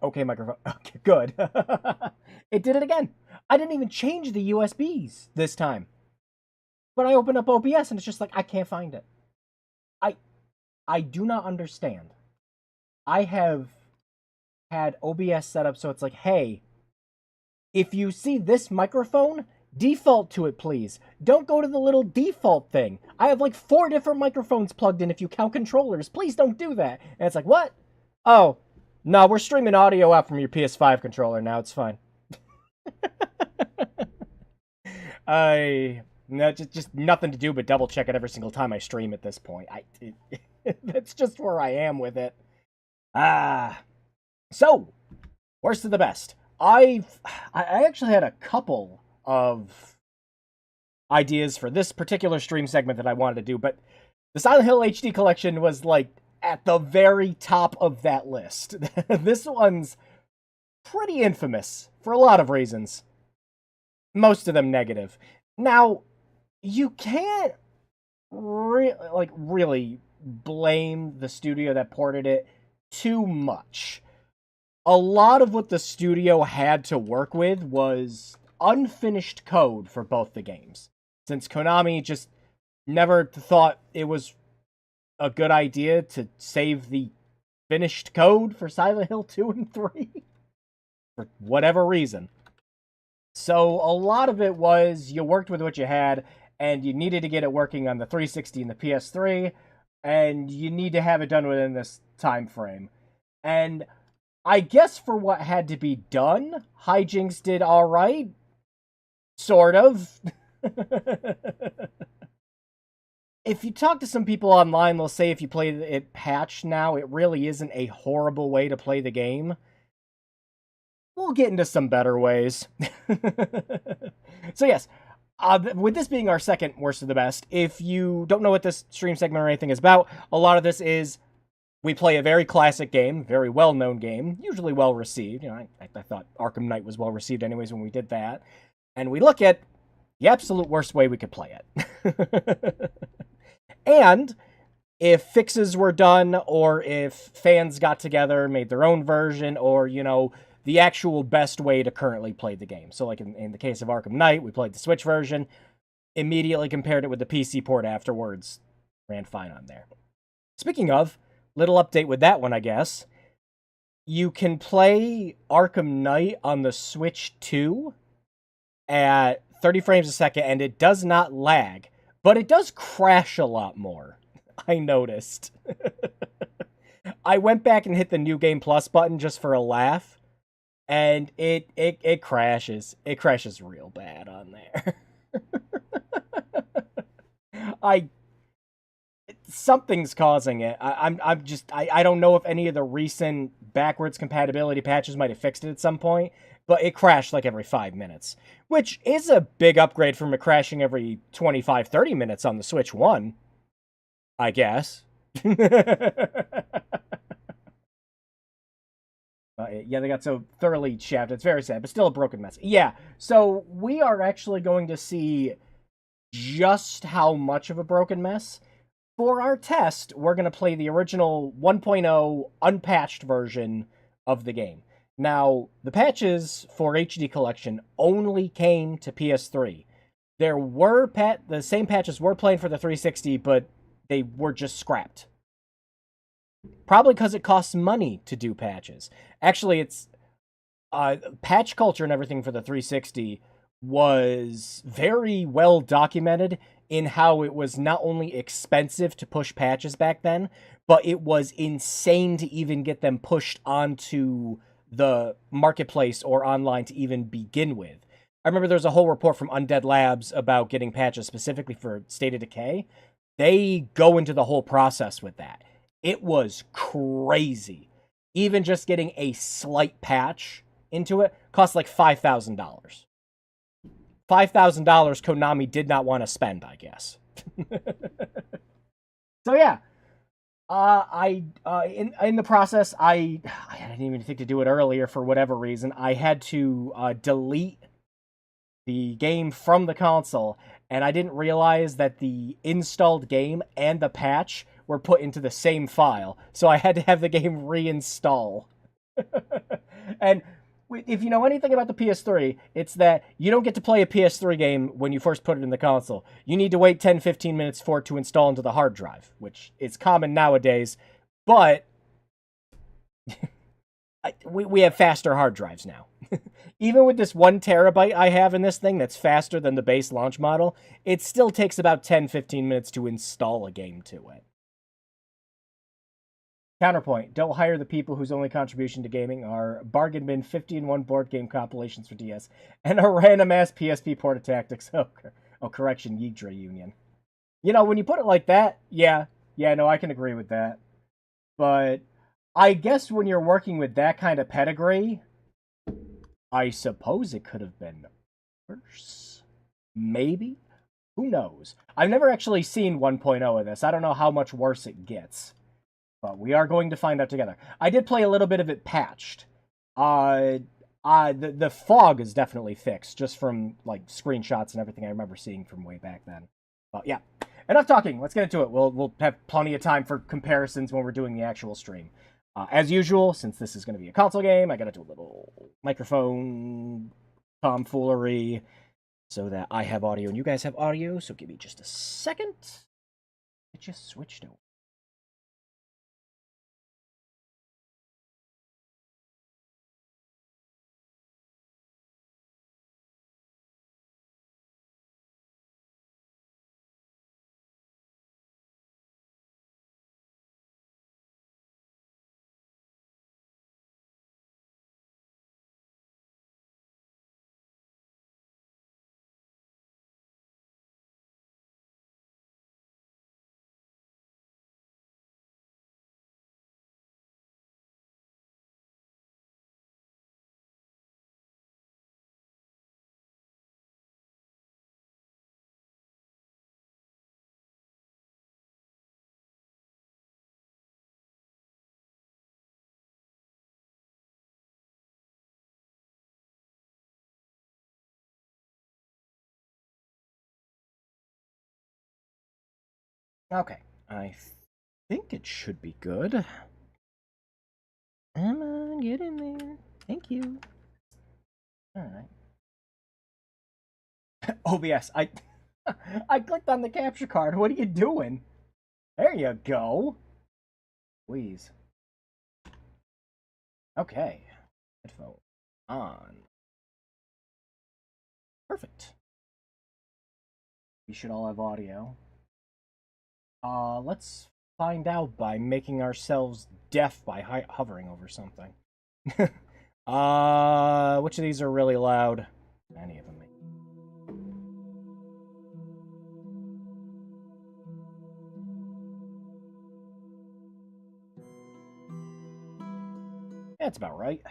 Okay, microphone. Okay, good. It did it again. I didn't even change the USBs this time. But I opened up OBS and it's just like I can't find it. I I do not understand. I have had OBS set up so it's like, hey, if you see this microphone, default to it, please. Don't go to the little default thing. I have like 4 different microphones plugged in if you count controllers. Please don't do that. And it's like, what? Oh, no, we're streaming audio out from your PS5 controller now. It's fine. Just nothing to do but double check it every single time I stream at this point. That's just where I am with it. So, worst of the best. I actually had a couple of ideas for this particular stream segment that I wanted to do, but the Silent Hill HD collection was like at the very top of that list. This one's pretty infamous for a lot of reasons. Most of them negative. Now, you can't really blame the studio that ported it too much. A lot of what the studio had to work with was unfinished code for both the games, since Konami just never thought it was a good idea to save the finished code for Silent Hill 2 and 3 for whatever reason. So a lot of it was you worked with what you had, and you needed to get it working on the 360 and the PS3, and you need to have it done within this time frame. And I guess for what had to be done, Hijinks did alright. Sort of. If you talk to some people online, they'll say if you play it patched now, it really isn't a horrible way to play the game. We'll get into some better ways. So yes, with this being our second worst of the best, if you don't know what this stream segment or anything is about, a lot of this is we play a very classic game, very well-known game, usually well-received. You know, I thought Arkham Knight was well-received anyways when we did that. And we look at the absolute worst way we could play it. And if fixes were done, or if fans got together, made their own version, or, you know, the actual best way to currently play the game. So like in the case of Arkham Knight, we played the Switch version, immediately compared it with the PC port afterwards, ran fine on there. Speaking of, little update with that one, I guess. You can play Arkham Knight on the Switch 2 at 30 frames a second, and it does not lag, but it does crash a lot more, I noticed. I went back and hit the New Game Plus button just for a laugh, and it crashes. It crashes real bad on there. Something's causing it. I don't know if any of the recent backwards compatibility patches might have fixed it at some point, but it crashed like every 5 minutes, which is a big upgrade from it crashing every 25, 30 minutes on the Switch 1, I guess. Yeah, they got so thoroughly shafted. It's very sad, but still a broken mess. Yeah, so we are actually going to see just how much of a broken mess. For our test, we're going to play the original 1.0 unpatched version of the game. Now, the patches for HD Collection only came to PS3. There were the same patches were playing for the 360, but they were just scrapped. Probably because it costs money to do patches. Actually, it's patch culture and everything for the 360 was very well documented in how it was not only expensive to push patches back then, but it was insane to even get them pushed onto the marketplace or online to even begin with. I remember there was a whole report from Undead Labs about getting patches specifically for State of Decay. They go into the whole process with that. It was crazy. Even just getting a slight patch into it cost like $5,000. $5,000 Konami did not want to spend, I guess. So yeah, in the process, I didn't even think to do it earlier for whatever reason. I had to delete the game from the console, and I didn't realize that the installed game and the patch were put into the same file, so I had to have the game reinstall. And if you know anything about the PS3, it's that you don't get to play a PS3 game when you first put it in the console. You need to wait 10-15 minutes for it to install into the hard drive, which is common nowadays, but we have faster hard drives now. Even with this 1 terabyte I have in this thing that's faster than the base launch model, it still takes about 10-15 minutes to install a game to it. Counterpoint, don't hire the people whose only contribution to gaming are bargain bin 50-in-1 board game compilations for DS and a random-ass PSP port of Tactics. Oh, correction, Yggdra Union. You know, when you put it like that, yeah, no, I can agree with that. But I guess when you're working with that kind of pedigree, I suppose it could have been worse. Maybe? Who knows? I've never actually seen 1.0 of this. I don't know how much worse it gets. But we are going to find out together. I did play a little bit of it patched. The fog is definitely fixed, just from like screenshots and everything I remember seeing from way back then. But yeah, enough talking. Let's get into it. We'll have plenty of time for comparisons when we're doing the actual stream. As usual, since this is going to be a console game, I got to do a little microphone tomfoolery so that I have audio and you guys have audio. So give me just a second. It just switched over. Okay, I think it should be good. Come on, get in there. Thank you. Alright. OBS, I clicked on the capture card. What are you doing? There you go. Please. Okay. Headphone on. Perfect. We should all have audio. Let's find out by making ourselves deaf by hovering over something. Which of these are really loud? Any of them. That's about right.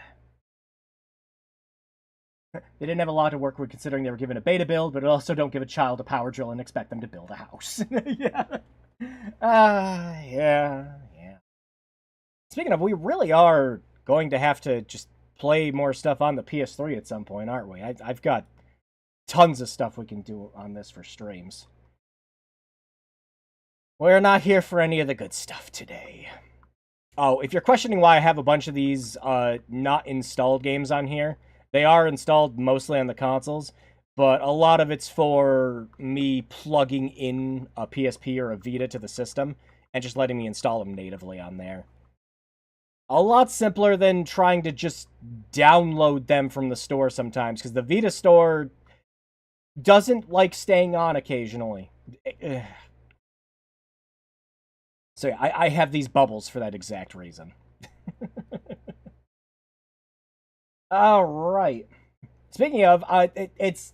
They didn't have a lot to work with considering they were given a beta build, but also don't give a child a power drill and expect them to build a house. Yeah. Yeah. Speaking of, we really are going to have to just play more stuff on the PS3 at some point, aren't we? I've got tons of stuff we can do on this for streams. We're not here for any of the good stuff today. Oh, if you're questioning why I have a bunch of these not installed games on here, they are installed mostly on the consoles, but a lot of it's for me plugging in a PSP or a Vita to the system and just letting me install them natively on there. A lot simpler than trying to just download them from the store sometimes, because the Vita store doesn't like staying on occasionally. So yeah, I have these bubbles for that exact reason. All right. Speaking of, it's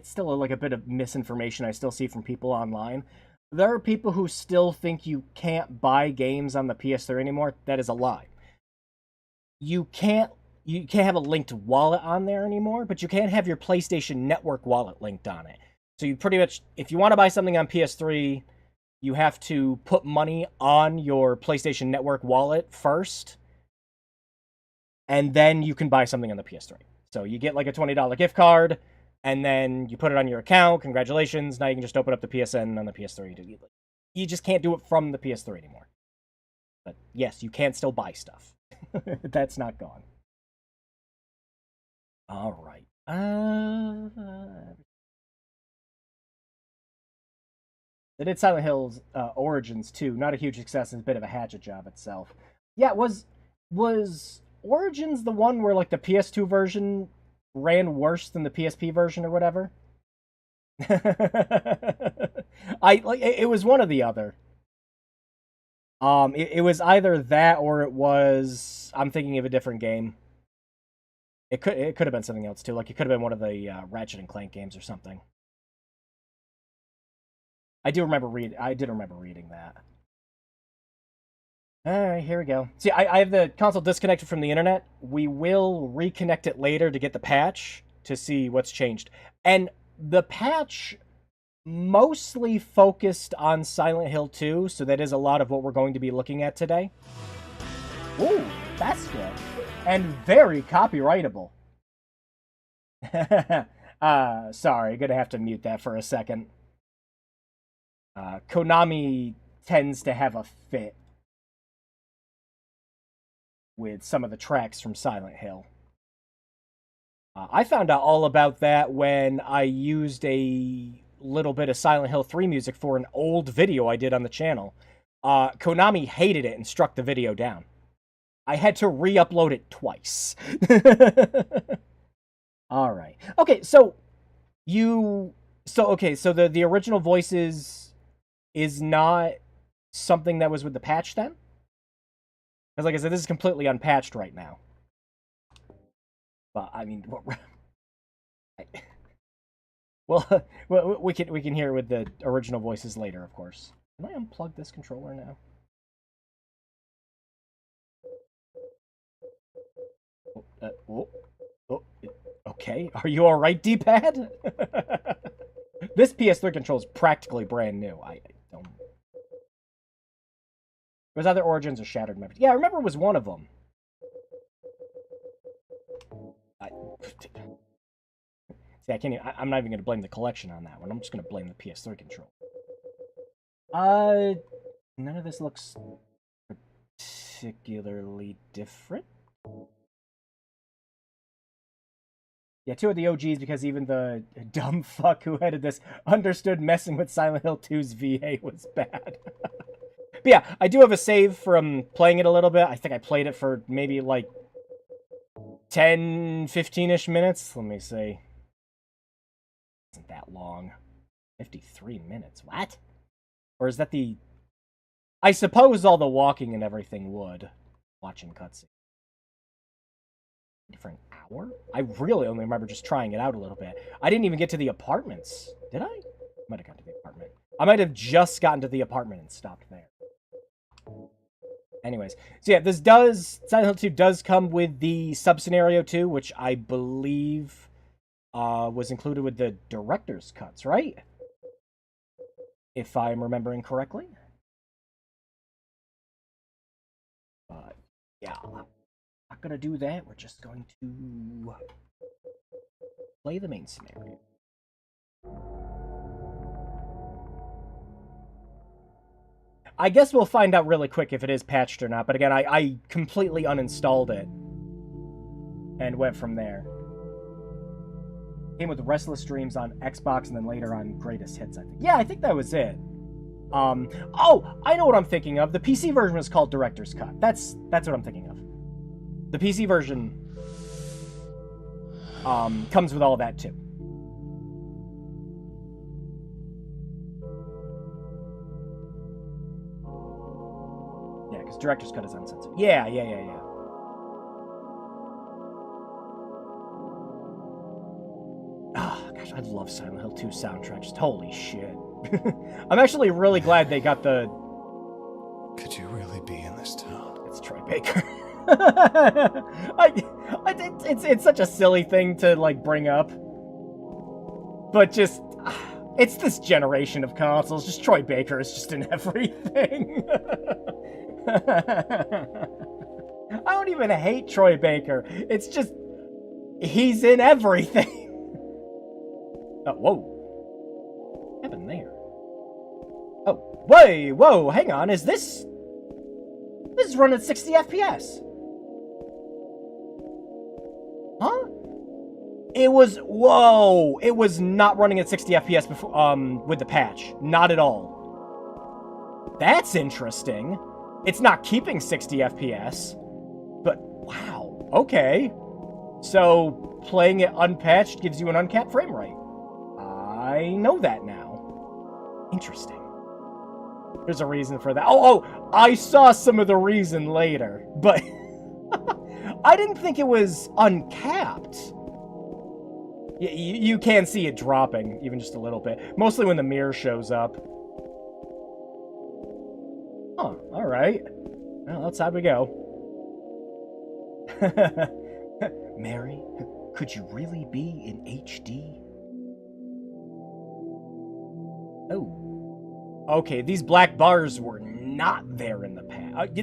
still like a bit of misinformation I still see from people online. There are people who still think you can't buy games on the PS3 anymore. That is a lie. You can't have a linked wallet on there anymore, but you can have your PlayStation Network wallet linked on it. So you pretty much, if you want to buy something on PS3, you have to put money on your PlayStation Network wallet first, and then you can buy something on the PS3. So you get like a $20 gift card, and then you put it on your account. Congratulations. Now you can just open up the PSN on the PS3. You just can't do it from the PS3 anymore. But yes, you can still buy stuff. That's not gone. All right. They did Silent Hill's Origins too. Not a huge success and a bit of a hatchet job itself. Yeah, was Origins the one where like the PS2 version ran worse than the PSP version or whatever? It was one or the other. It was either that or it was, I'm thinking of a different game. It could have been something else too. Like it could have been one of the Ratchet and Clank games or something. I did remember reading that. Alright, here we go. See, I have the console disconnected from the internet. We will reconnect it later to get the patch to see what's changed. And the patch mostly focused on Silent Hill 2, so that is a lot of what we're going to be looking at today. Ooh, that's good. And very copyrightable. Sorry, gonna have to mute that for a second. Konami tends to have a fit with some of the tracks from Silent Hill. I found out all about that when I used a little bit of Silent Hill 3 music for an old video I did on the channel. Konami hated it and struck the video down. I had to re-upload it twice. All right. Okay, so the original voices is not something that was with the patch then? Because like I said, this is completely unpatched right now. But I mean, well, we can hear it with the original voices later, of course. Can I unplug this controller now? Okay, are you all right, D-pad? This PS3 control is practically brand new. I don't. It was either Origins or Shattered Memories. Yeah, I remember it was one of them. See, I can't even, I'm not even going to blame the collection on that one. I'm just going to blame the PS3 control. None of this looks particularly different. Yeah, two of the OGs, because even the dumb fuck who headed this understood messing with Silent Hill 2's VA was bad. But yeah, I do have a save from playing it a little bit. I think I played it for maybe like 10, 15-ish minutes. Let me see. Isn't that long. 53 minutes. What? Or is that the... I suppose all the walking and everything would. Watching cutscenes. For an hour? I really only remember just trying it out a little bit. I didn't even get to the apartments. Did I? Might have gotten to the apartment. I might have just gotten to the apartment and stopped there. Anyways, so yeah, Silent Hill 2 does come with the sub-scenario too, which I believe was included with the director's cuts, right? If I'm remembering correctly. But yeah, not gonna do that. We're just going to play the main scenario. I guess we'll find out really quick if it is patched or not, but again, I completely uninstalled it and went from there. Came with Restless Dreams on Xbox and then later on Greatest Hits, I think. Yeah, I think that was it. Oh, I know what I'm thinking of. The PC version was called Director's Cut. That's what I'm thinking of. The PC version comes with all of that too. Yeah, because Director's Cut is uncensored. Yeah. Oh, gosh, I love Silent Hill 2 soundtrack. Just holy shit. I'm actually really glad they got the... Could you really be in this town? It's Troy Baker. It's such a silly thing to, like, bring up. But just... It's this generation of consoles. Just Troy Baker is just in everything. I don't even hate Troy Baker. It's just... He's in everything. Oh, whoa. What happened there? Oh, whoa, hang on. Is this... This is running at 60 FPS. Huh? It was... Whoa. It was not running at 60 FPS before, with the patch. Not at all. That's interesting. It's not keeping 60 FPS. But, wow. Okay. So, playing it unpatched gives you an uncapped frame rate. I know that now. Interesting. There's a reason for that. Oh, I saw some of the reason later, but I didn't think it was uncapped. You can see it dropping, even just a little bit. Mostly when the mirror shows up. Oh, alright. Well, outside we go. Mary, could you really be in HD? Oh. Okay, these black bars were not there in the past.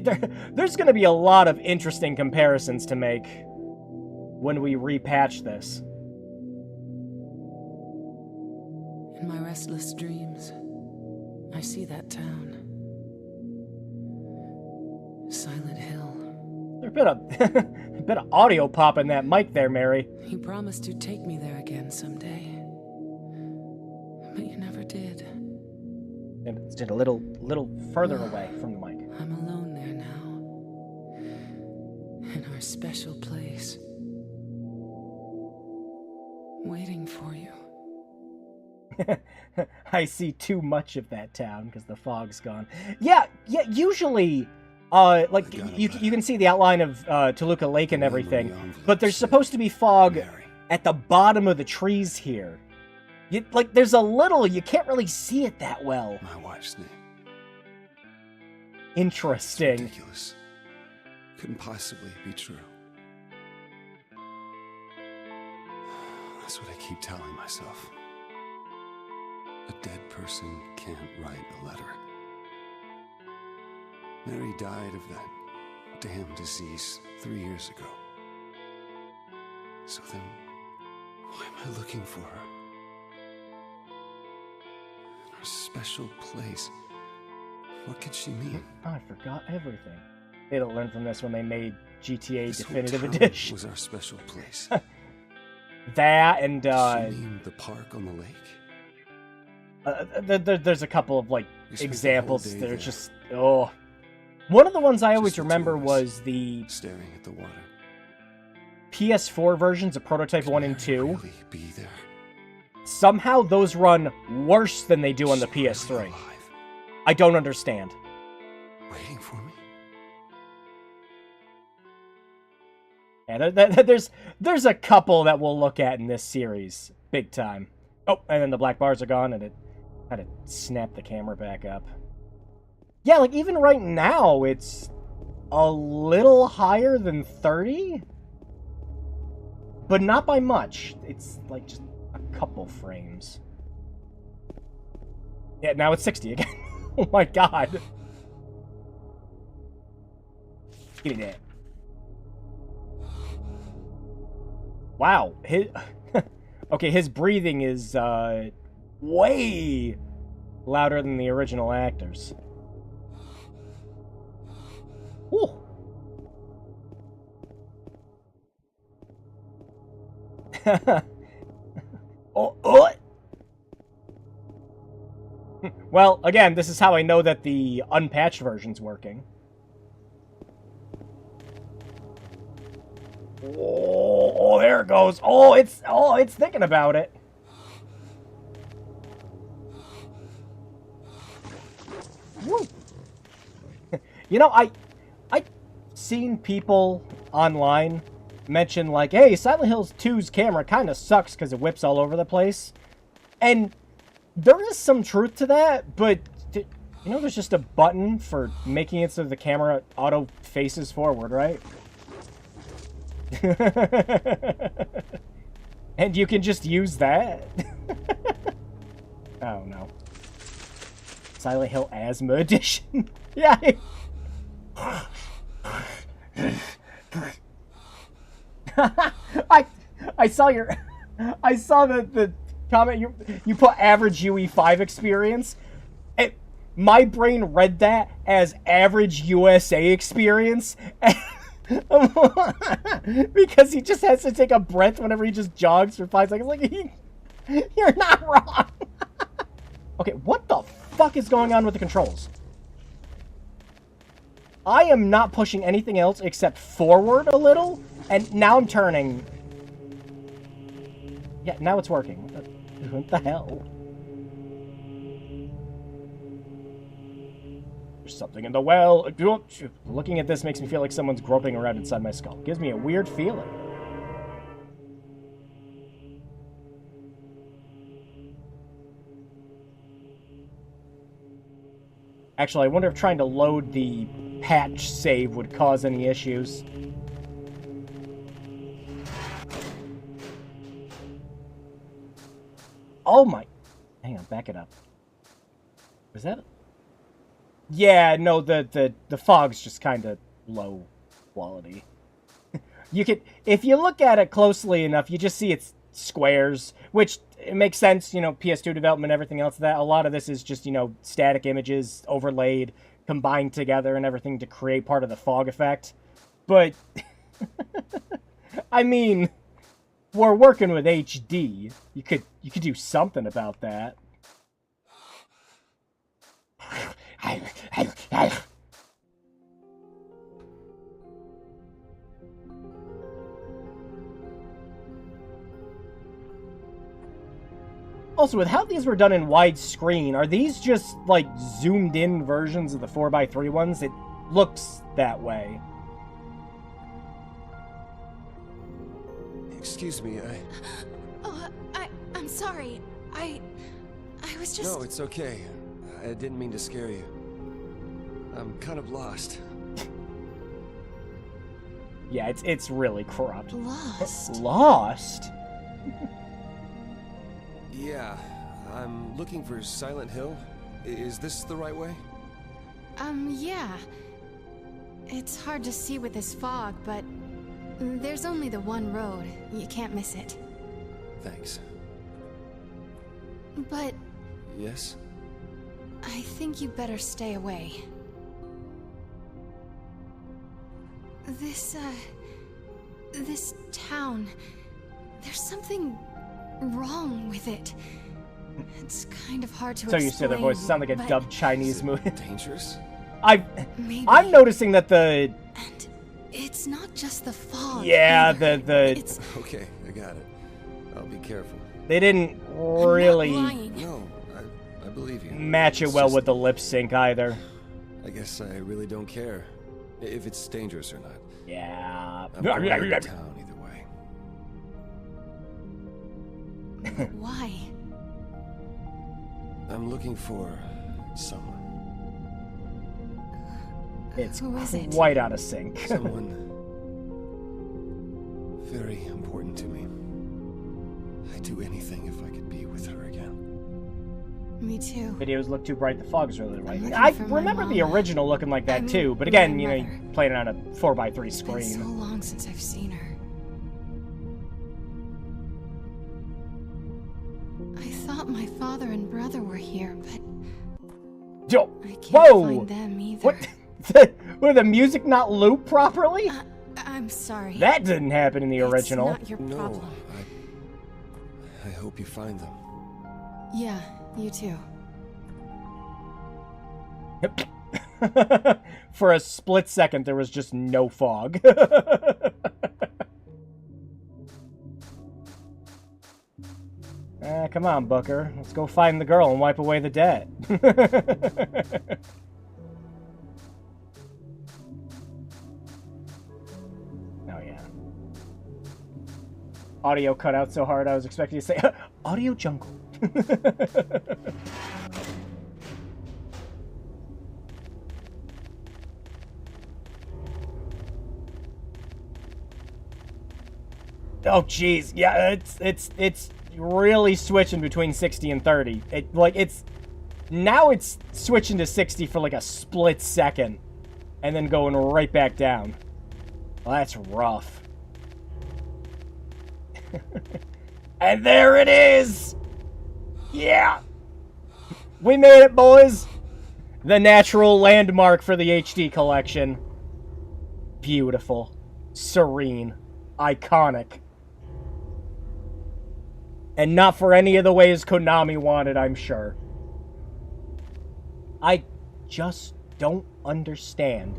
There's going to be a lot of interesting comparisons to make when we repatch this. In my restless dreams, I see that town. Silent Hill. There's been a bit of audio pop in that mic there, Mary. You promised to take me there again someday. But you never did. And it's just a little further away from the mic. I'm alone there now. In our special place. Waiting for you. I see too much of that town because the fog's gone. Yeah, usually, like, you can see the outline of Toluca Lake and everything, but there's supposed to be fog at the bottom of the trees here. Like, there's a little, you can't really see it that well. My wife's name. Interesting. It's ridiculous. Couldn't possibly be true. That's what I keep telling myself. A dead person can't write a letter. Mary died of that damn disease 3 years ago. So then, why am I looking for her? In our special place. What could she mean? Oh, I forgot everything. They don't learn from this when they made GTA This Definitive whole town Edition. was our special place. That and Does she mean the park on the lake? there's a couple of like We spent the whole examples day that are there. just one of the ones I always Just the two remember of us. was the Staring at the water. PS4 versions of Prototype 1 and Could 2. Mary really be there? Somehow those run worse than they do on the Is she really PS3. alive? I don't understand. Waiting for me? Yeah, there's a couple that we'll look at in this series, big time. Oh, and then the black bars are gone, and it had to snap the camera back up. Yeah, like even right now, it's a little higher than 30, but not by much. It's like just a couple frames. Yeah, now it's 60 again. Oh my god. Give me that. Wow. Okay, his breathing is way louder than the original actors. Ooh. Oh. Well, again, this is how I know that the unpatched version's working. Oh, there it goes. Oh, it's thinking about it. Woo. You know, I've seen people online mention like, hey, Silent Hill 2's camera kind of sucks because it whips all over the place. And there is some truth to that, but you know there's just a button for making it so the camera auto faces forward, right? And you can just use that. Oh no. Silent Hill Asthma Edition. Yeah. I saw the comment you put average UE5 experience. My brain read that as average USA experience. Because he just has to take a breath whenever he just jogs for 5 seconds. Like, you're not wrong. Okay, what the fuck is going on with the controls? I am not pushing anything else except forward a little, and now I'm turning. Yeah, now it's working. What the hell? There's something in the well. Looking at this makes me feel like someone's groping around inside my skull. Gives me a weird feeling. Actually, I wonder if trying to load the patch save would cause any issues. Oh my... Hang on, back it up. Was that... Yeah, no, the fog's just kind of low quality. You could... If you look at it closely enough, you just see it's squares, which... It makes sense, you know, PS2 development, everything else. That a lot of this is just, you know, static images overlaid, combined together, and everything to create part of the fog effect. But I mean, we're working with HD. You could do something about that. Also, with how these were done in widescreen, are these just, like, zoomed-in versions of the 4x3 ones? It looks that way. Excuse me, I'm sorry. I was just... No, it's okay. I didn't mean to scare you. I'm kind of lost. Yeah, it's really corrupt. Lost? Lost? Yeah, I'm looking for Silent Hill. Is this the right way? Yeah. It's hard to see with this fog, but there's only the one road. You can't miss it. Thanks. But Yes? I think you better stay away. This town, there's something wrong with it. It's kind of hard to So explain. you said their voices sound like a but dubbed Chinese movie. Dangerous? maybe. I'm noticing that the... And it's not just the fog. Yeah, either. It's... Okay, I got it. I'll be careful. They didn't I'm not really lying. No, I believe you. match it It's well just- with the lip sync either. I guess I really don't care if it's dangerous or not. Yeah. I'm going to town either way. Why? I'm looking for someone. It's Who is it? quite out of sync. Someone very important to me. I'd do anything if I could be with her again. Me too. Videos look too bright, the fog's really I'm white. looking I for my remember the mom. original looking like that I mean, too, but my again, you know, mother. playing it on a 4x3 It's been so screen. long since I've seen her. I thought my father and brother were here, but Yo, I can't whoa! find them either. What? Would the music not loop properly? I'm sorry. That didn't happen in the original. It's not your No, problem. I hope you find them. Yeah, you too. For a split second, there was just no fog. Come on, Booker. Let's go find the girl and wipe away the debt. Oh, yeah. Audio cut out so hard I was expecting to say, Audio jungle. Oh, jeez. Yeah, it's really switching between 60 and 30. Now it's switching to 60 for like a split second and then going right back down. Well, that's rough. And there it is! Yeah! We made it, boys! The natural landmark for the HD collection. Beautiful. Serene. Iconic. And not for any of the ways Konami wanted, I'm sure. I just don't understand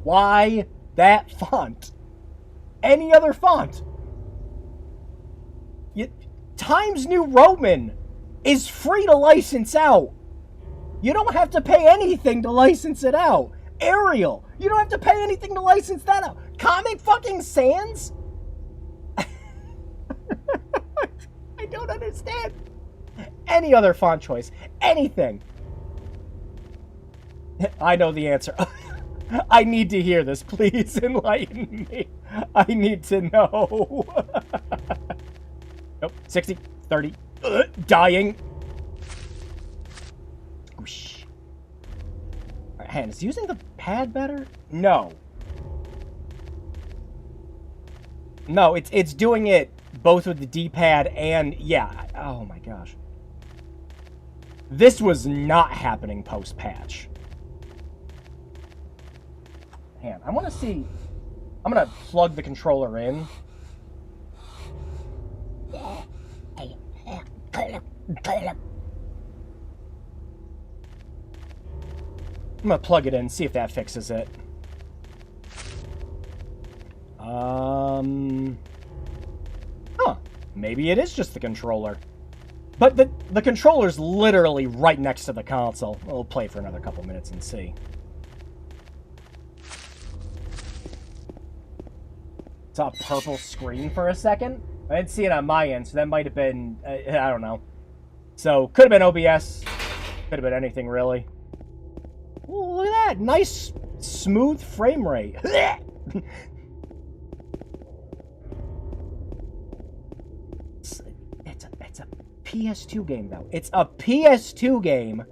why that font. Any other font. Times New Roman is free to license out. You don't have to pay anything to license it out. Arial, you don't have to pay anything to license that out. Comic fucking Sans? I don't understand. Any other font choice. Anything. I know the answer. I need to hear this. Please enlighten me. I need to know. Nope. 60, 30. Dying. Whoosh. Alright, hand. Is using the pad better? No. No, it's doing it both with the D-pad and... Yeah. Oh my gosh. This was not happening post-patch. Hand. I want to see... I'm going to plug the controller in. I'm gonna plug it in, see if that fixes it. Huh. Maybe it is just the controller. But the controller's literally right next to the console. We'll play for another couple minutes and see. Saw a purple screen for a second. I didn't see it on my end, so that might have been... I don't know. So, could have been OBS. Could have been anything, really. Ooh, look at that. Nice, smooth frame rate. It's a PS2 game, though. It's a PS2 game.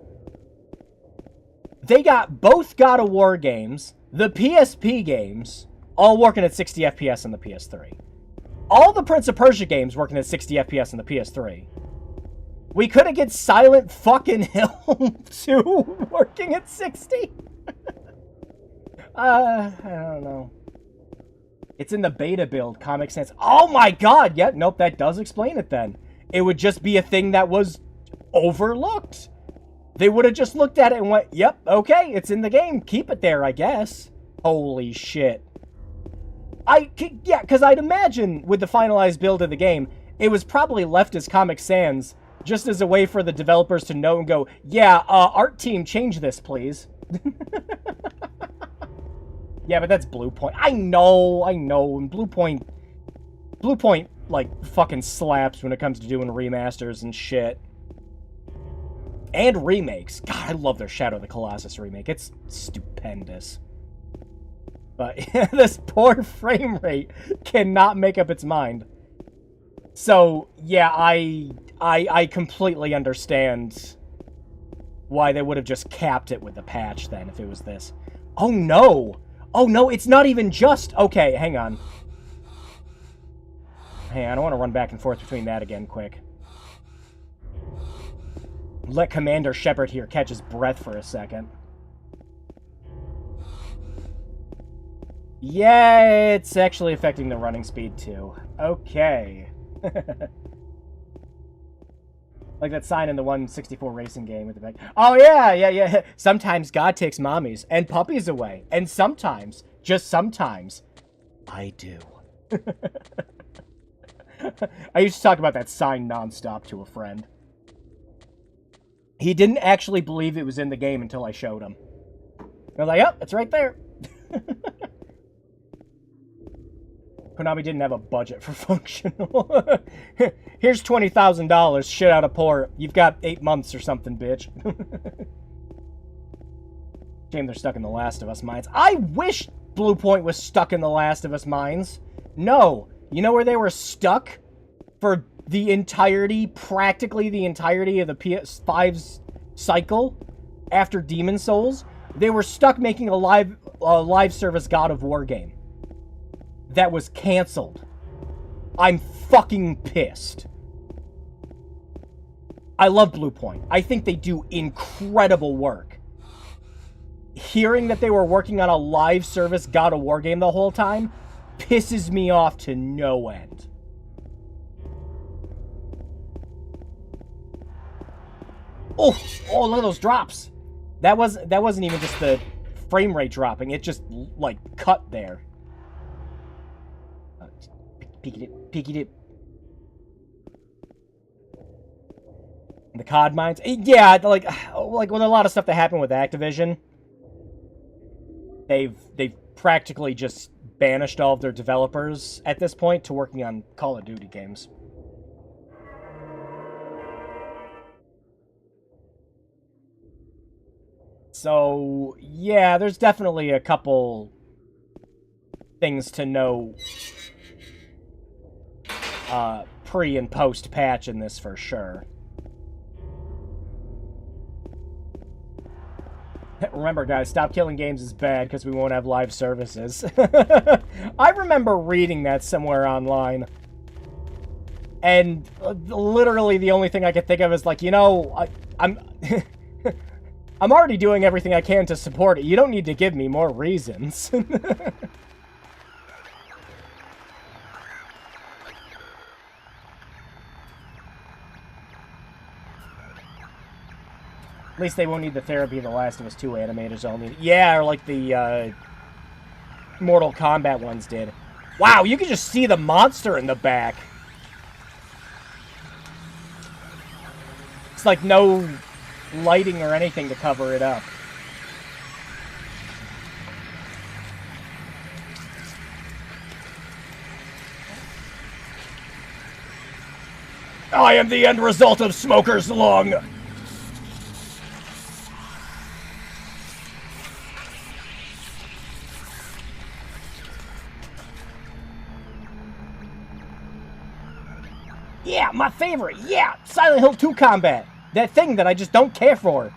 They got both God of War games, the PSP games, all working at 60 FPS on the PS3. All the Prince of Persia games working at 60 FPS on the PS3. We couldn't get Silent fucking Hill 2 working at 60? I don't know. It's in the beta build, Comic Sans. Oh my god! Yep, nope, that does explain it then. It would just be a thing that was overlooked. They would have just looked at it and went, yep, okay, it's in the game. Keep it there, I guess. Holy shit. Yeah, because I'd imagine with the finalized build of the game, it was probably left as Comic Sans just as a way for the developers to know and go, yeah, art team, change this, please. Yeah, but that's Blue Point. I know, and Blue Point, like, fucking slaps when it comes to doing remasters and shit. And remakes. God, I love their Shadow of the Colossus remake. It's stupendous. But this poor frame rate cannot make up its mind. So, yeah, I completely understand why they would have just capped it with the patch then if it was this. Oh no! Oh no, it's not even just... Okay, hang on. Hey, I don't want to run back and forth between that again quick. Let Commander Shepard here catch his breath for a second. Yeah, it's actually affecting the running speed too. Okay. Like that sign in the 164 racing game with the back. Oh yeah. Sometimes God takes mommies and puppies away. And sometimes, just sometimes, I do. I used to talk about that sign nonstop to a friend. He didn't actually believe it was in the game until I showed him. I was like, oh, it's right there. Konami didn't have a budget for functional. Here's $20,000, shit out of port. You've got 8 months or something, bitch. Shame they're stuck in The Last of Us mines. I wish Blue Point was stuck in The Last of Us mines. No. You know where they were stuck? For the entirety, practically the entirety of the PS5's cycle after Demon Souls? They were stuck making a live service God of War game. That was canceled. I'm fucking pissed. I love Blue Point. I think they do incredible work. Hearing that they were working on a live service God of War game the whole time pisses me off to no end. Oh, look at those drops. That wasn't even just the frame rate dropping. It just, like, cut there. Peeked it. The COD mines. Yeah, like with a lot of stuff that happened with Activision, they've practically just banished all of their developers at this point to working on Call of Duty games. So, yeah, there's definitely a couple things to know pre- and post-patch in this for sure. Remember, guys, stop killing games is bad because we won't have live services. I remember reading that somewhere online. And literally the only thing I could think of is like, you know, I'm... I'm already doing everything I can to support it. You don't need to give me more reasons. At least they won't need the Therapy of the Last of Us 2 animators. They'll need... Yeah, or like the Mortal Kombat ones did. Wow, you can just see the monster in the back. It's like no lighting or anything to cover it up. I am the end result of Smoker's lung. Yeah, my favorite. Yeah, Silent Hill 2 combat. That thing that I just don't care for.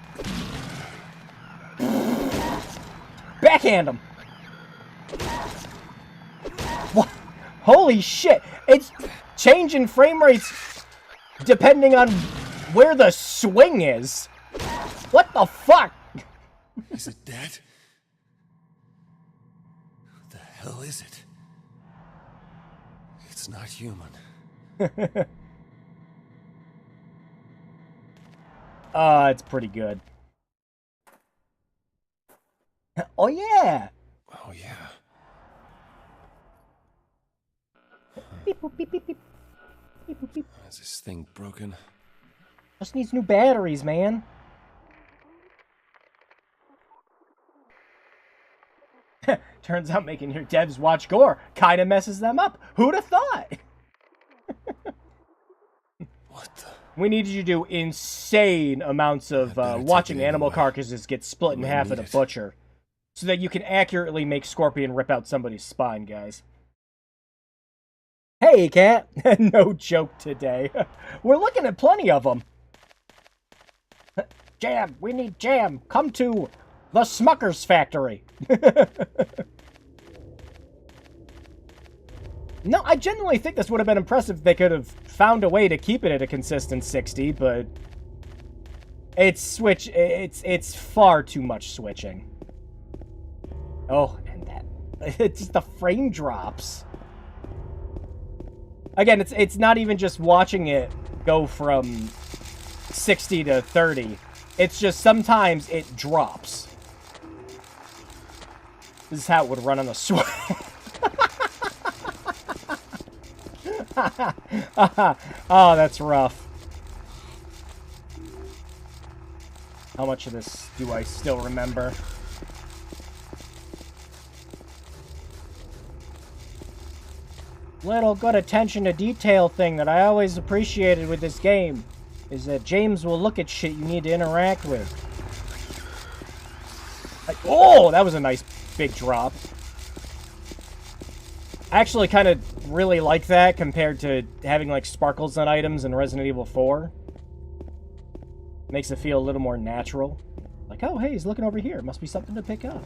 Backhand him. What? Holy shit. It's changing frame rates depending on where the swing is. What the fuck? Is it dead? What the hell is it? It's not human. It's pretty good. Oh, yeah! Oh, yeah. Beep, boop, beep, beep, beep. Beep, boop, beep. Is this thing broken? Just needs new batteries, man. Turns out making your devs watch gore kinda messes them up. Who'd have thought? What the? We need you to do insane amounts of watching animal carcasses get split in half at a butcher. so that you can accurately make Scorpion rip out somebody's spine, guys. Hey, cat. No joke today. We're looking at plenty of them. Jam, we need jam. Come to the Smucker's factory. No, I genuinely think this would have been impressive if they could have found a way to keep it at a consistent 60, but it's far too much switching. Oh, and that it's just the frame drops. Again, it's not even just watching it go from 60 to 30. It's just sometimes it drops. This is how it would run on the Switch. Oh, that's rough. How much of this do I still remember? Little good attention to detail thing that I always appreciated with this game is that James will look at shit you need to interact with. Like, oh, that was a nice big drop. I actually kind of really like that compared to having like sparkles on items in Resident Evil 4. Makes it feel a little more natural. Like, oh, hey, he's looking over here. Must be something to pick up.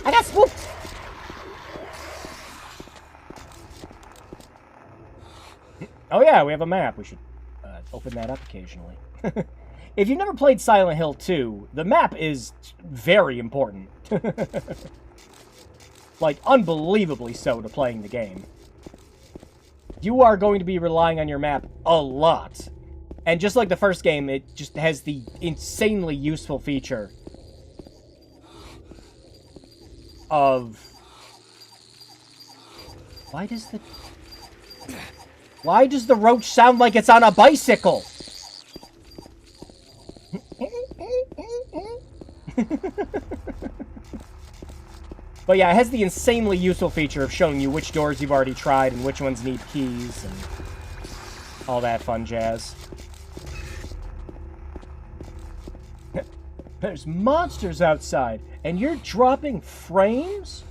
I got swooped! Oh yeah, we have a map. We should open that up occasionally. If you've never played Silent Hill 2, the map is very important. Like, unbelievably so to playing the game. You are going to be relying on your map a lot. And just like the first game, it just has the insanely useful feature of... Why does the roach sound like it's on a bicycle? But yeah, it has the insanely useful feature of showing you which doors you've already tried and which ones need keys and all that fun jazz. There's monsters outside, and you're dropping frames?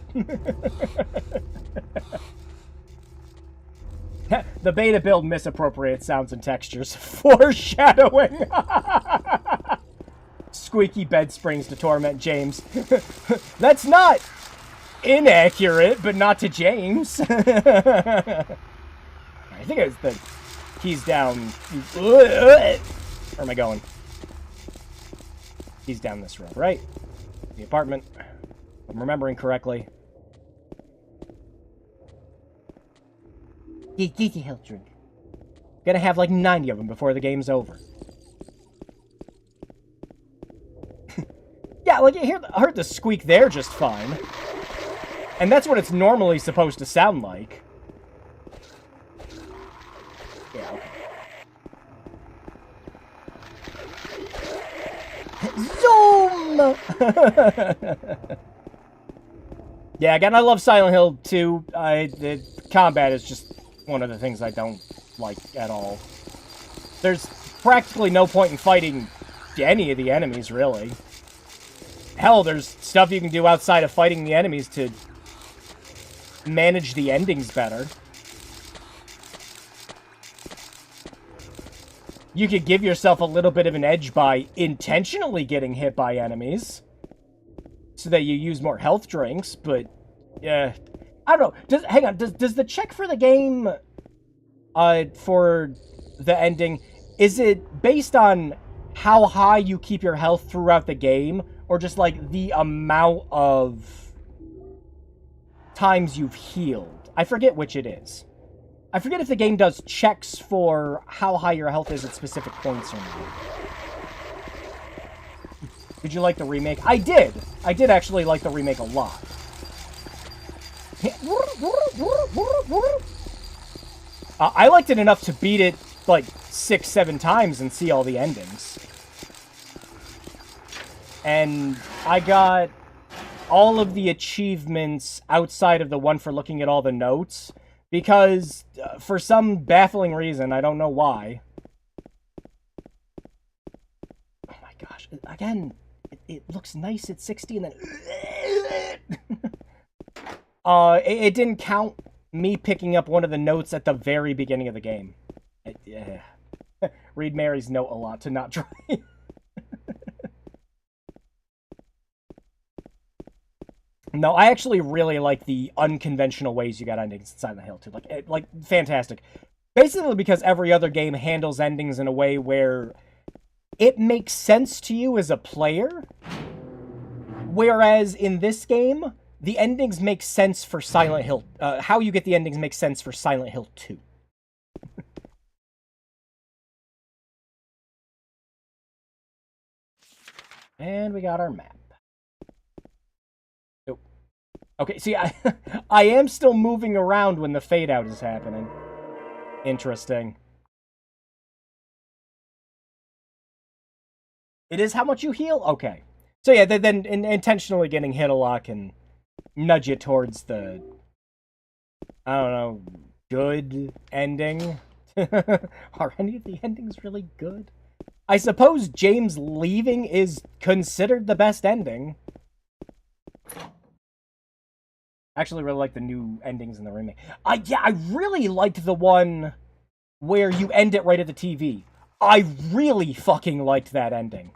The beta build misappropriates sounds and textures. Foreshadowing! Squeaky bed springs to torment James. That's not inaccurate, but not to James. I think it's the keys down. Where am I going? Keys down this road, right? The apartment. If I'm remembering correctly. Get your health drink. Gonna have like 90 of them before the game's over. Yeah, like I heard the squeak there just fine. And that's what it's normally supposed to sound like. Yeah, okay. Zoom! Yeah, again, I love Silent Hill 2. The combat is just one of the things I don't like at all. There's practically no point in fighting any of the enemies, really. Hell, there's stuff you can do outside of fighting the enemies to manage the endings better. You could give yourself a little bit of an edge by intentionally getting hit by enemies so that you use more health drinks, but I don't know. Hang on, does the check for the game for the ending, is it based on how high you keep your health throughout the game, or just like the amount of times you've healed? I forget which it is. I forget if the game does checks for how high your health is at specific points or not. Did you like the remake? I did! I did actually like the remake a lot. I liked it enough to beat it like 6-7 times and see all the endings. And I got all of the achievements outside of the one for looking at all the notes, because for some baffling reason, I don't know why. Oh my gosh, again, it looks nice at 60 and then... it didn't count me picking up one of the notes at the very beginning of the game. Read Mary's note a lot to not try. No, I actually really like the unconventional ways you got endings in Silent Hill 2. Like, fantastic. Basically because every other game handles endings in a way where it makes sense to you as a player, whereas in this game, the endings make sense for Silent Hill. How you get the endings makes sense for Silent Hill 2. And we got our map. Oh. Okay, see, I am still moving around when the fade out is happening. Interesting. It is how much you heal? Okay. So yeah, then intentionally getting hit a lot can nudge you towards the, I don't know, good ending. Are any of the endings really good? I suppose James leaving is considered the best ending. I actually really like the new endings in the remake. Yeah, I really liked the one where you end it right at the TV. I really fucking liked that ending.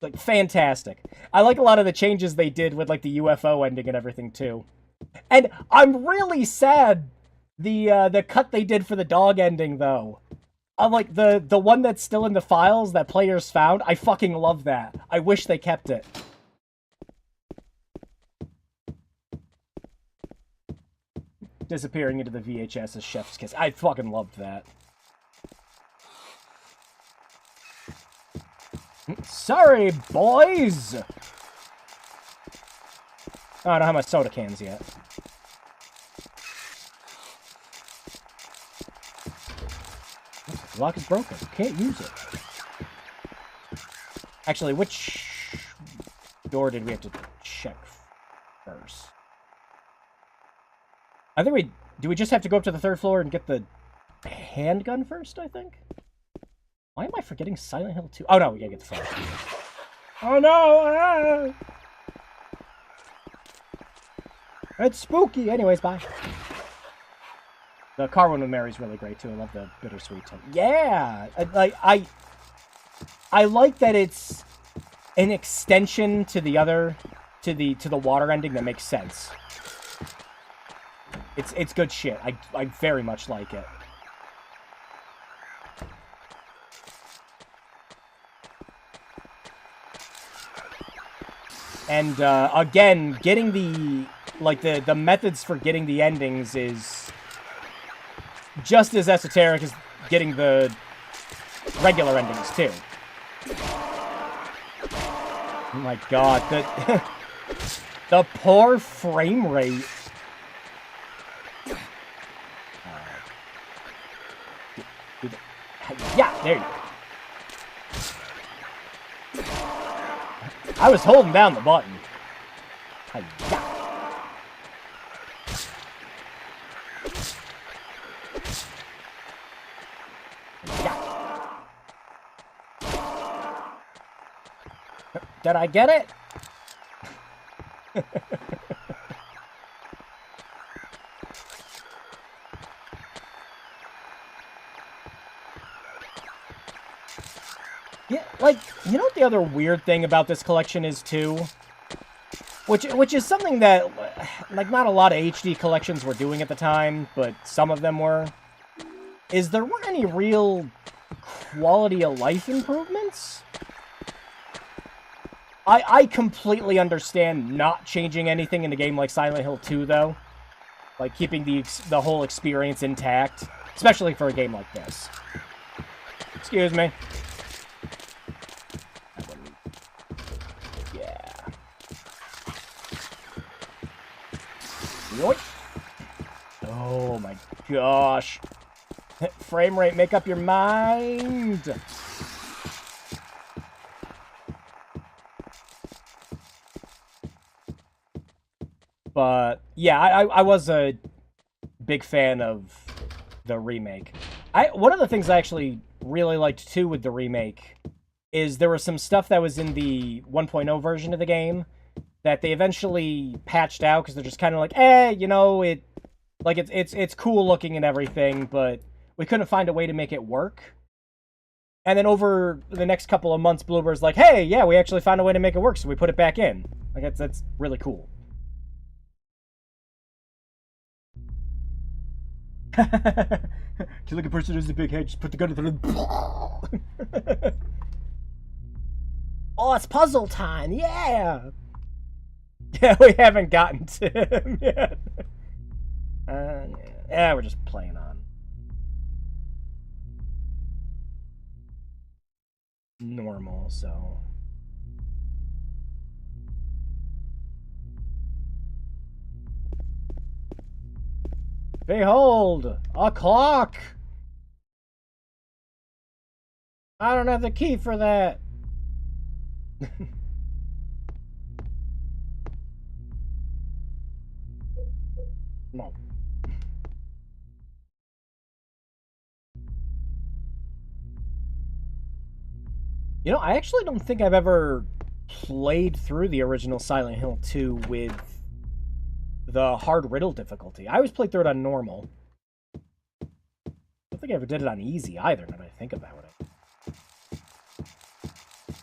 Like, fantastic. I like a lot of the changes they did with, like, the UFO ending and everything, too. And I'm really sad the cut they did for the dog ending, though. Like, the one that's still in the files that players found, I fucking love that. I wish they kept it. Disappearing into the VHS as Chef's Kiss. I fucking loved that. Sorry, boys! Oh, I don't have my soda cans yet. The lock is broken. Can't use it. Actually, which door did we have to check first? I think do we just have to go up to the third floor and get the handgun first, I think? Why am I forgetting Silent Hill 2? Oh no, we gotta get the phone. Oh no! Ah! It's spooky! Anyways, bye. The car one with Mary's really great too. I love the bittersweet tone. Yeah! I like that it's an extension to the other, to the water ending that makes sense. It's good shit. I very much like it. And again, getting the methods for getting the endings is just as esoteric as getting the regular endings too. Oh my god, the poor frame rate. Yeah, there you go. I was holding down the button. Hi-ya. Did I get it? Yeah, like, you know what the other weird thing about this collection is, too? Which is something that, like, not a lot of HD collections were doing at the time, but some of them were, is there weren't any real quality of life improvements? I completely understand not changing anything in a game like Silent Hill 2, though. Like, keeping the whole experience intact, especially for a game like this. Excuse me. Oh my gosh. Frame rate, make up your mind. But yeah, I was a big fan of the remake. One of the things I actually really liked too with the remake is there was some stuff that was in the 1.0 version of the game that they eventually patched out because they're just kind of like, you know, it's cool looking and everything, but we couldn't find a way to make it work. And then over the next couple of months, Bloober's like, hey, yeah, we actually found a way to make it work, so we put it back in. Like, that's really cool. Kill like a person who's a big head, just put the gun in the... Oh, it's puzzle time, yeah! Yeah, we haven't gotten to him yet. Yeah, we're just playing on normal, so... Behold, a clock! I don't have the key for that. No. You know, I actually don't think I've ever played through the original Silent Hill 2 with the hard riddle difficulty. I always played through it on normal. I don't think I ever did it on easy either, now that I think about it.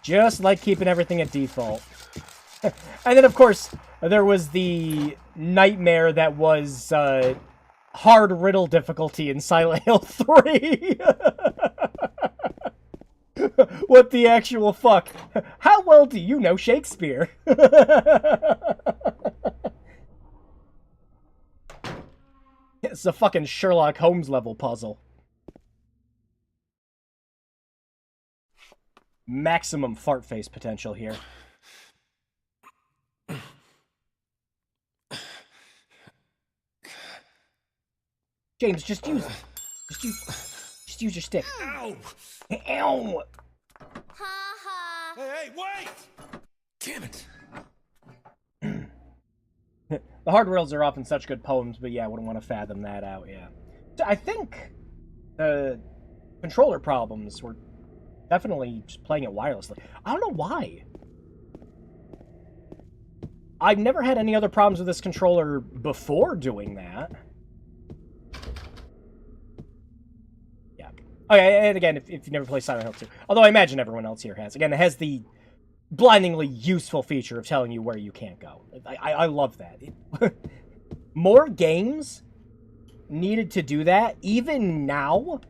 Just like keeping everything at default. And then, of course, there was the nightmare that was hard riddle difficulty in Silent Hill 3. What the actual fuck? How well do you know Shakespeare? It's a fucking Sherlock Holmes level puzzle. Maximum fart face potential here. James, just use your stick. Ow! Ow! Ha ha. Hey, wait! Damn it! The hard riddles are often such good poems, but yeah, I wouldn't want to fathom that out, yeah. So I think the controller problems were definitely just playing it wirelessly. I don't know why. I've never had any other problems with this controller before doing that. Yeah. Okay, and again, if you never play Silent Hill 2, although I imagine everyone else here has. Again, it has the blindingly useful feature of telling you where you can't go. I love that. More games needed to do that. Even now,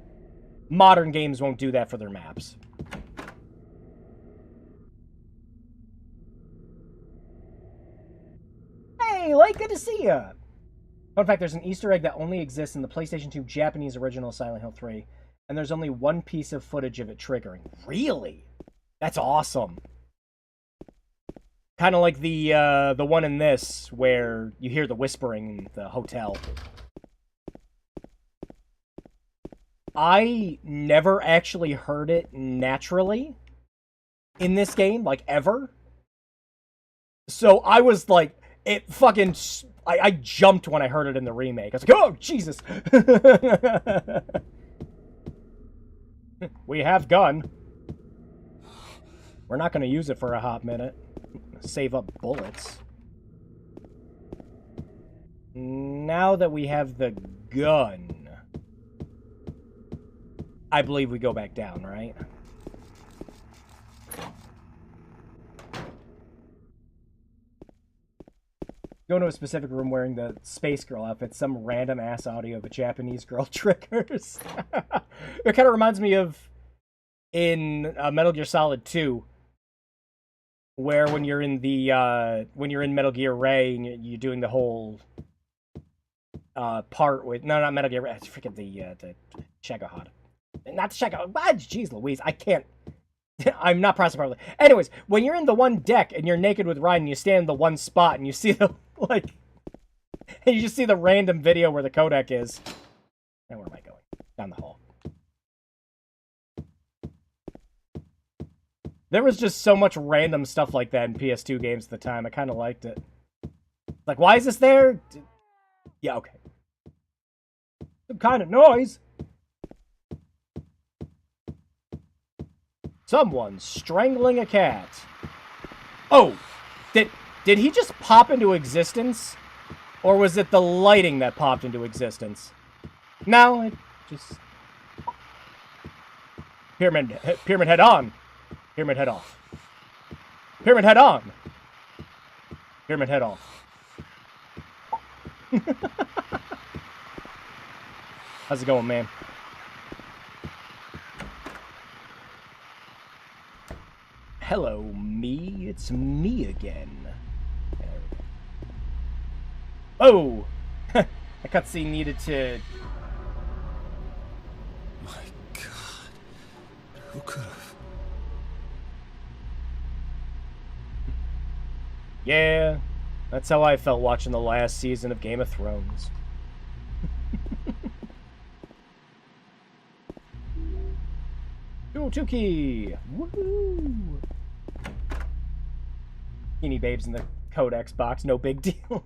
modern games won't do that for their maps. Hey, like, good to see ya! Fun fact, there's an Easter egg that only exists in the PlayStation 2 Japanese original Silent Hill 3, and there's only one piece of footage of it triggering. Really? That's awesome. Kind of like the one in this, where you hear the whispering in the hotel. I never actually heard it naturally in this game, like, ever. So I was like, it fucking... I jumped when I heard it in the remake. I was like, oh, Jesus! We have gun. We're not going to use it for a hot minute. Save up bullets. Now that we have the gun, I believe we go back down, right? Go into a specific room wearing the space girl outfit. Some random ass audio of a Japanese girl triggers. It kind of reminds me of in Metal Gear Solid 2. Where when you're in the when you're in Metal Gear Ray and you're doing the whole part with not Metal Gear Ray, it's freaking the Shagohod. Not Shagohod. Jeez Louise, I can't. I'm not processing properly. Anyways, when you're in the one deck and you're naked with Ryan and you stand in the one spot and you see the like and you just see the random video where the codec is. Now where am I going? Down the hall. There was just so much random stuff like that in PS2 games at the time. I kind of liked it. Like, why is this there? Yeah, okay. Some kind of noise. Someone's strangling a cat. Oh, did he just pop into existence? Or was it the lighting that popped into existence? No, it just... Pyramid head on. Pyramid head off. Pyramid head on. Pyramid head off. How's it going, man? Hello, me. It's me again. There we go. Oh! The cutscene needed to... My God. Who could have? Yeah, that's how I felt watching the last season of Game of Thrones. Tuki! Woohoo! Teeny babes in the Codex box, no big deal.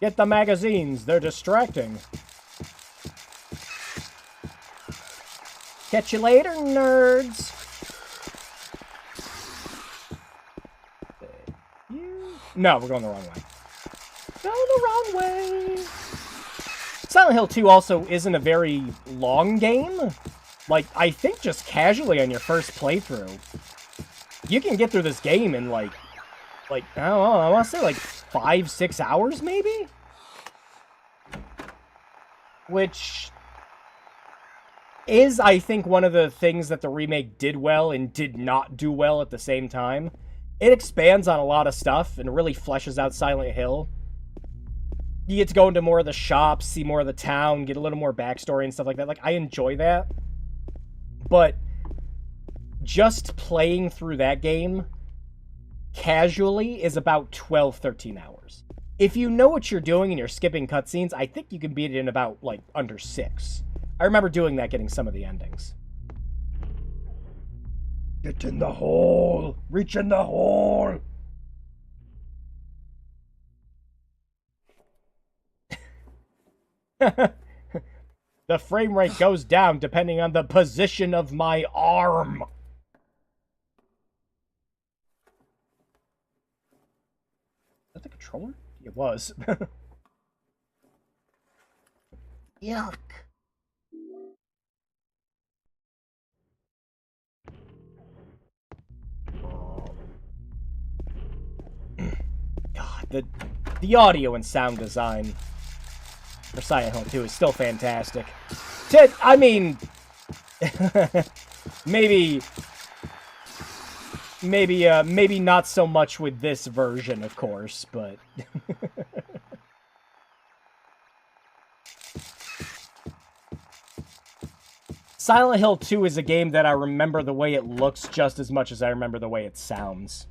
Get the magazines, they're distracting. Catch you later, nerds! No, we're going the wrong way. Going the wrong way! Silent Hill 2 also isn't a very long game. Like, I think just casually on your first playthrough, you can get through this game in like I don't know, I want to say like 5-6 hours maybe? Which is, I think, one of the things that the remake did well and did not do well at the same time. It expands on a lot of stuff and really fleshes out Silent Hill. You get to go into more of the shops, see more of the town, get a little more backstory and stuff like that. Like, I enjoy that. But just playing through that game casually is about 12-13 hours. If you know what you're doing and you're skipping cutscenes, I think you can beat it in about, like, under 6. I remember doing that, getting some of the endings. Get in the hole! Reach in the hole! The frame rate goes down depending on the position of my arm. Is that the controller? It was. Yuck. God, the audio and sound design for Silent Hill 2 is still fantastic. I mean, maybe not so much with this version, of course, but Silent Hill 2 is a game that I remember the way it looks just as much as I remember the way it sounds.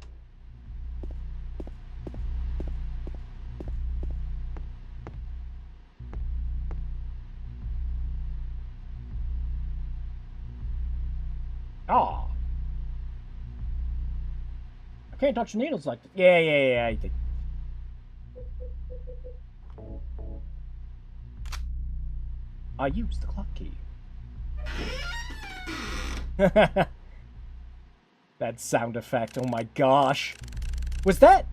Oh. I can't touch needles like that. Yeah. I think. I used the clock key. That sound effect, oh my gosh. Was that...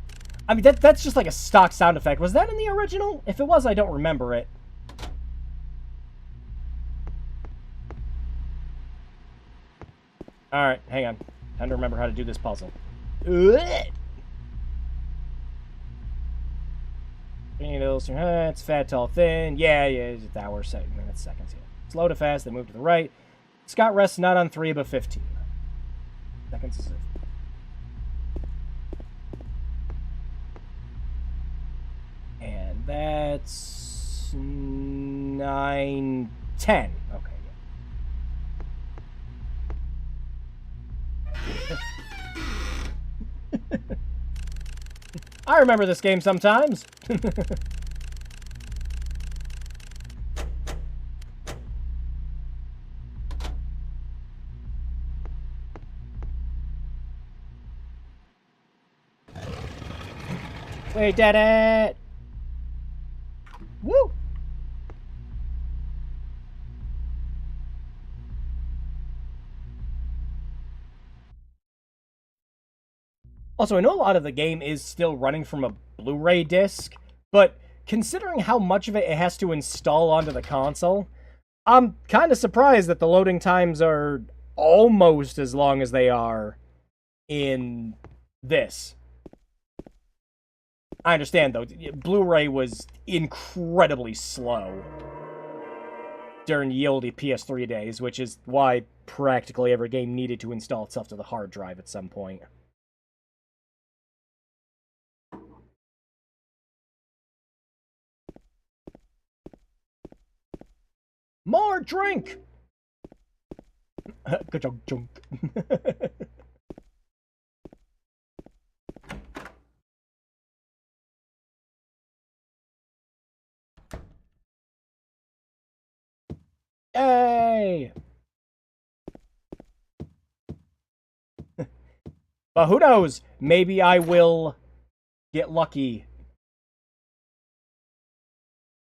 I mean, that's just like a stock sound effect. Was that in the original? If it was, I don't remember it. Alright, hang on. Time to remember how to do this puzzle. It's fat, tall, thin. Yeah, it's hours, minutes, seconds. Yeah. Slow to fast, they move to the right. Scott rests not on 3, but 15. Seconds. And that's 9, 10. Okay. I remember this game sometimes. We did it! Woo! Also, I know a lot of the game is still running from a Blu-ray disc, but considering how much of it has to install onto the console, I'm kind of surprised that the loading times are almost as long as they are in this. I understand, though, Blu-ray was incredibly slow during the old PS3 days, which is why practically every game needed to install itself to the hard drive at some point. More drink! Good job, junk. Yay! But who knows? Maybe I will get lucky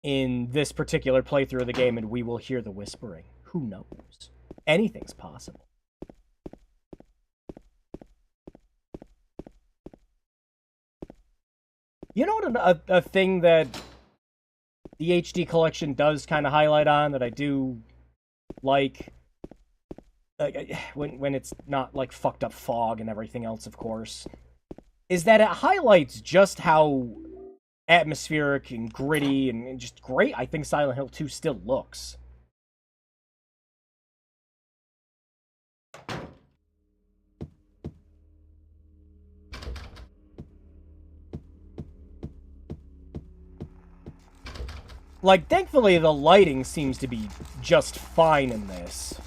in this particular playthrough of the game and we will hear the whispering. Who knows? Anything's possible. You know what a thing that the HD collection does kind of highlight on that I do like? When it's not like fucked up fog and everything else, of course, is that it highlights just how atmospheric and gritty and just great I think Silent Hill 2 still looks. Like, thankfully, the lighting seems to be just fine in this.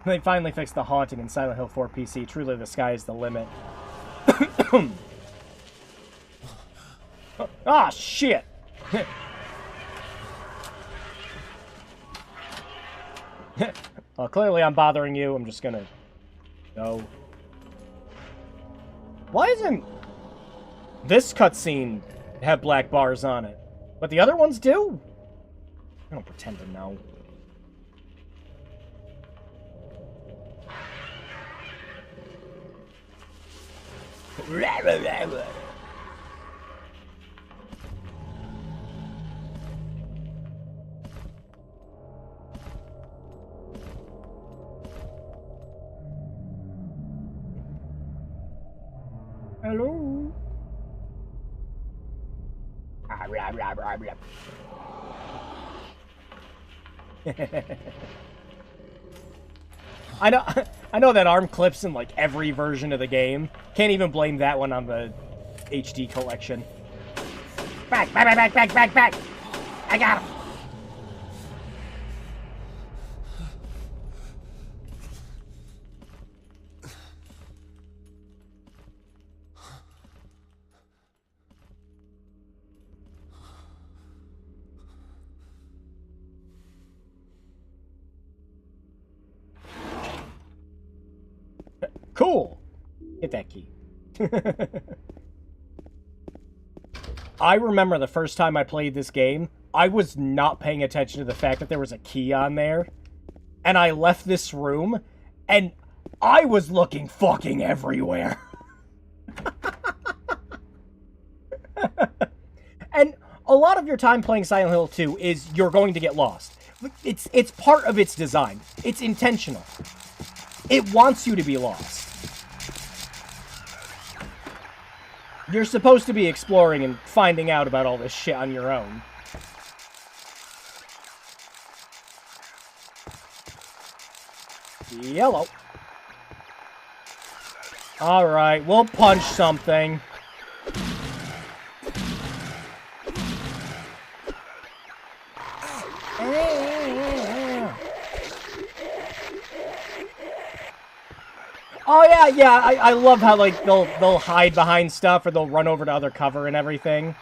They finally fixed the haunting in Silent Hill 4 PC. Truly, the sky is the limit. Ah, shit! Well, clearly I'm bothering you. I'm just gonna go. Why isn't this cutscene have black bars on it? But the other ones do? I don't pretend to know. Hello? I know that arm clips in like every version of the game. Can't even blame that one on the HD collection. Back! I got him! Cool! Hit that key. I remember the first time I played this game, I was not paying attention to the fact that there was a key on there. And I left this room, and I was looking fucking everywhere. And a lot of your time playing Silent Hill 2 is you're going to get lost. It's part of its design. It's intentional. It wants you to be lost. You're supposed to be exploring and finding out about all this shit on your own. Yellow. Alright, we'll punch something. Oh yeah, I love how like they'll hide behind stuff or they'll run over to other cover and everything.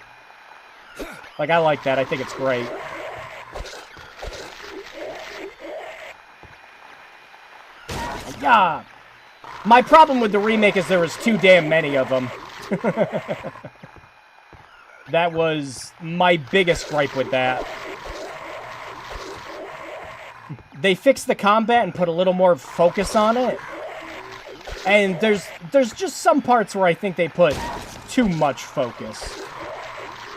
Like I like that. I think it's great. Yeah. My problem with the remake is there was too damn many of them. That was my biggest gripe with that. they fixed the combat and put a little more focus on it. And there's just some parts where I think they put too much focus.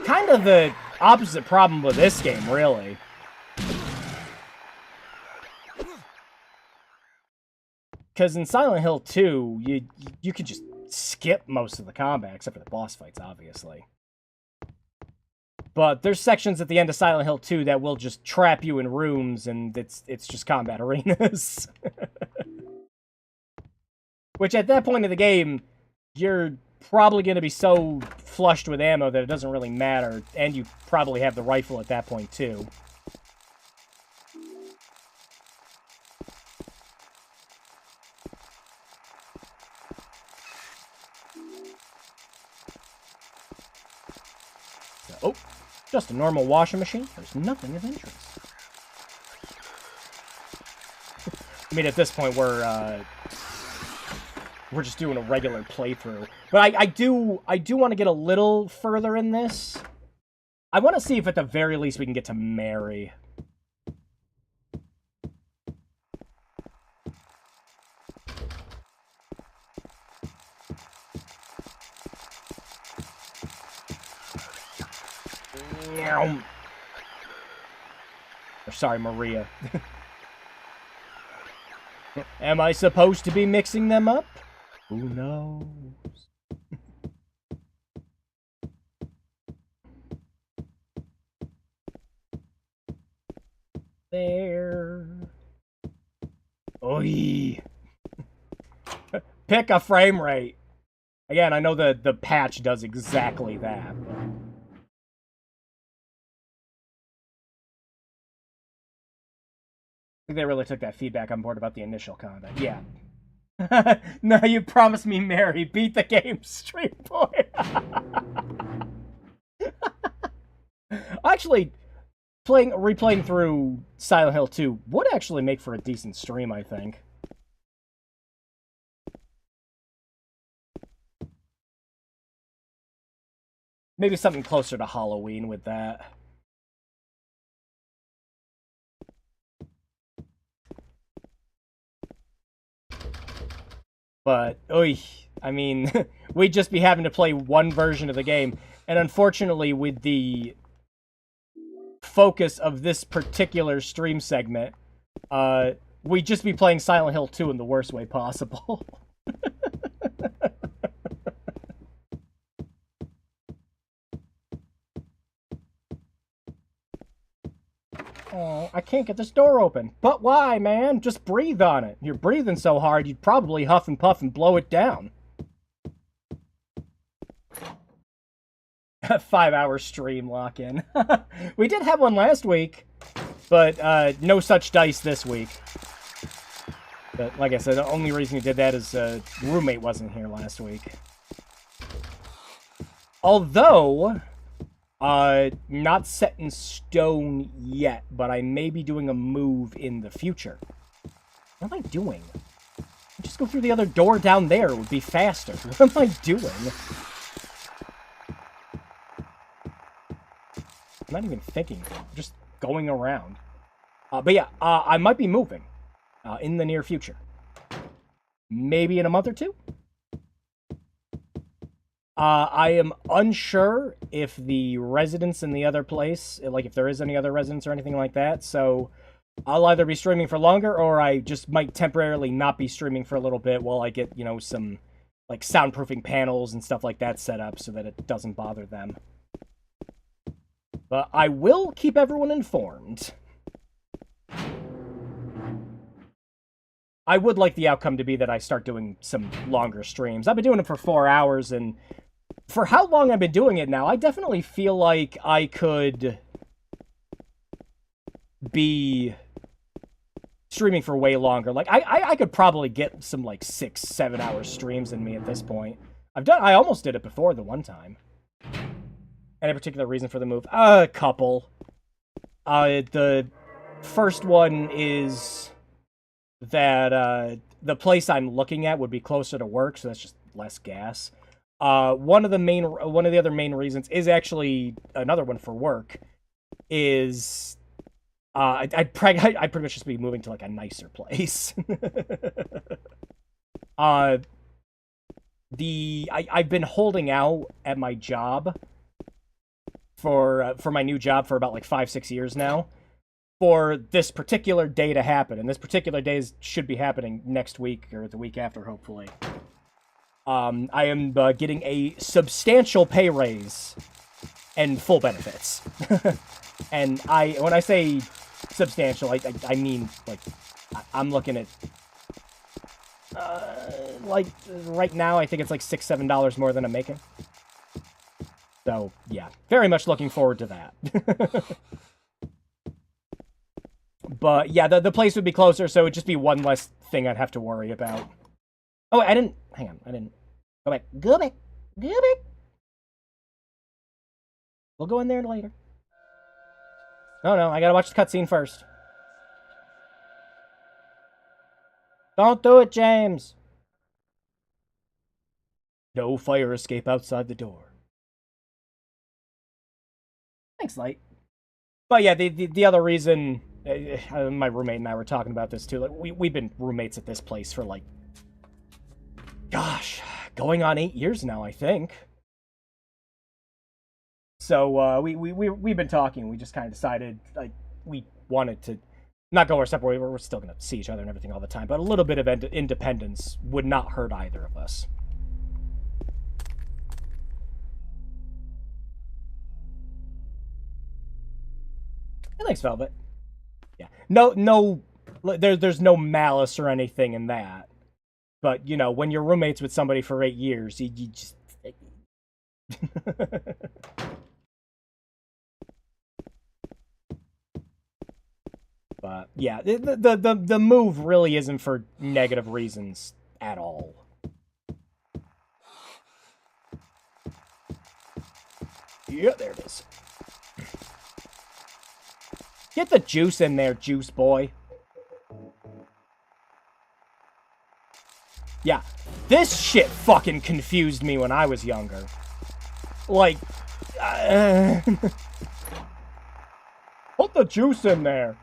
Kind of the opposite problem with this game, really. Because in Silent Hill 2, you could just skip most of the combat, except for the boss fights, obviously. But there's sections at the end of Silent Hill 2 that will just trap you in rooms, and it's just combat arenas. Which, at that point of the game, you're probably going to be so flushed with ammo that it doesn't really matter, and you probably have the rifle at that point, too. Oh, just a normal washing machine. There's nothing of interest. I mean, at this point, we're just doing a regular playthrough. But I do want to get a little further in this. I want to see if at the very least we can get to Mary. Or, sorry, Maria. Am I supposed to be mixing them up? Who knows? There. Oi. Pick a frame rate. Again, I know the patch does exactly that. I think they really took that feedback on board about the initial combat. Yeah. No, you promised me Mary. Beat the game, Stream Boy. Actually, replaying through Silent Hill 2 would actually make for a decent stream, I think. Maybe something closer to Halloween with that. But, I mean, we'd just be having to play one version of the game. And unfortunately, with the focus of this particular stream segment, we'd just be playing Silent Hill 2 in the worst way possible. Oh, I can't get this door open. But why, man? Just breathe on it. You're breathing so hard, you'd probably huff and puff and blow it down. 5-hour stream lock-in. We did have one last week, but no such dice this week. But like I said, the only reason we did that is roommate wasn't here last week. Although, not set in stone yet, but I may be doing a move in the future. What am I doing? Just go through the other door down there. It would be faster. What am I doing? I'm not even thinking. I'm just going around. But yeah, I might be moving in the near future. Maybe in a month or two. I am unsure if the residents in the other place, like if there is any other residents or anything like that, so I'll either be streaming for longer or I just might temporarily not be streaming for a little bit while I get, you know, some like soundproofing panels and stuff like that set up so that it doesn't bother them. But I will keep everyone informed. I would like the outcome to be that I start doing some longer streams. I've been doing it for 4 hours, and for how long I've been doing it now, I definitely feel like I could be streaming for way longer. Like, I could probably get some, like, 6-7 hour streams in me at this point. I almost did it before the one time. Any particular reason for the move? A couple. The first one is that the place I'm looking at would be closer to work, so that's just less gas. One of the other main reasons is actually another one for work. Is I'd pretty much just be moving to, like, a nicer place. I've been holding out at my job for my new job for about, like, 5-6 years now, for this particular day to happen, and this particular day should be happening next week, or the week after, hopefully. I am getting a substantial pay raise and full benefits. And when I say substantial, I mean, like, I'm looking at, like, right now, I think it's like $6-7 more than I'm making. So, yeah, very much looking forward to that. But, yeah, the place would be closer, so it would just be one less thing I'd have to worry about. Oh, I didn't, hang on, I didn't, go back. We'll go in there later. No, I gotta watch the cutscene first. Don't do it, James! No fire escape outside the door. Thanks, Light. But yeah, the other reason, my roommate and I were talking about this too, like, we've been roommates at this place for, like, gosh, going on 8 years now, I think. So, we've been talking, we just kind of decided, like, we wanted to not go our separate ways. We're still going to see each other and everything all the time, but a little bit of independence would not hurt either of us. Thanks, Velvet. Yeah. No, there's no malice or anything in that. But, you know, when you're roommates with somebody for 8 years, you just... But, yeah, the move really isn't for negative reasons at all. Yeah, there it is. Get the juice in there, juice boy. Yeah, this shit fucking confused me when I was younger. Like, put the juice in there.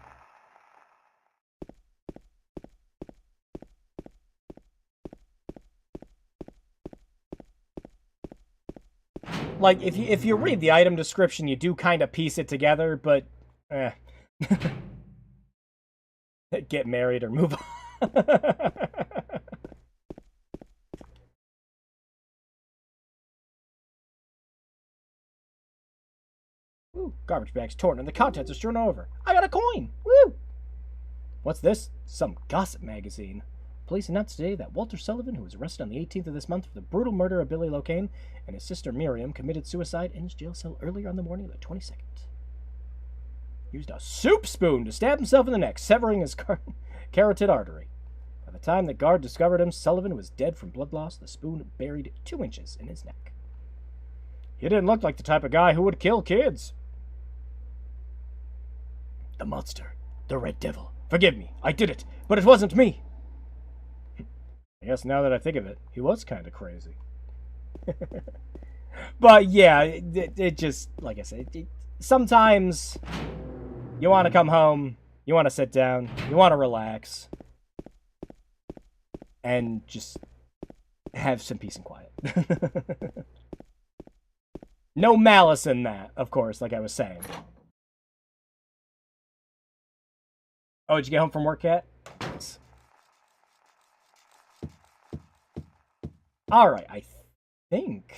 Like, if you read the item description, you do kind of piece it together, but, get married or move on. Ooh, garbage bag's torn and the contents are strewn over. I got a coin! Woo! What's this? Some gossip magazine. Police announced today that Walter Sullivan, who was arrested on the 18th of this month for the brutal murder of Billy Locane and his sister Miriam, committed suicide in his jail cell earlier on the morning of the 22nd. Used a soup spoon to stab himself in the neck, severing his carotid artery. By the time the guard discovered him, Sullivan was dead from blood loss, the spoon buried 2 inches in his neck. He didn't look like the type of guy who would kill kids. The monster. The Red Devil. Forgive me, I did it, but it wasn't me. I guess now that I think of it, he was kind of crazy. But yeah, it just, like I said, sometimes you want to come home, you want to sit down, you want to relax, and just have some peace and quiet. No malice in that, of course, like I was saying. Oh, did you get home from work yet? Nice. Alright, I think...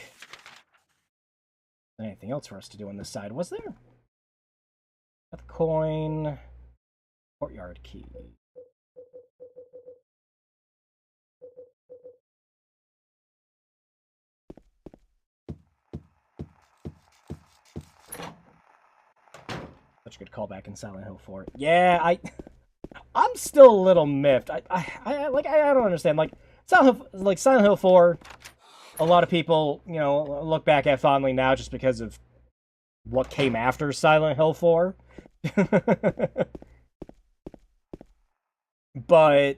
Anything else for us to do on this side, was there? Got the coin... Courtyard key. Such a good callback in Silent Hill 4. Yeah, I'm still a little miffed. I don't understand. Like Silent Hill 4, a lot of people, you know, look back at fondly now just because of what came after Silent Hill 4. But,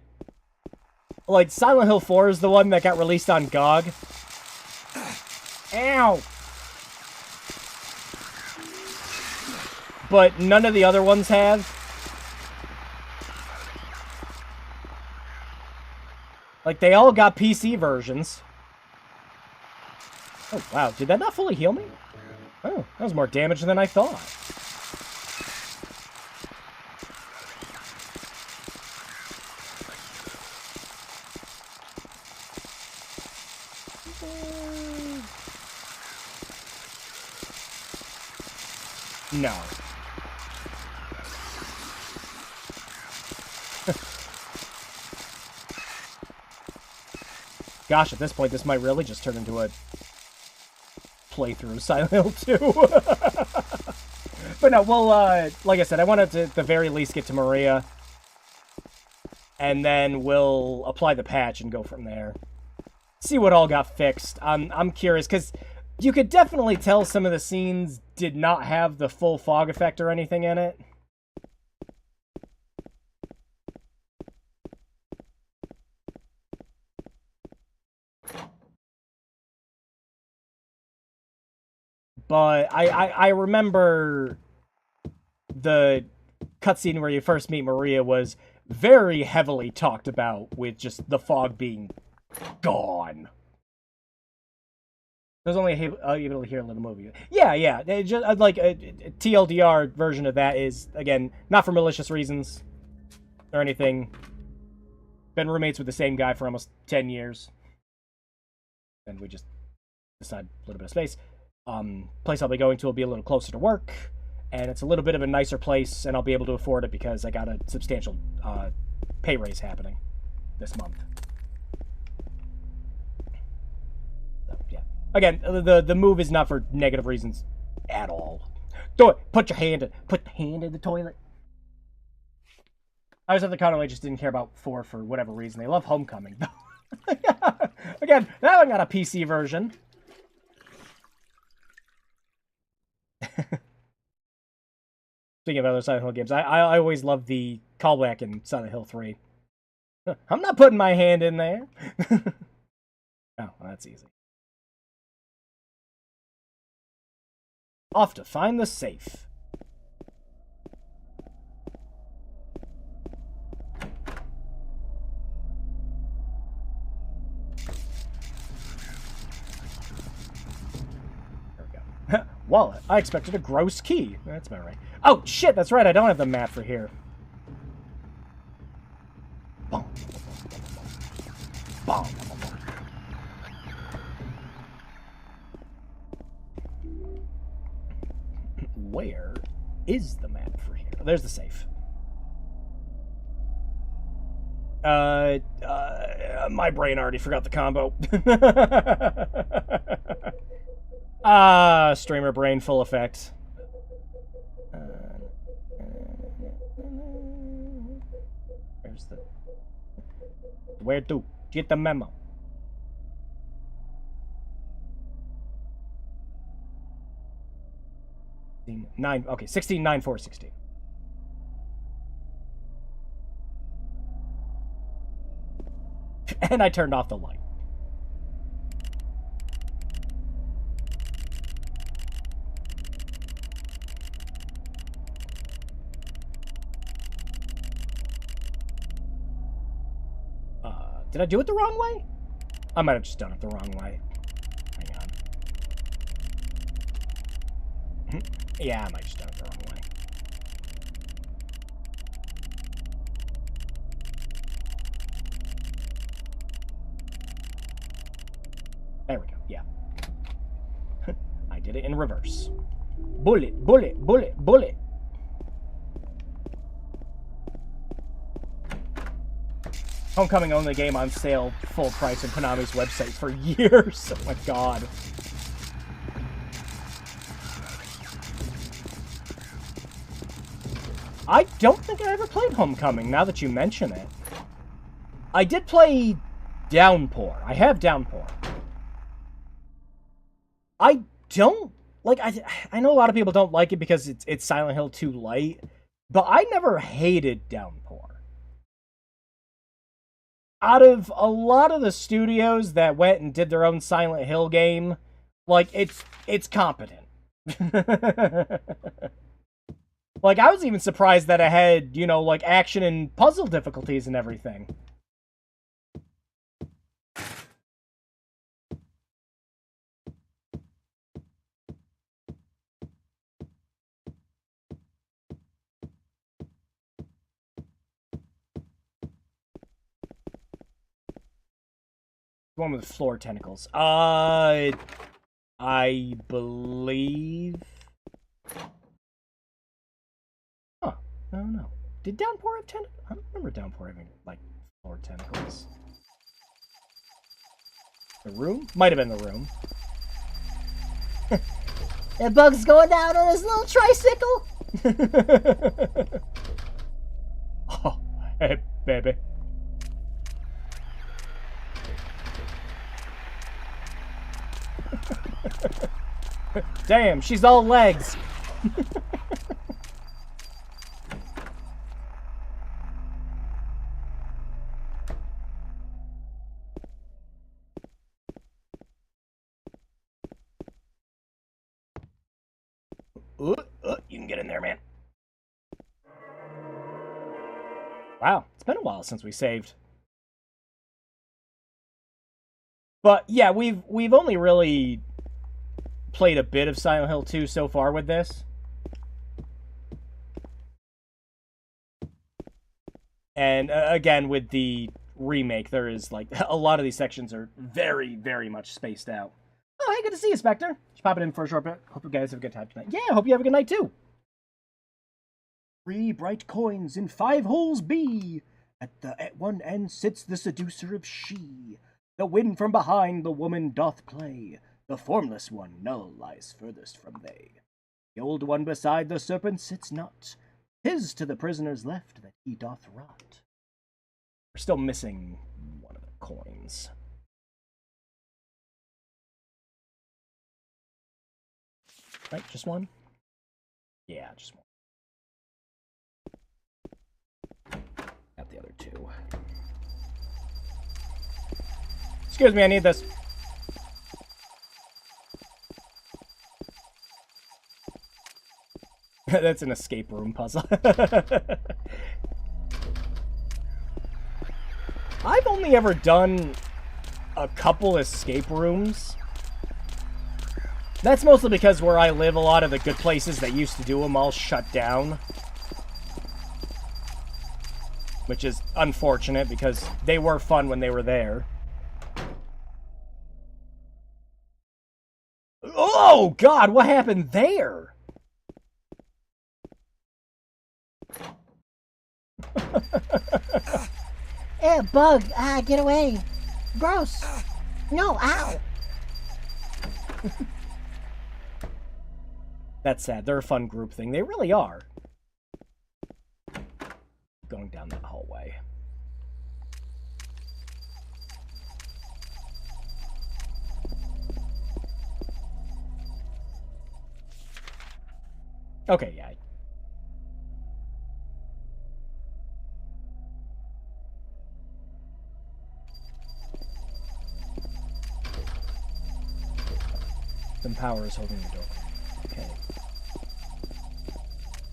like, Silent Hill 4 is the one that got released on GOG. Ow! But none of the other ones have. Like, they all got PC versions. Oh, wow. Did that not fully heal me? Oh, that was more damage than I thought. No. Gosh, at this point, this might really just turn into a playthrough Silent Hill 2. But no, well, like I said, I wanted to, at the very least, get to Maria. And then we'll apply the patch and go from there. See what all got fixed. I'm curious, because you could definitely tell some of the scenes did not have the full fog effect or anything in it. But I remember the cutscene where you first meet Maria was very heavily talked about with just the fog being gone. I was only able to hear a little movie. Yeah. Just, like a TLDR version of that is, again, not for malicious reasons or anything. Been roommates with the same guy for almost 10 years. And we just decided a little bit of space. Place I'll be going to will be a little closer to work. And it's a little bit of a nicer place, and I'll be able to afford it because I got a substantial pay raise happening this month. So, yeah. Again, the move is not for negative reasons at all. Do it. Put the hand in the toilet. I was at the Konami, just didn't care about 4 for whatever reason. They love Homecoming, though. Again, that one got a PC version. Speaking of other Silent Hill games, I always love the callback in Silent Hill 3. I'm not putting my hand in there. Oh, well, that's easy. Off to find the safe. There we go. Wallet. I expected a gross key. That's about right. Oh, shit, that's right. I don't have the map for here. Boom. Boom. Where is the map for here? There's the safe. My brain already forgot the combo. Streamer brain full effect. Where's the... Where to? Get the memo. Okay, 16, 9, 4, 16. And I turned off the light. Did I do it the wrong way? I might have just done it the wrong way. Hang on. Yeah, I might have just done it the wrong way. There we go, yeah. I did it in reverse. Bullet, bullet, bullet, bullet. Homecoming only game on sale, full price on Konami's website for years. Oh my god. I don't think I ever played Homecoming, now that you mention it. I did play Downpour. I have Downpour. I don't... Like, I know a lot of people don't like it because it's Silent Hill 2 light, but I never hated Downpour. Out of a lot of the studios that went and did their own Silent Hill game, like, it's competent. Like, I was even surprised that it had, you know, like, action and puzzle difficulties and everything. The one with floor tentacles. I believe... Huh. I don't know. Did Downpour have tentacles? I don't remember Downpour having, like, floor tentacles. The room? Might have been the room. That bug's going down on his little tricycle. Oh, hey, baby. Damn, she's all legs. You can get in there, man. Wow, it's been a while since we saved. But yeah, we've only really played a bit of Silent Hill 2 so far with this. And again, with the remake, there is like a lot of these sections are very, very much spaced out. Oh, hey, good to see you, Spectre. Just popping in for a short bit. Hope you guys have a good time tonight. Yeah, hope you have a good night too. 3 bright coins in 5 holes be. At one end sits the seducer of she. The wind from behind the woman doth play. The formless one, null, lies furthest from they. The old one beside the serpent sits not. 'Tis to the prisoner's left that he doth rot. We're still missing one of the coins. Right, just one? Yeah, just one. Got the other 2. Excuse me, I need this. That's an escape room puzzle. I've only ever done a couple escape rooms. That's mostly because where I live, a lot of the good places that used to do them all shut down. Which is unfortunate because they were fun when they were there. Oh, God, what happened there? Eh, bug, get away. Gross. No, ow. That's sad. They're a fun group thing. They really are. Going down that hallway. Okay, yeah. Some power is holding the door. Okay.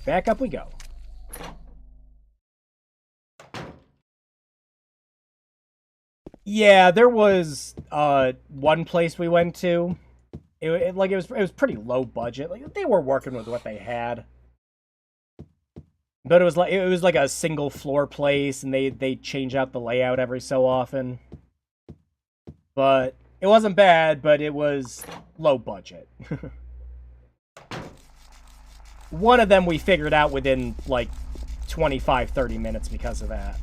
Back up we go. Yeah, there was one place we went to. It was pretty low budget. Like they were working with what they had. But it was like a single floor place and they change out the layout every so often. But it wasn't bad, but it was low budget. One of them we figured out within like 25-30 minutes because of that.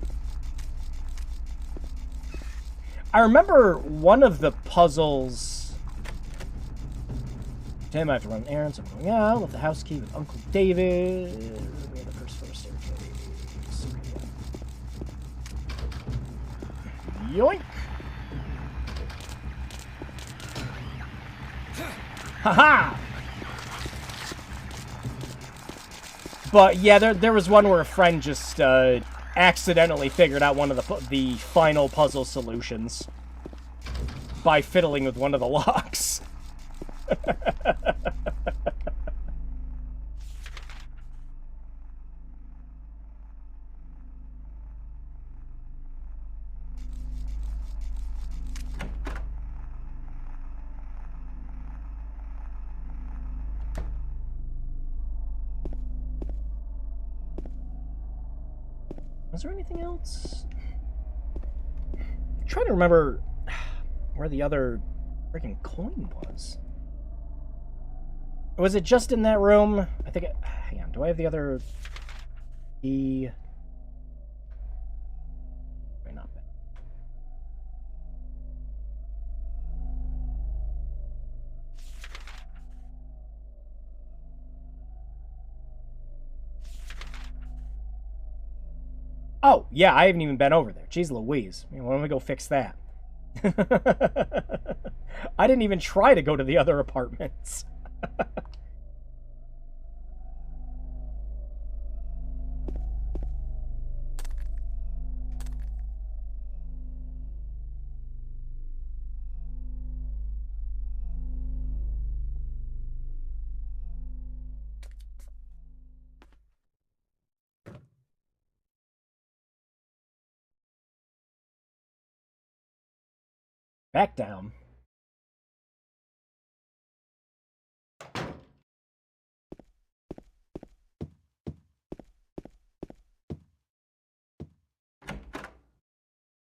I remember one of the puzzles. Tim, I have to run errands. I'm going out. Left the house key with Uncle David. We had the first floor staircase. Yoink! Haha! But yeah, there was one where a friend just accidentally figured out one of the final puzzle solutions by fiddling with one of the locks. Was there anything else? I'm trying to remember where the other freaking coin was. Was it just in that room? I think hang on, do I have the other key? Wait, not bad. Oh, yeah, I haven't even been over there. Jeez Louise. Why don't we go fix that? I didn't even try to go to the other apartments. Back down.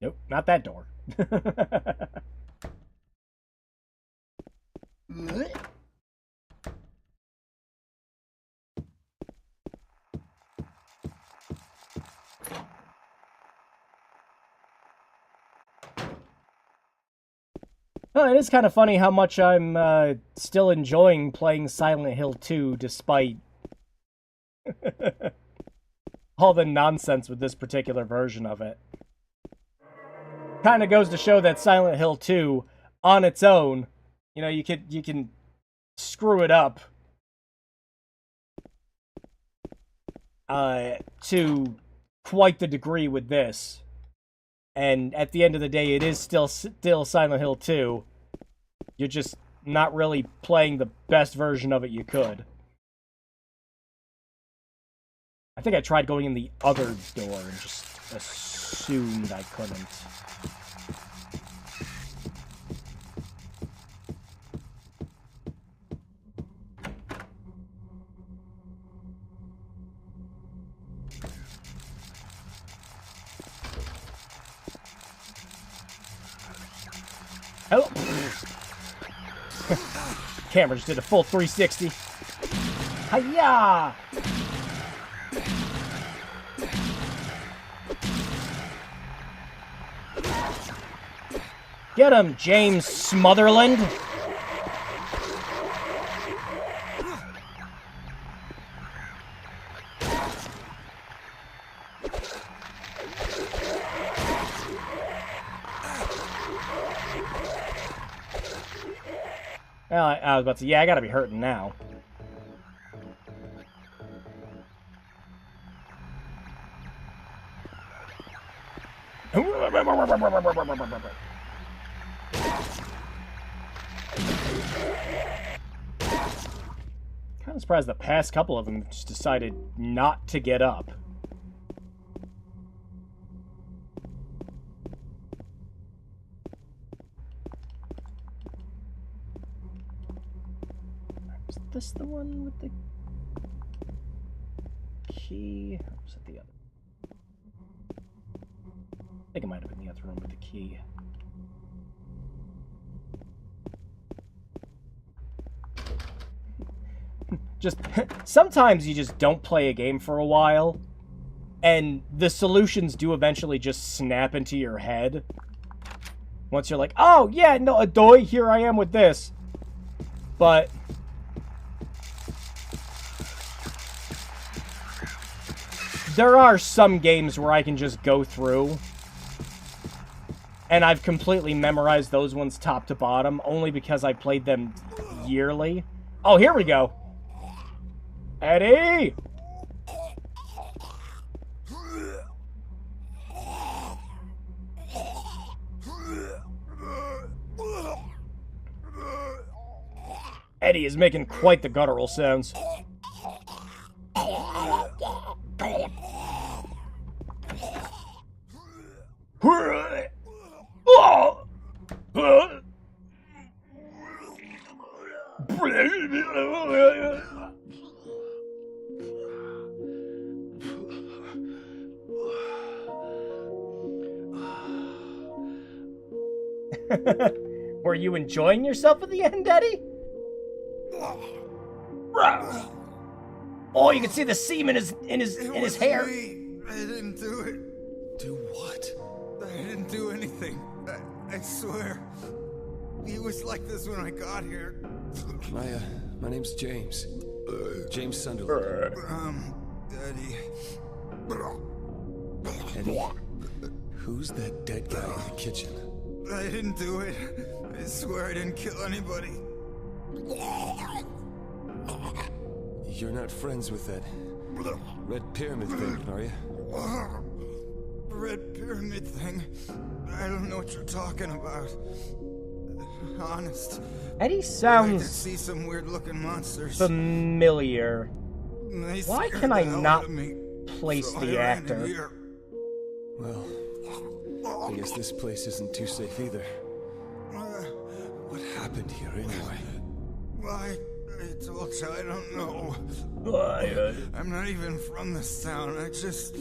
Nope, not that door. Well, it is kind of funny how much I'm still enjoying playing Silent Hill 2 despite all the nonsense with this particular version of it. Kind of goes to show that Silent Hill 2, on its own, you know, you can screw it up to quite the degree with this. And at the end of the day, it is still Silent Hill 2. You're just not really playing the best version of it you could. I think I tried going in the other door and just assumed I couldn't. Oh! Camera just did a full 360. Hiya! Get him, James Smotherland! Well, I was about to say, yeah, I gotta be hurting now. Kind of surprised the past couple of them just decided not to get up. Is this the one with the key? Or was it the other? I think it might have been the other one with the key. Just sometimes you just don't play a game for a while, and the solutions do eventually just snap into your head. Once you're like, oh yeah, no, adoy, here I am with this. But there are some games where I can just go through, and I've completely memorized those ones top to bottom, only because I played them yearly. Oh, here we go. Eddie! Eddie is making quite the guttural sounds. were you enjoying yourself at the end, Eddie? Bro. Oh, you can see the semen in his hair. Me. I didn't do it. Do what? I didn't do anything. I swear. He was like this when I got here. My name's James. James Sunderland. Daddy. Eddie, who's that dead guy in the kitchen? I didn't do it. I swear I didn't kill anybody. You're not friends with that red pyramid thing, are you? Red pyramid thing? I don't know what you're talking about. Honest. Eddie I did sounds see some weird-looking monsters. familiar. They Why scared can I the hell not out of me. place So the I ran actor? in here. Well, I guess this place isn't too safe either. What happened here anyway? Why? I told you I don't know. I'm not even from this town. I just.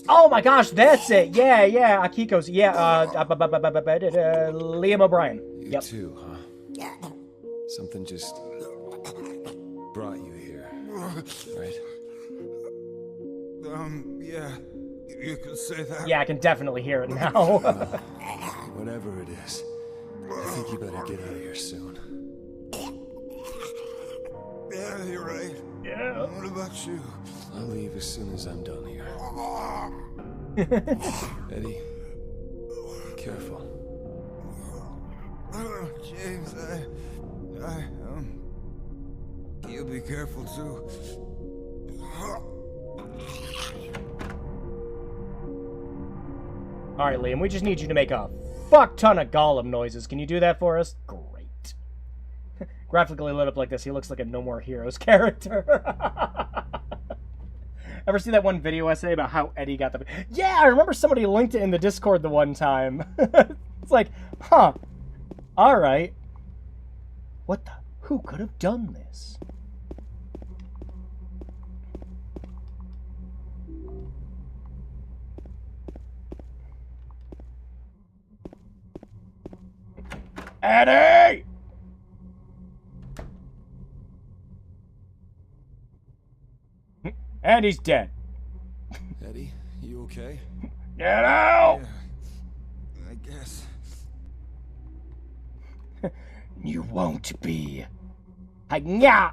Oh my gosh, that's it. Yeah, Akiko's. Yeah, Liam O'Brien. You Yep. too, huh? Something just brought you here, right? Yeah. You could say that. Yeah, I can definitely hear it now. Whatever it is, I think you better get out of here soon. Yeah, you're right. Yeah. What about you? I'll leave as soon as I'm done here. Eddie, careful. James, you'll be careful too. Alright, Liam, we just need you to make a fuck ton of Gollum noises. Can you do that for us? Great. Graphically lit up like this, he looks like a No More Heroes character. Ever see that one video essay about how Eddie got the... Yeah, I remember somebody linked it in the Discord the one time. It's like, huh. Alright. What the... Who could have done this? Eddie! And he's dead. Eddie, you okay? Get out! I guess. You won't be. Yeah.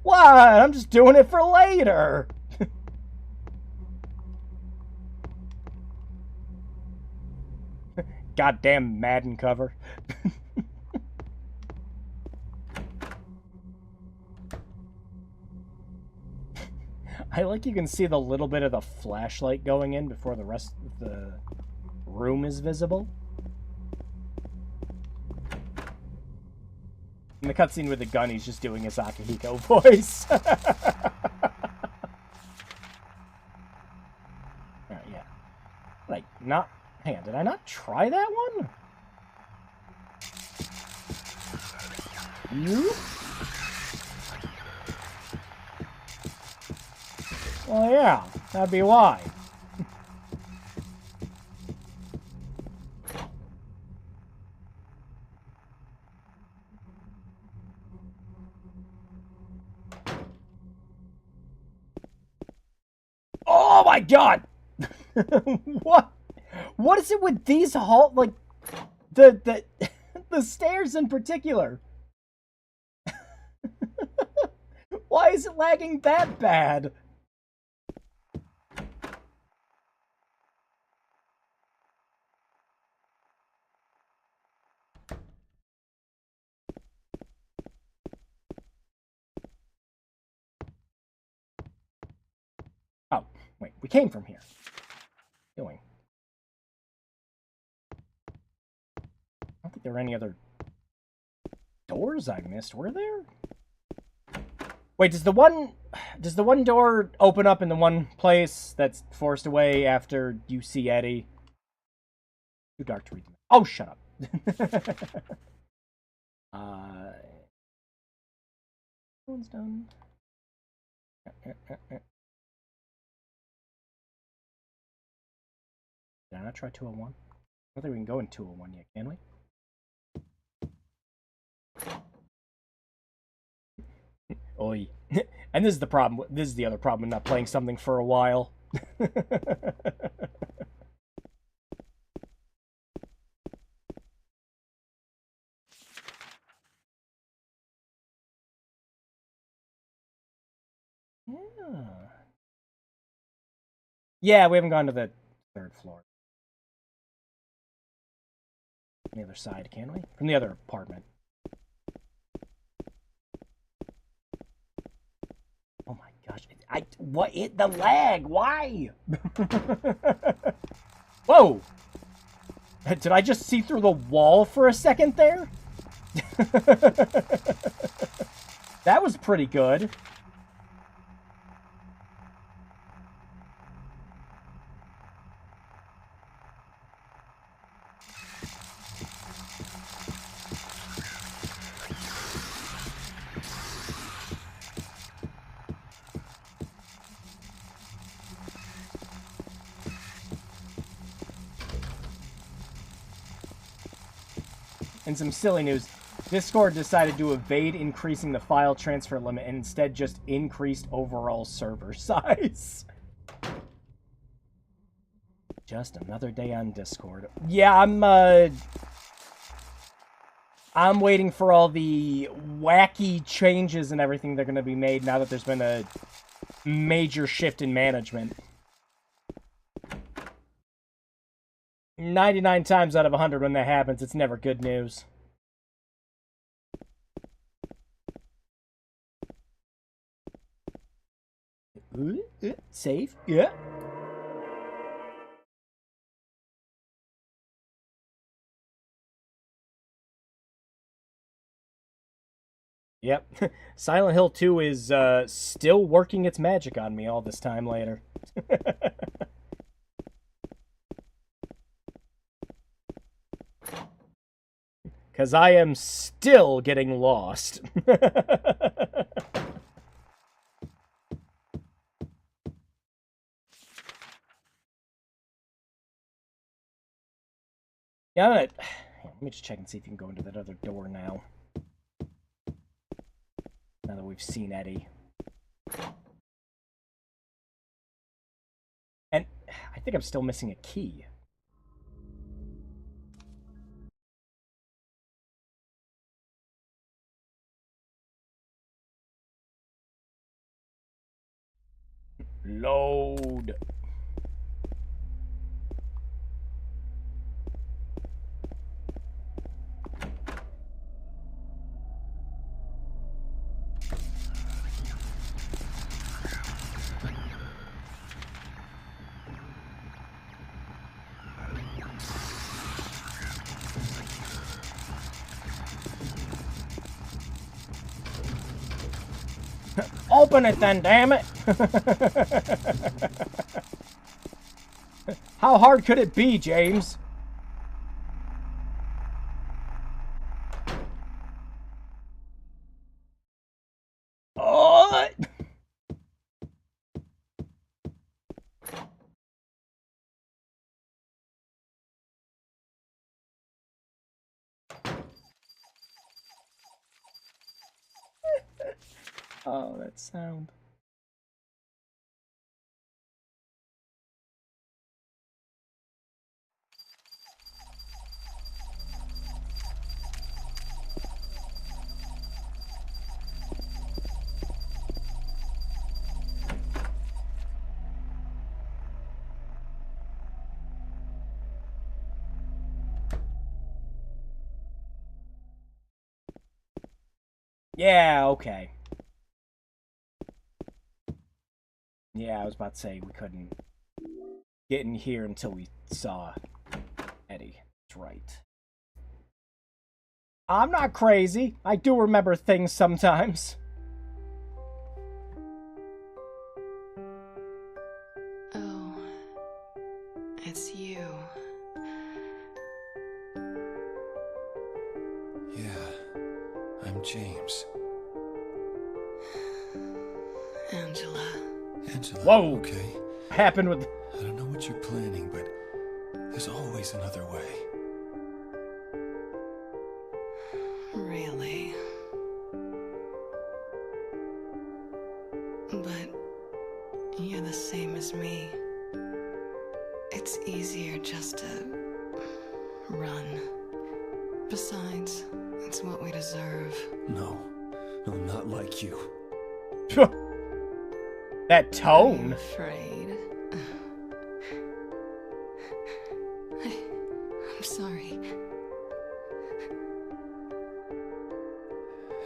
What? I'm just doing it for later. Goddamn Madden cover. I like you can see the little bit of the flashlight going in before the rest of the room is visible. In the cutscene with the gun, he's just doing his Akihiko voice. Alright, yeah. Like, not... Hang on, did I not try that one? You? Well, yeah, that'd be why. Oh my god! What? What is it with these like the the stairs in particular? Why is it lagging that bad? Oh, wait, we came from here. Going. I don't think there were any other doors I missed, were there? Wait, does the one door open up in the one place that's forced away after you see Eddie? Too dark to read them. Oh, shut up. One's done. Did I not try 201? I don't think we can go in 201 yet, can we? Oi. And this is the problem. This is the other problem with not playing something for a while. Yeah, we haven't gone to the 3rd floor. On the other side, can we? From the other apartment. Oh my gosh. The lag, why? Whoa! Did I just see through the wall for a second there? That was pretty good. And some silly news. Discord decided to evade increasing the file transfer limit and instead just increased overall server size. Just another day on Discord. Yeah, I'm waiting for all the wacky changes and everything that are going to be made now that there's been a major shift in management. 99 times out of 100 when that happens, it's never good news. Save? Yeah. Yep. Silent Hill 2 is still working its magic on me all this time later. Because I am still getting lost. Yeah, let me just check and see if you can go into that other door now. Now that we've seen Eddie. And I think I'm still missing a key. Load. Open it then, damn it! How hard could it be, James? Oh! Oh, that sound. Yeah, okay. Yeah, I was about to say we couldn't get in here until we saw Eddie. That's right. I'm not crazy. I do remember things sometimes. Oh, it's you. Yeah, I'm James. Angela. Angela, Whoa. okay? Happened with... I don't know what you're planning, but There's always another way. Really? But you're the same as me. It's easier just to run. Besides, it's what we deserve. No, not like you. That tone. I'm afraid. I'm sorry.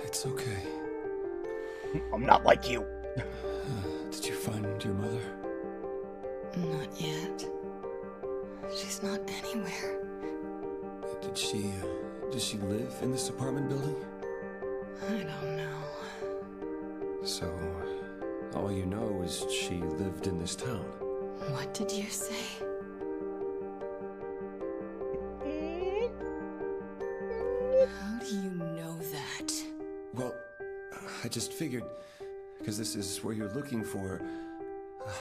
It's okay. I'm not like you. Did you find your mother? Not yet. She's not anywhere. Did she live in this apartment building? I don't know. So, all you know is she lived in this town. What did you say? How do you know that? Well, I just figured, because this is where you're looking for,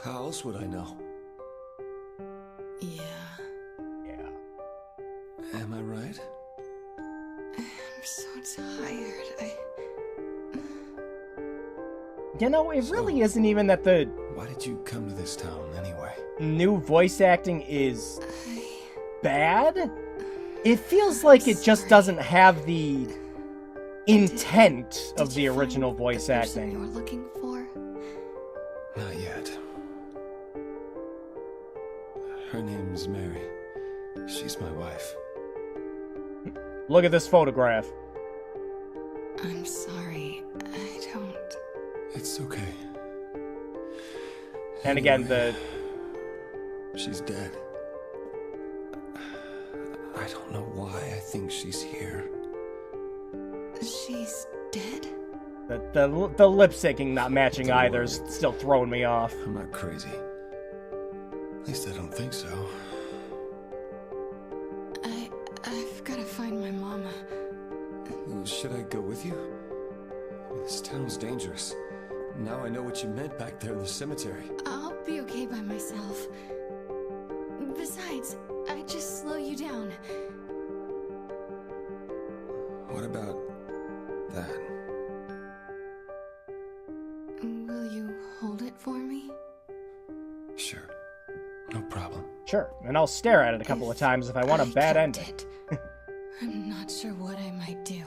how else would I know? Yeah. Am I right? I'm so tired. You know, it really isn't even that the Why did you come to this town anyway? new voice acting is bad. It feels like it just doesn't have the intent of the original voice The person acting. you were looking for? Not yet. Her name's Mary. She's my wife. Look at this photograph. I'm sorry. I don't. It's okay. And again, Anyway, she's dead. I don't know why I think she's here. She's dead? the lip syncing not matching either is still throwing me off. I'm not crazy. At least I don't think so. I've gotta find my mama. Should I go with you? This town's dangerous. Now I know what you meant back there in the cemetery. I'll be okay by myself. Besides, I just slow you down. What about that? Will you hold it for me? Sure. No problem. Sure, and I'll stare at it a couple of times if I want a bad kept ending. it, I'm not sure what I might do.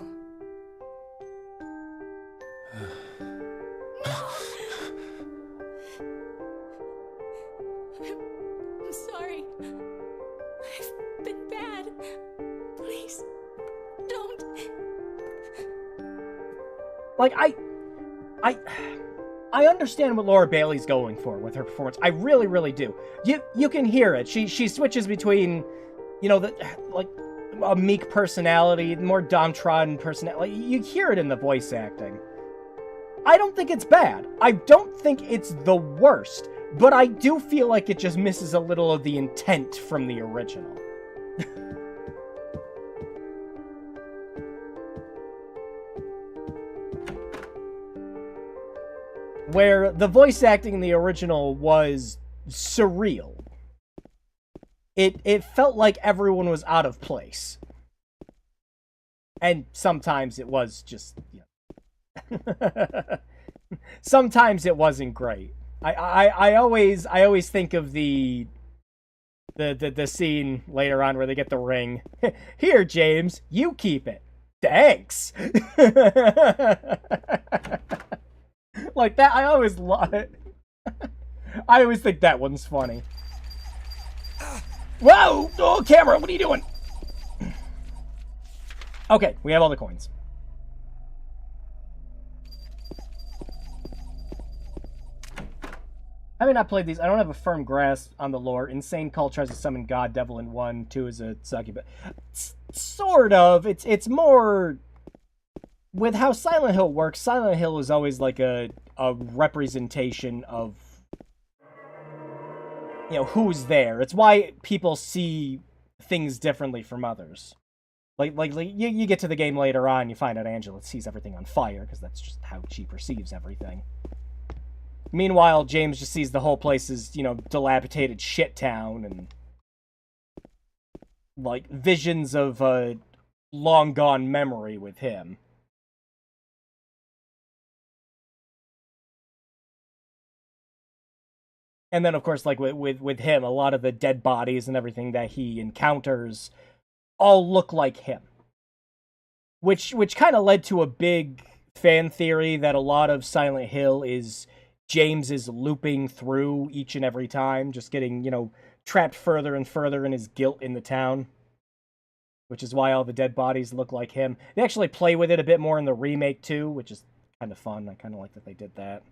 I'm sorry. I've been bad. Please, don't. Like, I understand what Laura Bailey's going for with her performance. I really, really do. You can hear it. She switches between, you know, like a meek personality, more downtrodden personality. Like, you hear it in the voice acting. I don't think it's bad. I don't think it's the worst, but I do feel like it just misses a little of the intent from the original. Where the voice acting in the original was surreal. It felt like everyone was out of place. And sometimes it was just, you know. Sometimes it wasn't great. I always think of the scene later on where they get the ring. Here, James, you keep it. Thanks. Like that, I always love it. I always think that one's funny. Whoa! Oh, camera, what are you doing? Okay, we have all the coins. Having not played these, I don't have a firm grasp on the lore. Insane Cult tries to summon God, Devil in 1, 2 is a succubus. Sort of. It's more... With how Silent Hill works, Silent Hill is always like a representation of, you know, who's there. It's why people see things differently from others. Like you get to the game later on, you find out Angela sees everything on fire, because that's just how she perceives everything. Meanwhile, James just sees the whole place as, you know, dilapidated shit town, and like visions of long gone memory with him. And then, of course, like with him, a lot of the dead bodies and everything that he encounters all look like him, which kind of led to a big fan theory that a lot of Silent Hill is James is looping through each and every time, just getting, trapped further and further in his guilt in the town, which is why all the dead bodies look like him. They actually play with it a bit more in the remake too, which is kind of fun. I kind of like that they did that.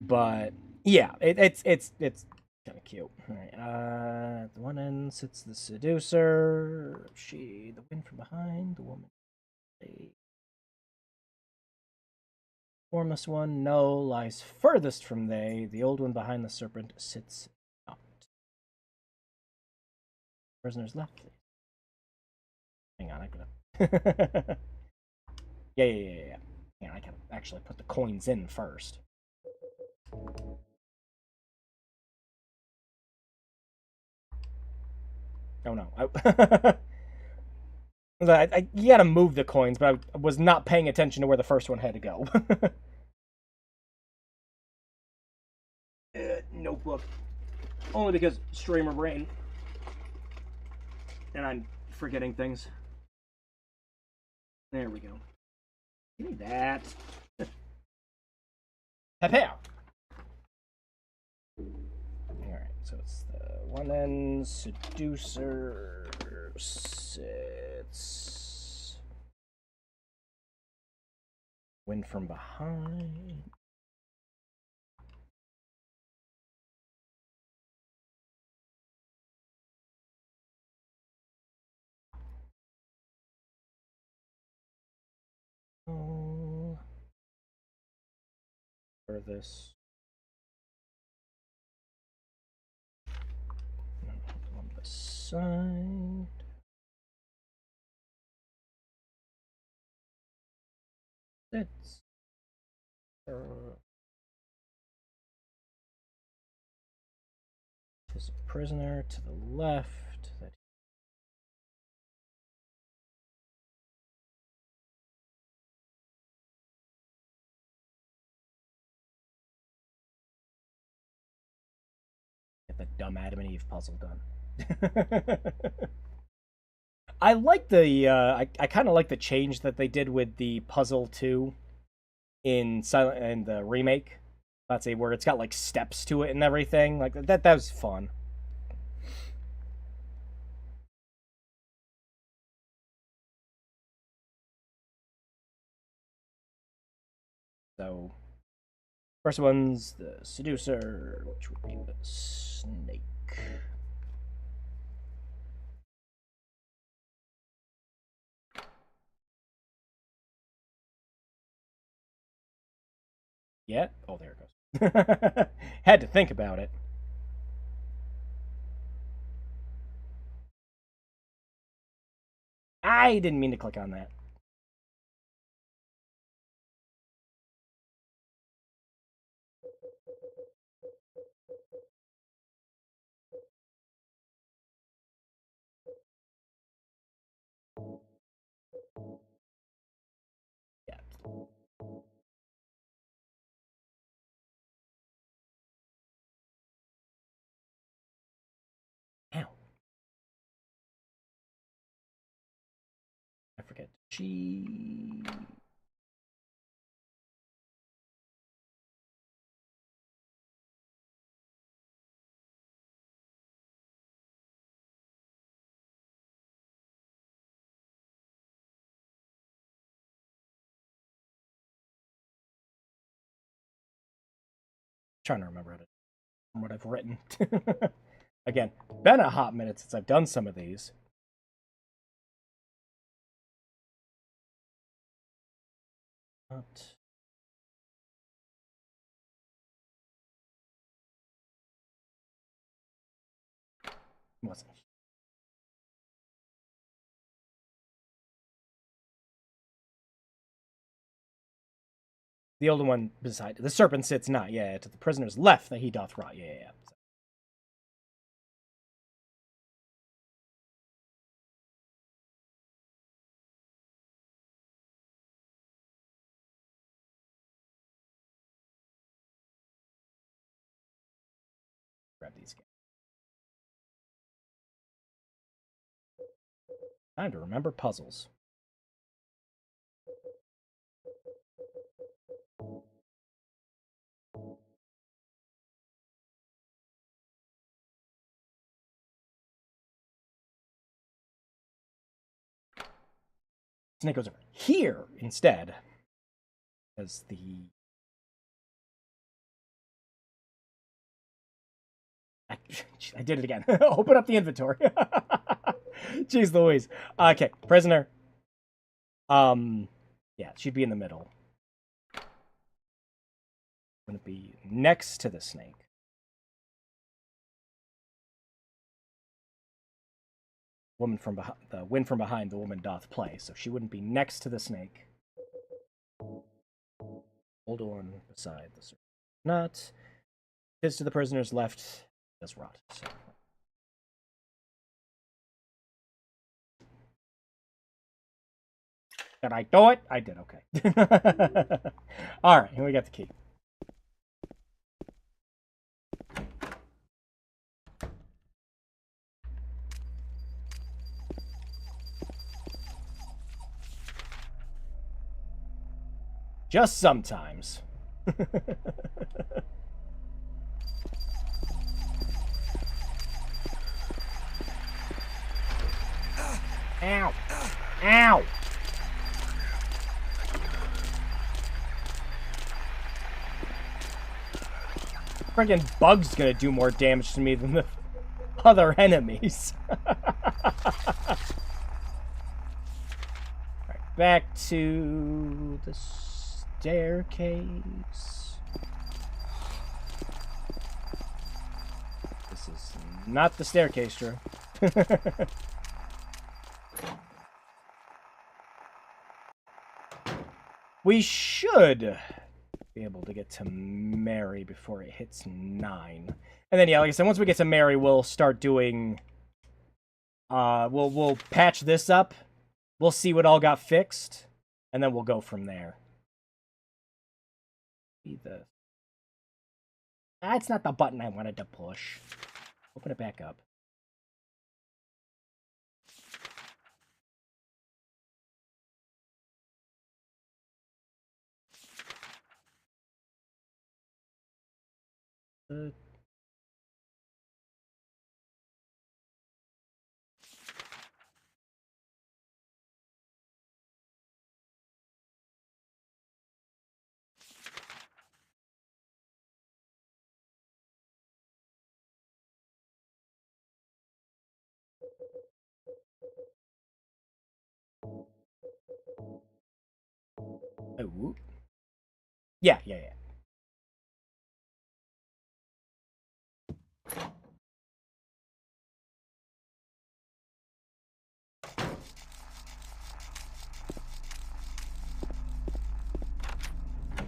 But yeah, it's kind of cute. All right, at the one end sits the seducer. She, the wind from behind, the woman. The formless one, no, lies furthest from they. The old one behind the serpent sits not. Prisoners left. Hang on, I gotta. Yeah. Hang on, I can actually put the coins in first. Oh no. You gotta move the coins, but I was not paying attention to where the first one had to go. Notebook. Only because streamer brain. And I'm forgetting things. There we go. Give me that. Prepare. Alright, so it's the one end seducer sits. Wind from behind. For this. On the side. Sits. There's a prisoner to the left. Get the dumb Adam and Eve puzzle done. I like the I kind of like the change that they did with the puzzle too in Silent and the remake. Let's say where it's got like steps to it and everything. Like that was fun. So first one's the seducer, which would be the snake. Yeah? Oh, there it goes. Had to think about it. I didn't mean to click on that. Yeah. Ow. I forget. She. Trying to remember it from what I've written. Again, been a hot minute since I've done some of these. Not. Wasn't. The older one beside the serpent sits not, yeah, to the prisoner's left that he doth rot, yeah. Time to remember puzzles. Snake goes over here instead. As the... I did it again. Open up the inventory. Jeez Louise. Okay, prisoner. Yeah, she'd be in the middle. Gonna be next to the snake. Woman from behind, the wind from behind, the woman doth play. So she wouldn't be next to the snake. Hold on beside the serpent. Not. Tis to the prisoner's left does rot. So. Did I do it? I did, okay. Alright, here we got the key. Just sometimes. Ow! Ow! Friggin' Bug's gonna do more damage to me than the other enemies. Alright, back to the staircase. This is not the staircase, Drew. We should be able to get to Mary before it hits 9. And then, yeah, like I said, once we get to Mary, we'll start doing... We'll patch this up. We'll see what all got fixed. And then we'll go from there. That's not the button I wanted to push. Open it back up. Oh. Yeah.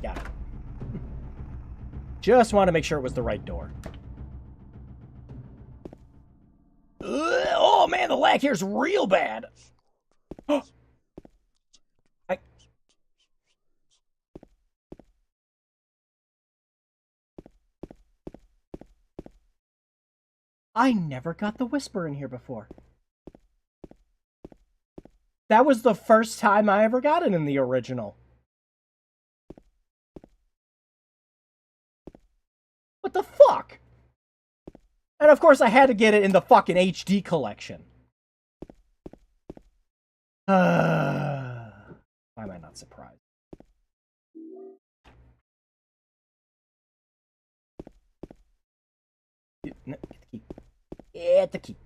Got it. Just want to make sure it was the right door. Oh man, the lag here is real bad. I never got the whisper in here before. That was the first time I ever got it in the original. What the fuck? And of course I had to get it in the fucking HD collection. Why am I not surprised? No, get the key. Get the key.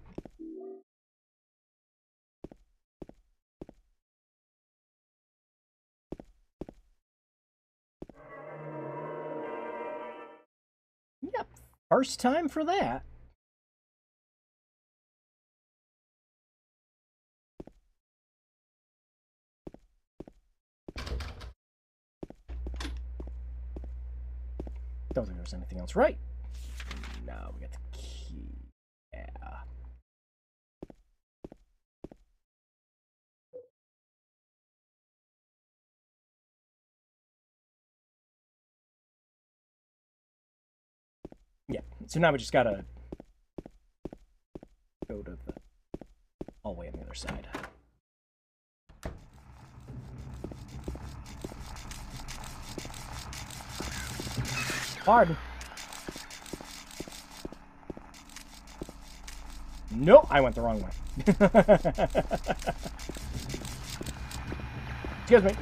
Yep, first time for that. Don't think there's anything else right. No, we got the key. Yeah. Yeah, so now we just gotta go to the hallway on the other side. Pardon. Nope, I went the wrong way. Excuse me.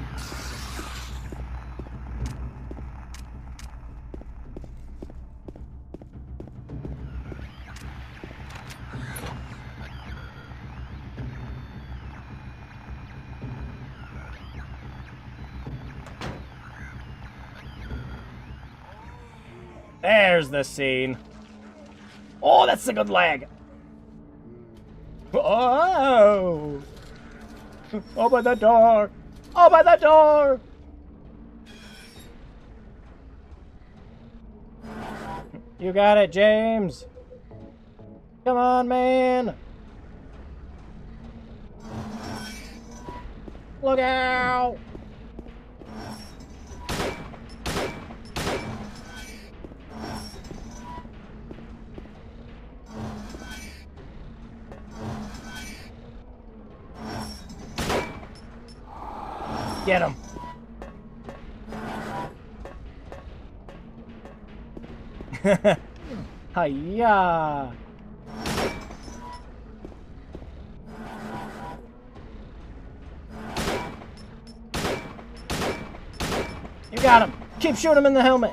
There's the scene. Oh, that's a good lag. Oh! Open the door! Open the door! You got it, James. Come on, man. Look out! Get him. Hiya. You got him. Keep shooting him in the helmet.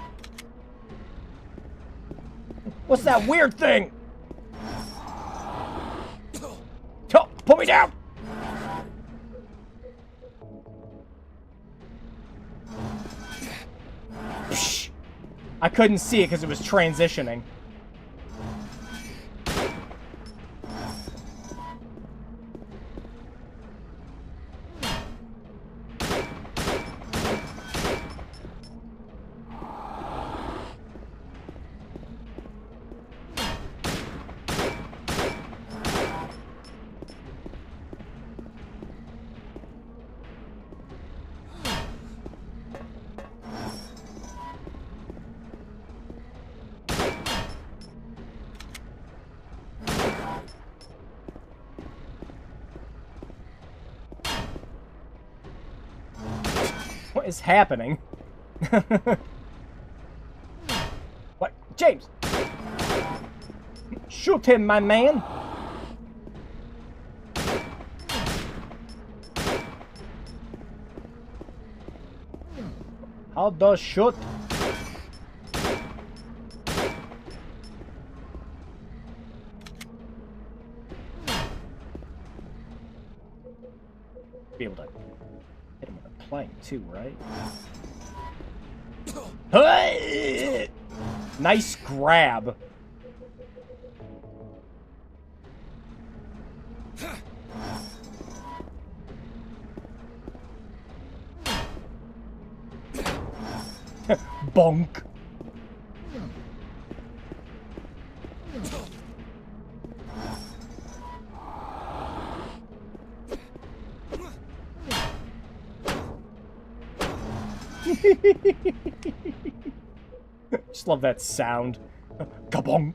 What's that weird thing? Oh, put me down. I couldn't see it because it was transitioning. What is happening? What? James! Shoot him, my man! How does shoot? Be able to hit him with a plank too, right? Hey! Nice grab. Bonk. Just love that sound. Kabonk.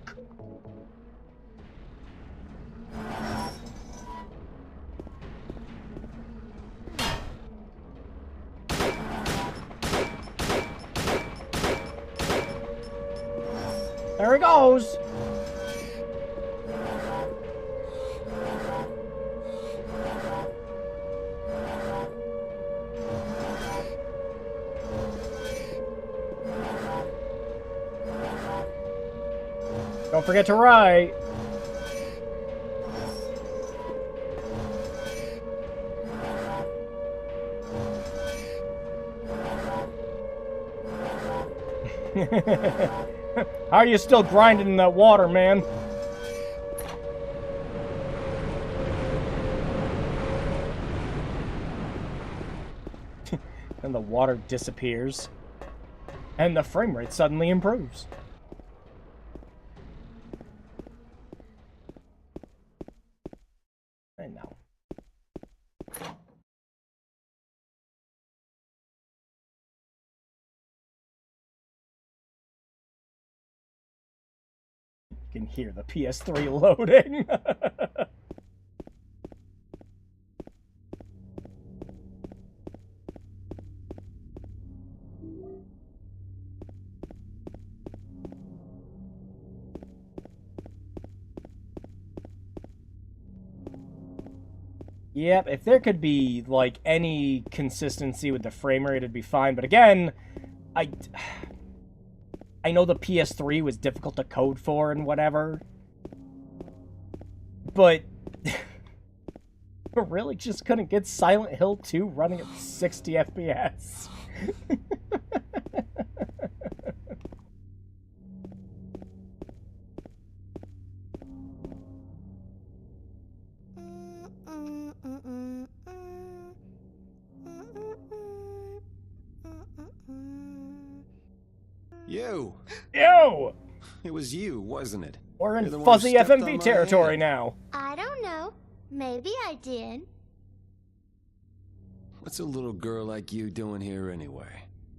There he goes. Don't forget to write. How are you still grinding in that water, man? And the water disappears. And the frame rate suddenly improves. And now. You can hear the PS3 loading. Yep, if there could be, like, any consistency with the frame rate, it'd be fine. But again, I know the PS3 was difficult to code for and whatever. But I really just couldn't get Silent Hill 2 running at 60 FPS. You! Yo! It was you, wasn't it? We're You're the in one who fuzzy stepped on FMV my territory hand. now. I don't know. Maybe I did. What's a little girl like you doing here anyway?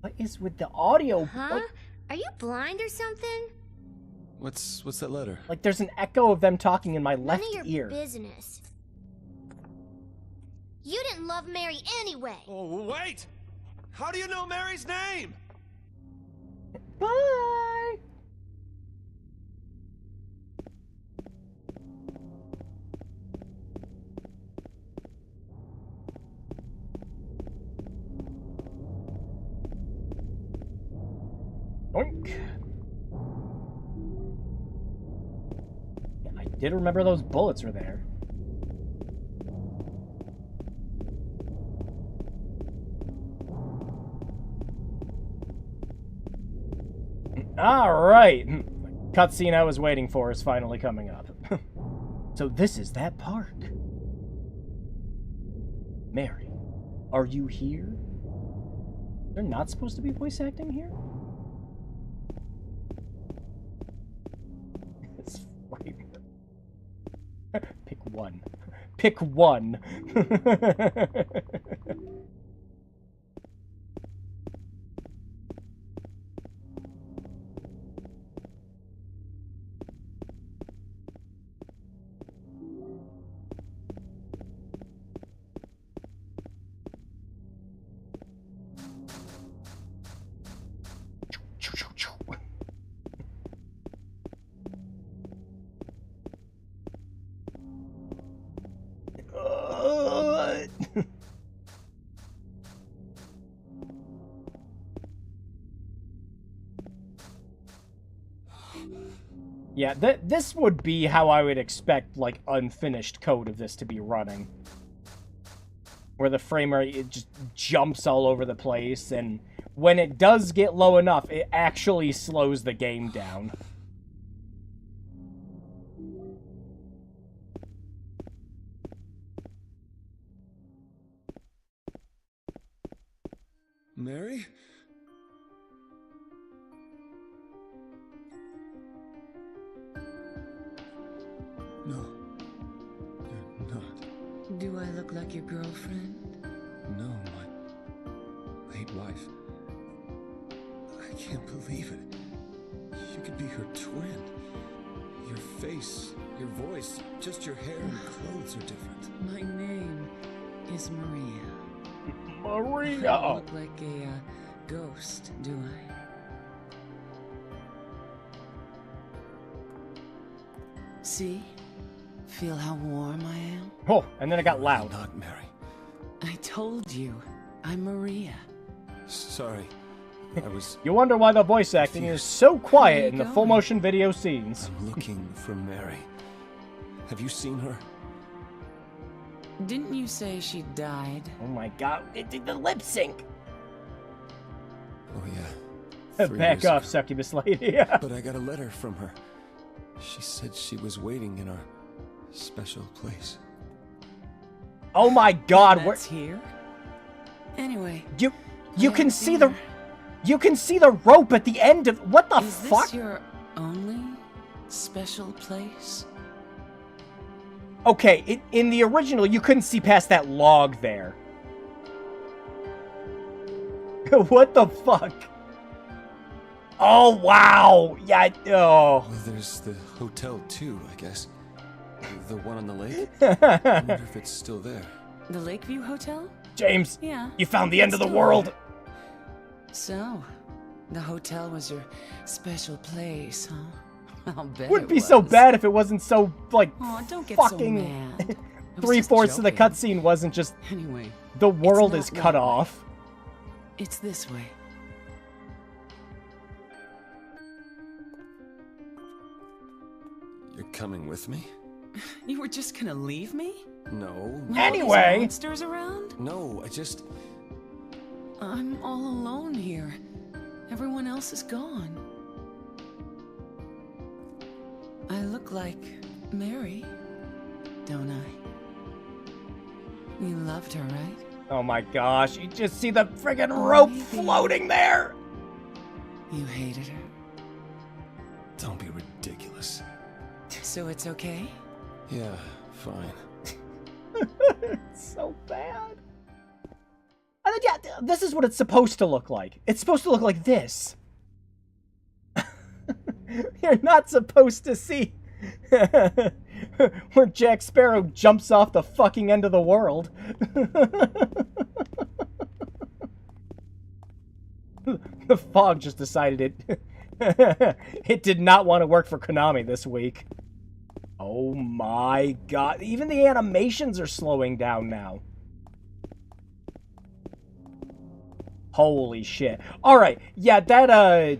What is with the audio? Huh? Are you blind or something? What's that letter? Like there's an echo of them talking in my None left of your ear. business. You didn't love Mary anyway. Oh, wait! How do you know Mary's name? Bye! Oink. Yeah, I did remember those bullets were there. Alright. Cutscene I was waiting for is finally coming up. So this is that park. Mary, are you here? They're not supposed to be voice acting here? It's right. Pick one. Pick one. Yeah, this would be how I would expect, like, unfinished code of this to be running. Where the frame rate, it just jumps all over the place, and when it does get low enough, it actually slows the game down. Mary? No. You're not. Do I look like your girlfriend? No, my late wife. I can't believe it. You could be her twin. Your face, your voice, just your hair and clothes are different. My name is Maria. I Maria! don't look like a ghost, do I? See? Feel how warm I am? Oh, and then it got loud. Not Mary. I told you, I'm Maria. Sorry. I was... You wonder why the voice acting is so quiet in the going? full motion video scenes. I'm looking for Mary. Have you seen her? Didn't you say she died? Oh my god, it did the lip sync! Oh, yeah. 3 Back years off, ago. succubus lady. But I got a letter from her. She said she was waiting in our special place. Oh my god, That's here? Anyway, you can I've see seen the... her. You can see the rope at the end of... What the Is fuck? this your only special place? Okay, in the original, you couldn't see past that log there. What the fuck? Oh, wow! Yeah, oh. Well, there's the hotel too, I guess. The one on the lake? I wonder if it's still there. The Lakeview Hotel? James, Yeah. you found the end of the Still world. there. So, the hotel was your special place, huh? I'll bet Wouldn't it be so was. bad if it wasn't so, like, Aw, don't get fucking... so mad. It was just Three-fourths of the joking. cutscene wasn't just Anyway, the world not is cut that way. off. it's this way. You're coming with me? You were just gonna leave me? No. With all these Anyway. monsters around? No, I just... I'm all alone here. Everyone else is gone. I look like Mary, don't I? You loved her, right? Oh my gosh, you just see the friggin' rope maybe. floating there! You hated her. Don't be ridiculous. So it's okay? Yeah, fine. It's so bad. And then, yeah, this is what it's supposed to look like. It's supposed to look like this. You're not supposed to see where Jack Sparrow jumps off the fucking end of the world. The fog just decided it did not want to work for Konami this week. Oh my god. Even the animations are slowing down now. Holy shit. Alright, yeah, that,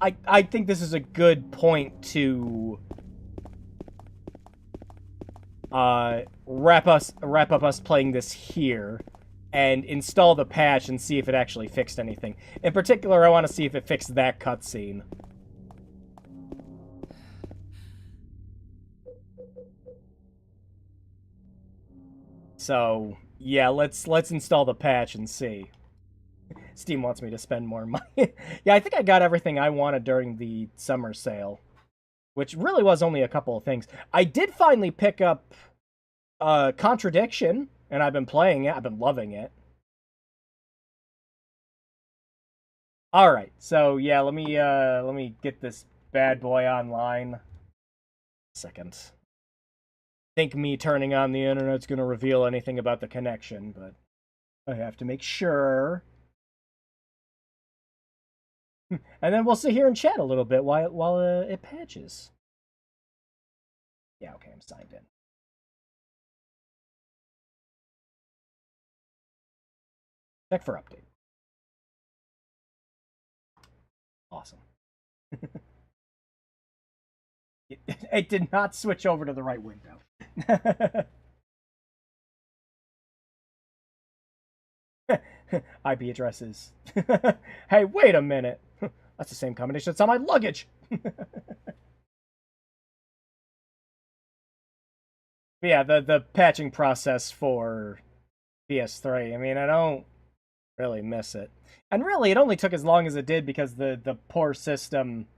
I think this is a good point to wrap up us playing this here and install the patch and see if it actually fixed anything. In particular, I want to see if it fixed that cutscene. So, yeah, let's install the patch and see. Steam wants me to spend more money. Yeah, I think I got everything I wanted during the summer sale, which really was only a couple of things. I did finally pick up Contradiction, and I've been playing it. I've been loving it. All right, so yeah, let me get this bad boy online. Second. Think me turning on the internet's gonna reveal anything about the connection, but I have to make sure. And then we'll sit here and chat a little bit while it patches. Yeah, okay, I'm signed in. Check for update. Awesome. It did not switch over to the right window. IP addresses. Hey, wait a minute. That's the same combination that's on my luggage. But yeah, the patching process for PS3, I mean, I don't really miss it. And really, it only took as long as it did because the poor system,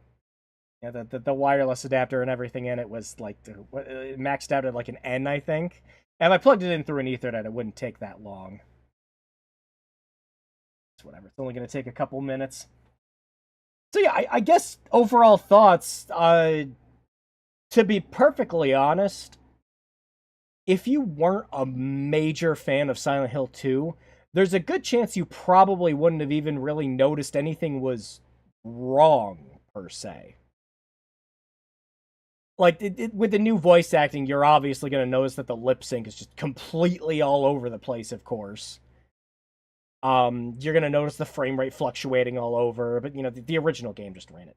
you know, the wireless adapter and everything in it was like, it maxed out at like an N, I think. And if I plugged it in through an Ethernet, it wouldn't take that long. It's whatever. It's only going to take a couple minutes. So yeah, I guess overall thoughts, to be perfectly honest, if you weren't a major fan of Silent Hill 2, there's a good chance you probably wouldn't have even really noticed anything was wrong, per se. Like, with the new voice acting, you're obviously going to notice that the lip sync is just completely all over the place, of course. You're going to notice the frame rate fluctuating all over, but, you know, the original game just ran at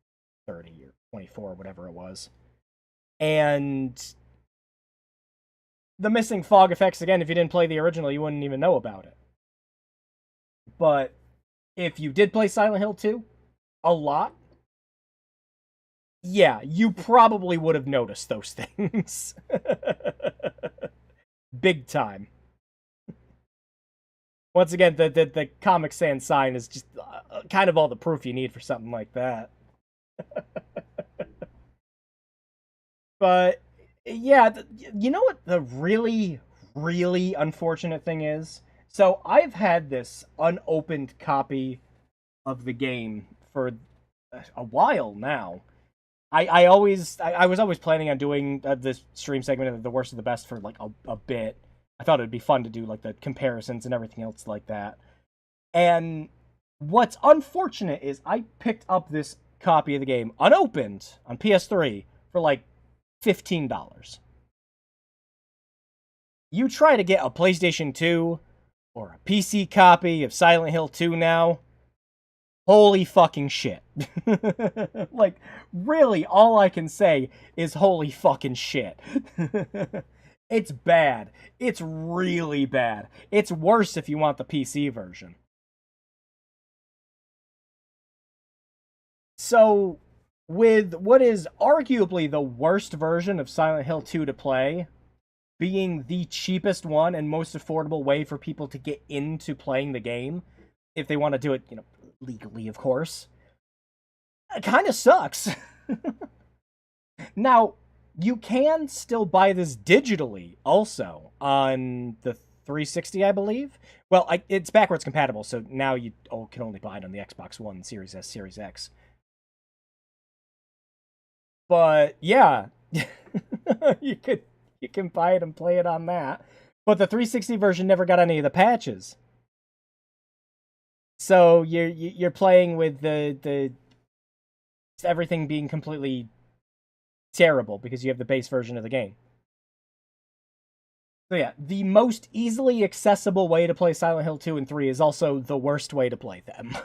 30 or 24, whatever it was. And the missing fog effects, again, if you didn't play the original, you wouldn't even know about it. But if you did play Silent Hill 2 a lot, yeah, you probably would have noticed those things. Big time. Once again, the Comic Sans sign is just kind of all the proof you need for something like that. But, yeah, you know what the really, really unfortunate thing is? So, I've had this unopened copy of the game for a while now. I was always planning on doing this stream segment of the worst of the best for, like, a bit. I thought it'd be fun to do, like, the comparisons and everything else like that. And what's unfortunate is I picked up this copy of the game unopened on PS3 for, like, $15. You try to get a PlayStation 2 or a PC copy of Silent Hill 2 now, holy fucking shit. Like, really, all I can say is holy fucking shit. It's bad. It's really bad. It's worse if you want the PC version. So, with what is arguably the worst version of Silent Hill 2 to play, being the cheapest one and most affordable way for people to get into playing the game, if they want to do it, legally, of course, it kind of sucks. Now, you can still buy this digitally also on the 360, I believe. Well, it's backwards compatible, so now you can only buy it on the Xbox One, Series S, Series X. But yeah, you can buy it and play it on that. But the 360 version never got any of the patches. So you're playing with the everything being completely terrible because you have the base version of the game. So yeah, the most easily accessible way to play Silent Hill 2 and 3 is also the worst way to play them.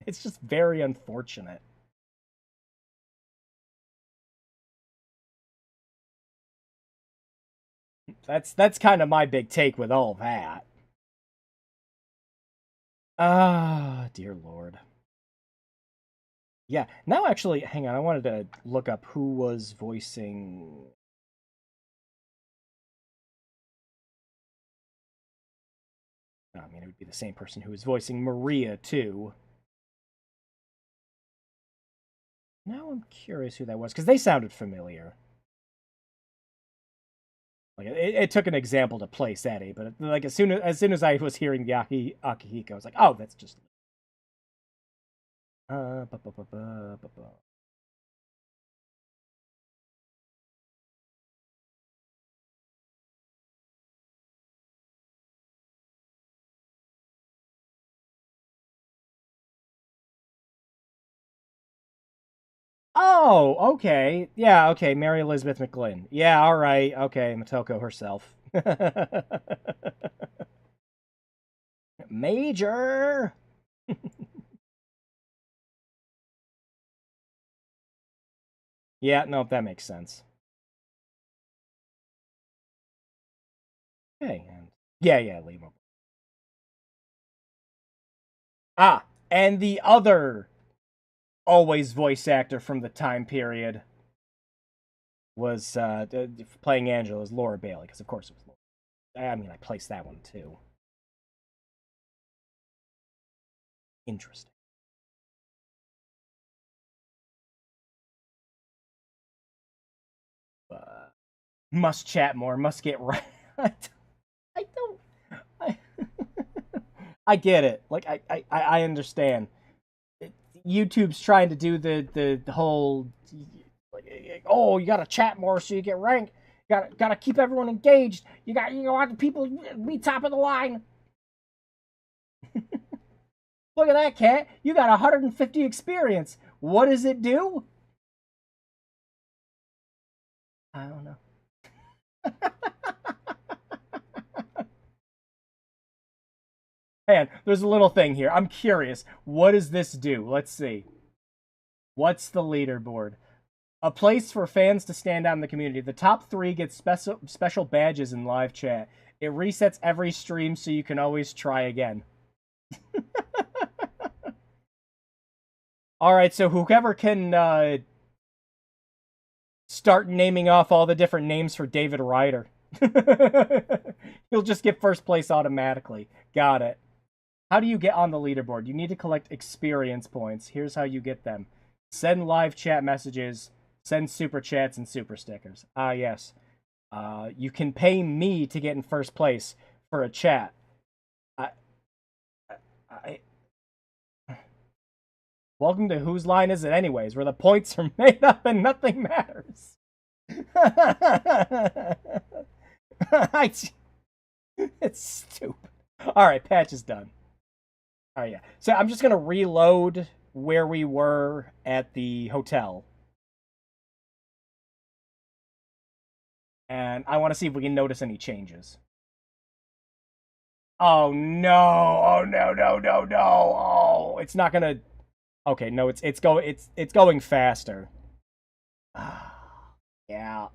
It's just very unfortunate. That's kind of my big take with all that. Ah, dear Lord. Yeah, now actually, hang on, I wanted to look up who was voicing... I mean, it would be the same person who was voicing Maria, too. Now I'm curious who that was, because they sounded familiar. Like, it took an example to place Eddie, but like as soon as I was hearing the Akihiko, I was like, oh, that's just... Oh, okay. Yeah, okay. Mary Elizabeth McGlynn. Yeah, all right. Okay, Motoko herself. Major. Yeah, no, that makes sense. Okay, and yeah, Limo. Ah, and the other always voice actor from the time period was playing Angela as Laura Bailey, because of course it was Laura. I mean, I placed that one too. Interesting. Must chat more, must get right. I don't... I, I get it. Like, I understand. YouTube's trying to do the whole... Oh, you gotta chat more so you get ranked. Gotta keep everyone engaged. You want the people be top of the line. Look at that, cat. You got 150 experience. What does it do? I don't know. Man, there's a little thing here. I'm curious. What does this do? Let's see. What's the leaderboard? A place for fans to stand out in the community. The top 3 get special badges in live chat. It resets every stream so you can always try again. Alright, so whoever can start naming off all the different names for David Ryder. You'll just get first place automatically. Got it. How do you get on the leaderboard? You need to collect experience points. Here's how you get them. Send live chat messages, send super chats and super stickers. Ah, yes. You can pay me to get in first place for a chat. Welcome to Whose Line Is It Anyways, where the points are made up and nothing matters. It's stupid. Alright, patch is done. Alright, yeah. So I'm just going to reload where we were at the hotel. And I want to see if we can notice any changes. Oh no! Oh no! No! No! No! Oh, it's not gonna. Okay, no, it's going faster. Yeah,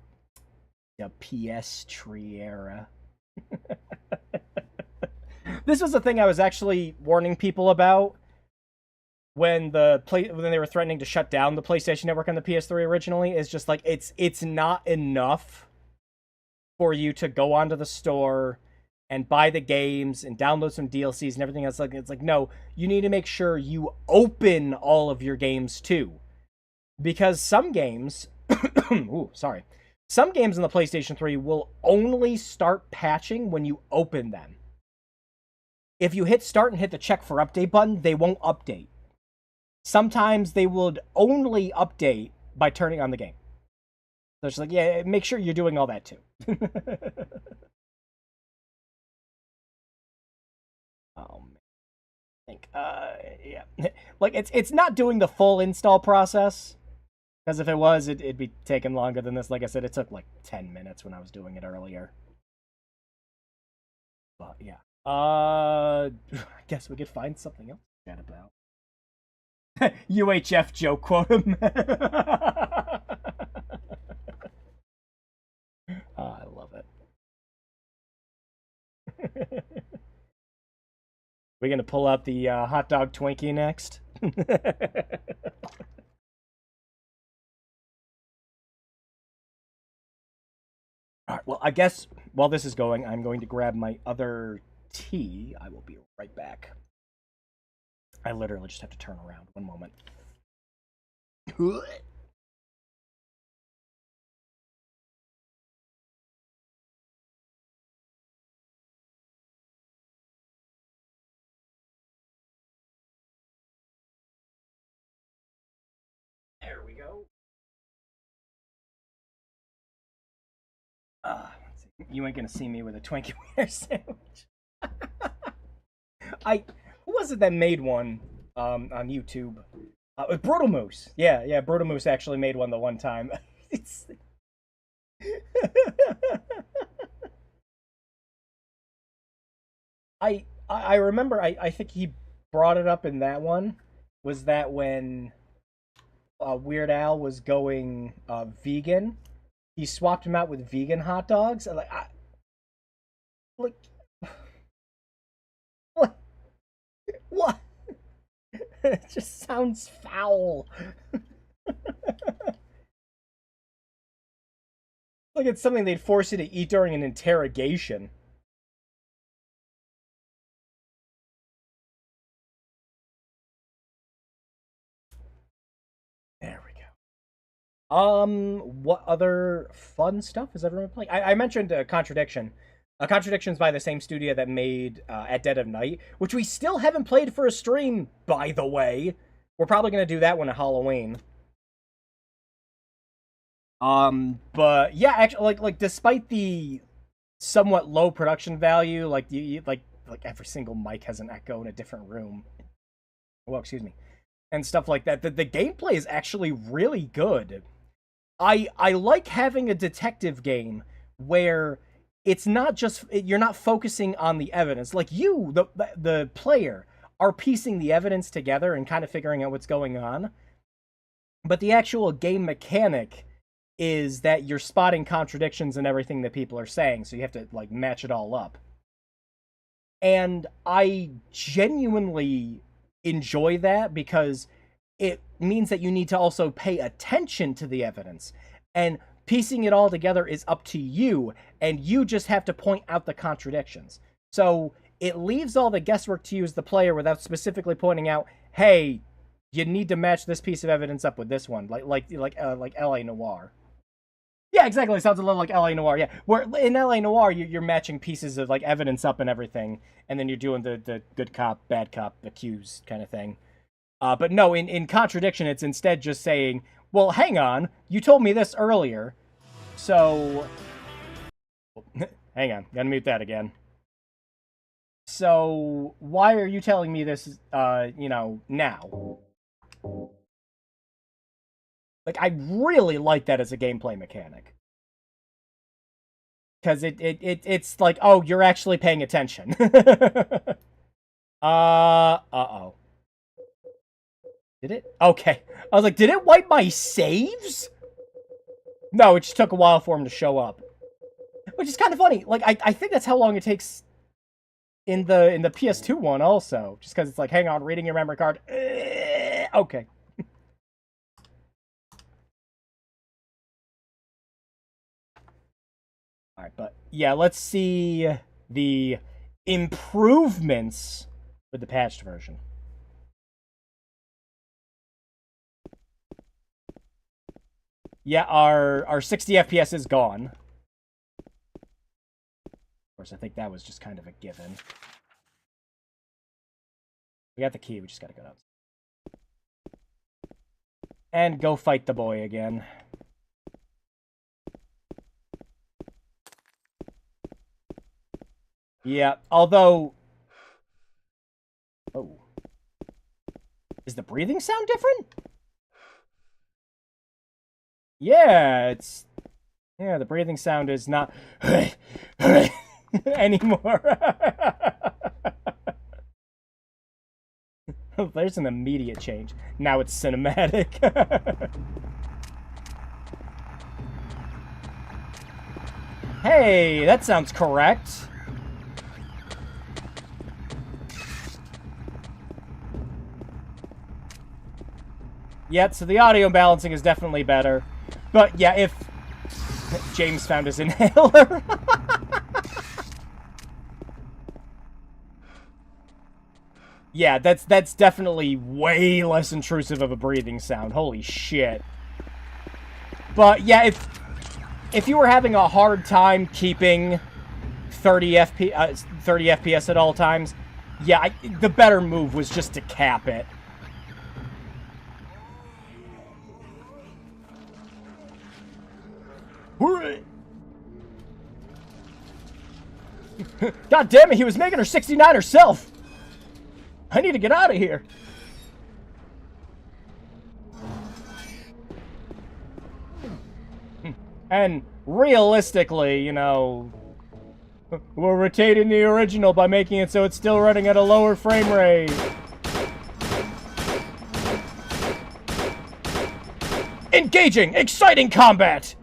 the PS3 era. This was the thing I was actually warning people about when when they were threatening to shut down the PlayStation Network on the PS3 originally. Is just like it's not enough for you to go onto the store and buy the games and download some DLCs and everything else. Like it's like, no, you need to make sure you open all of your games too, because some games, ooh, sorry, some games in the PlayStation 3 will only start patching when you open them. If you hit start and hit the check for update button, they won't update. Sometimes they would only update by turning on the game. So it's like, yeah, make sure you're doing all that too. Oh man, I think yeah, like it's not doing the full install process, because if it was, it'd be taking longer than this. Like I said, it took like 10 minutes when I was doing it earlier. But yeah, I guess we could find something else to chat about. UHF Joe quote him. I love it. We're gonna pull out the hot dog Twinkie next. Alright, well, I guess while this is going, I'm going to grab my other tea. I will be right back. I literally just have to turn around. One moment. There we go. Let's see. You ain't gonna see me with a Twinkie Wiener sandwich. Who was it that made one on YouTube? Brutal Moose. Yeah, Brutal Moose actually made one the one time. It's I remember I think he brought it up in that one. Was that when Weird Al was going vegan? He swapped him out with vegan hot dogs. Like what? What? It just sounds foul. Like it's something they'd force you to eat during an interrogation. There we go. What other fun stuff is everyone playing? I mentioned Contradiction. Contradiction's by the same studio that made At Dead of Night, which we still haven't played for a stream, by the way. We're probably gonna do that one at Halloween. But yeah, actually, like despite the somewhat low production value, like like every single mic has an echo in a different room. Well, excuse me, and stuff like that. The gameplay is actually really good. I like having a detective game where it's not just you're not focusing on the evidence. Like you, the player, are piecing the evidence together and kind of figuring out what's going on. But the actual game mechanic is that you're spotting contradictions in everything that people are saying, so you have to like match it all up. And I genuinely enjoy that because it means that you need to also pay attention to the evidence. And piecing it all together is up to you, and you just have to point out the contradictions. So it leaves all the guesswork to you as the player without specifically pointing out, hey, you need to match this piece of evidence up with this one, like L.A. Noire. Yeah, exactly. It sounds a little like L.A. Noire. Yeah, where in L.A. Noire you're matching pieces of like evidence up and everything, and then you're doing the good cop, bad cop, accused kind of thing. But no, in Contradiction, it's instead just saying, well, hang on, you told me this earlier, so hang on, gotta mute that again. So why are you telling me this? Now. Like, I really like that as a gameplay mechanic. because it's like, oh, you're actually paying attention. Uh-oh. Did it? Okay. I was like, did it wipe my saves? No, it just took a while for him to show up. Which is kind of funny. Like, I think that's how long it takes in the PS2 one also. Just because it's like, hang on, reading your memory card. Okay. Alright, but yeah, let's see the improvements with the patched version. Yeah, our 60 FPS is gone. Of course, I think that was just kind of a given. We got the key, we just gotta go down. And go fight the boy again. Yeah, although... Oh. Is the breathing sound different? Yeah, it's... Yeah, the breathing sound is not... anymore. There's an immediate change. Now it's cinematic. Hey, that sounds correct. Yeah, so the audio balancing is definitely better. But yeah, if James found his inhaler. Yeah, that's definitely way less intrusive of a breathing sound. Holy shit. But yeah, if you were having a hard time keeping 30 FPS at all times, yeah, the better move was just to cap it. God damn it, he was making her 69 herself! I need to get out of here! And realistically, you know, we're retaining the original by making it so it's still running at a lower frame rate. Engaging, exciting combat!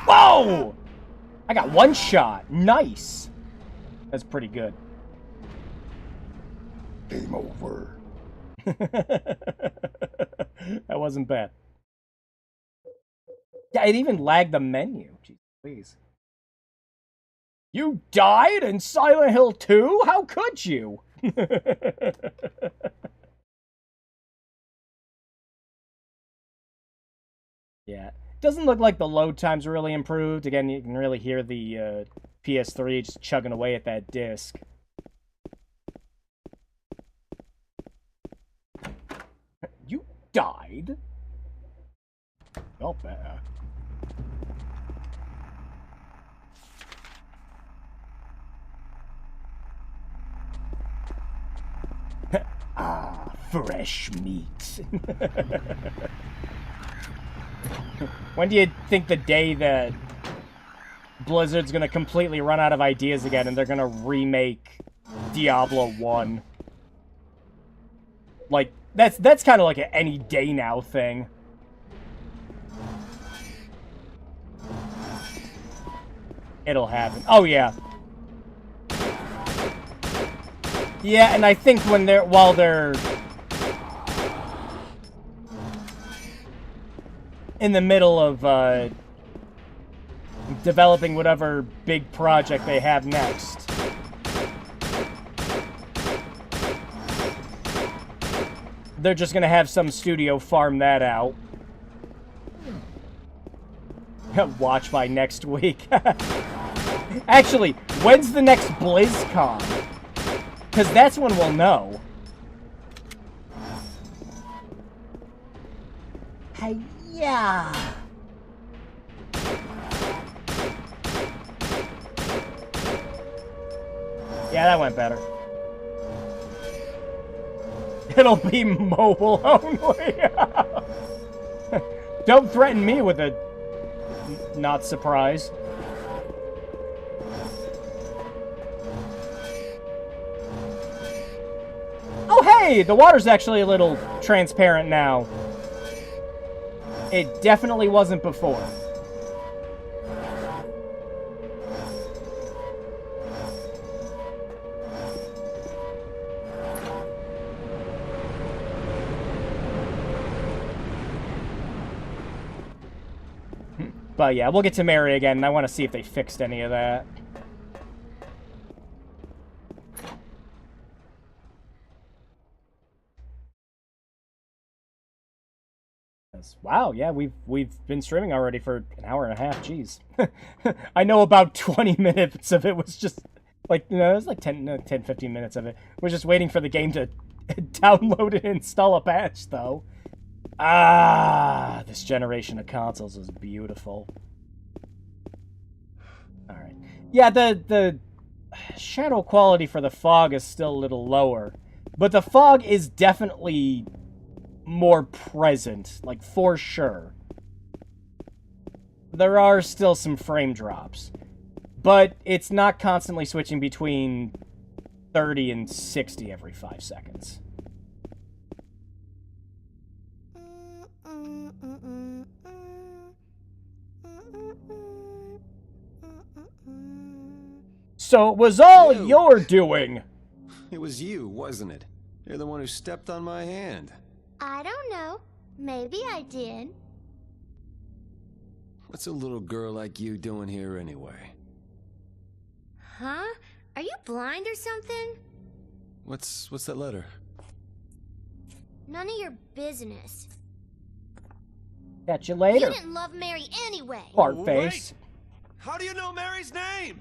Whoa! I got one shot. Nice. That's pretty good. Game over. That wasn't bad. Yeah, it even lagged the menu. Jeez, please. You died in Silent Hill 2? How could you? Yeah. Doesn't look like the load times really improved. Again, you can really hear the PS3 just chugging away at that disc. You died? Not bad. Ah, fresh meat. When do you think the day that Blizzard's gonna completely run out of ideas again and they're gonna remake Diablo 1? Like, that's kind of like an any day now thing. It'll happen. Oh, yeah. Yeah, and I think when while they're in the middle of developing whatever big project they have next, they're just gonna have some studio farm that out. Watch by next week. Actually, when's the next BlizzCon? Because that's when we'll know. Yeah. Yeah, that went better. It'll be mobile only. Don't threaten me with a not surprise. Oh, hey! The water's actually a little transparent now. It definitely wasn't before. But yeah, we'll get to Mary again, and I want to see if they fixed any of that. Wow, yeah, we've been streaming already for an hour and a half. Jeez. I know about 20 minutes of it was just like, you know, it was like 10, 15 minutes of it. We're just waiting for the game to download and install a patch, though. Ah, this generation of consoles is beautiful. All right. Yeah, the shadow quality for the fog is still a little lower, but the fog is definitely more present, like, for sure. There are still some frame drops, but it's not constantly switching between 30 and 60 every 5 seconds. So it was all your doing. It was you, wasn't it? You're the one who stepped on my hand. I don't know. Maybe I did. What's a little girl like you doing here anyway? Huh? Are you blind or something? What's that letter? None of your business. Catch you later. You didn't love Mary anyway. Fart face. How do you know Mary's name?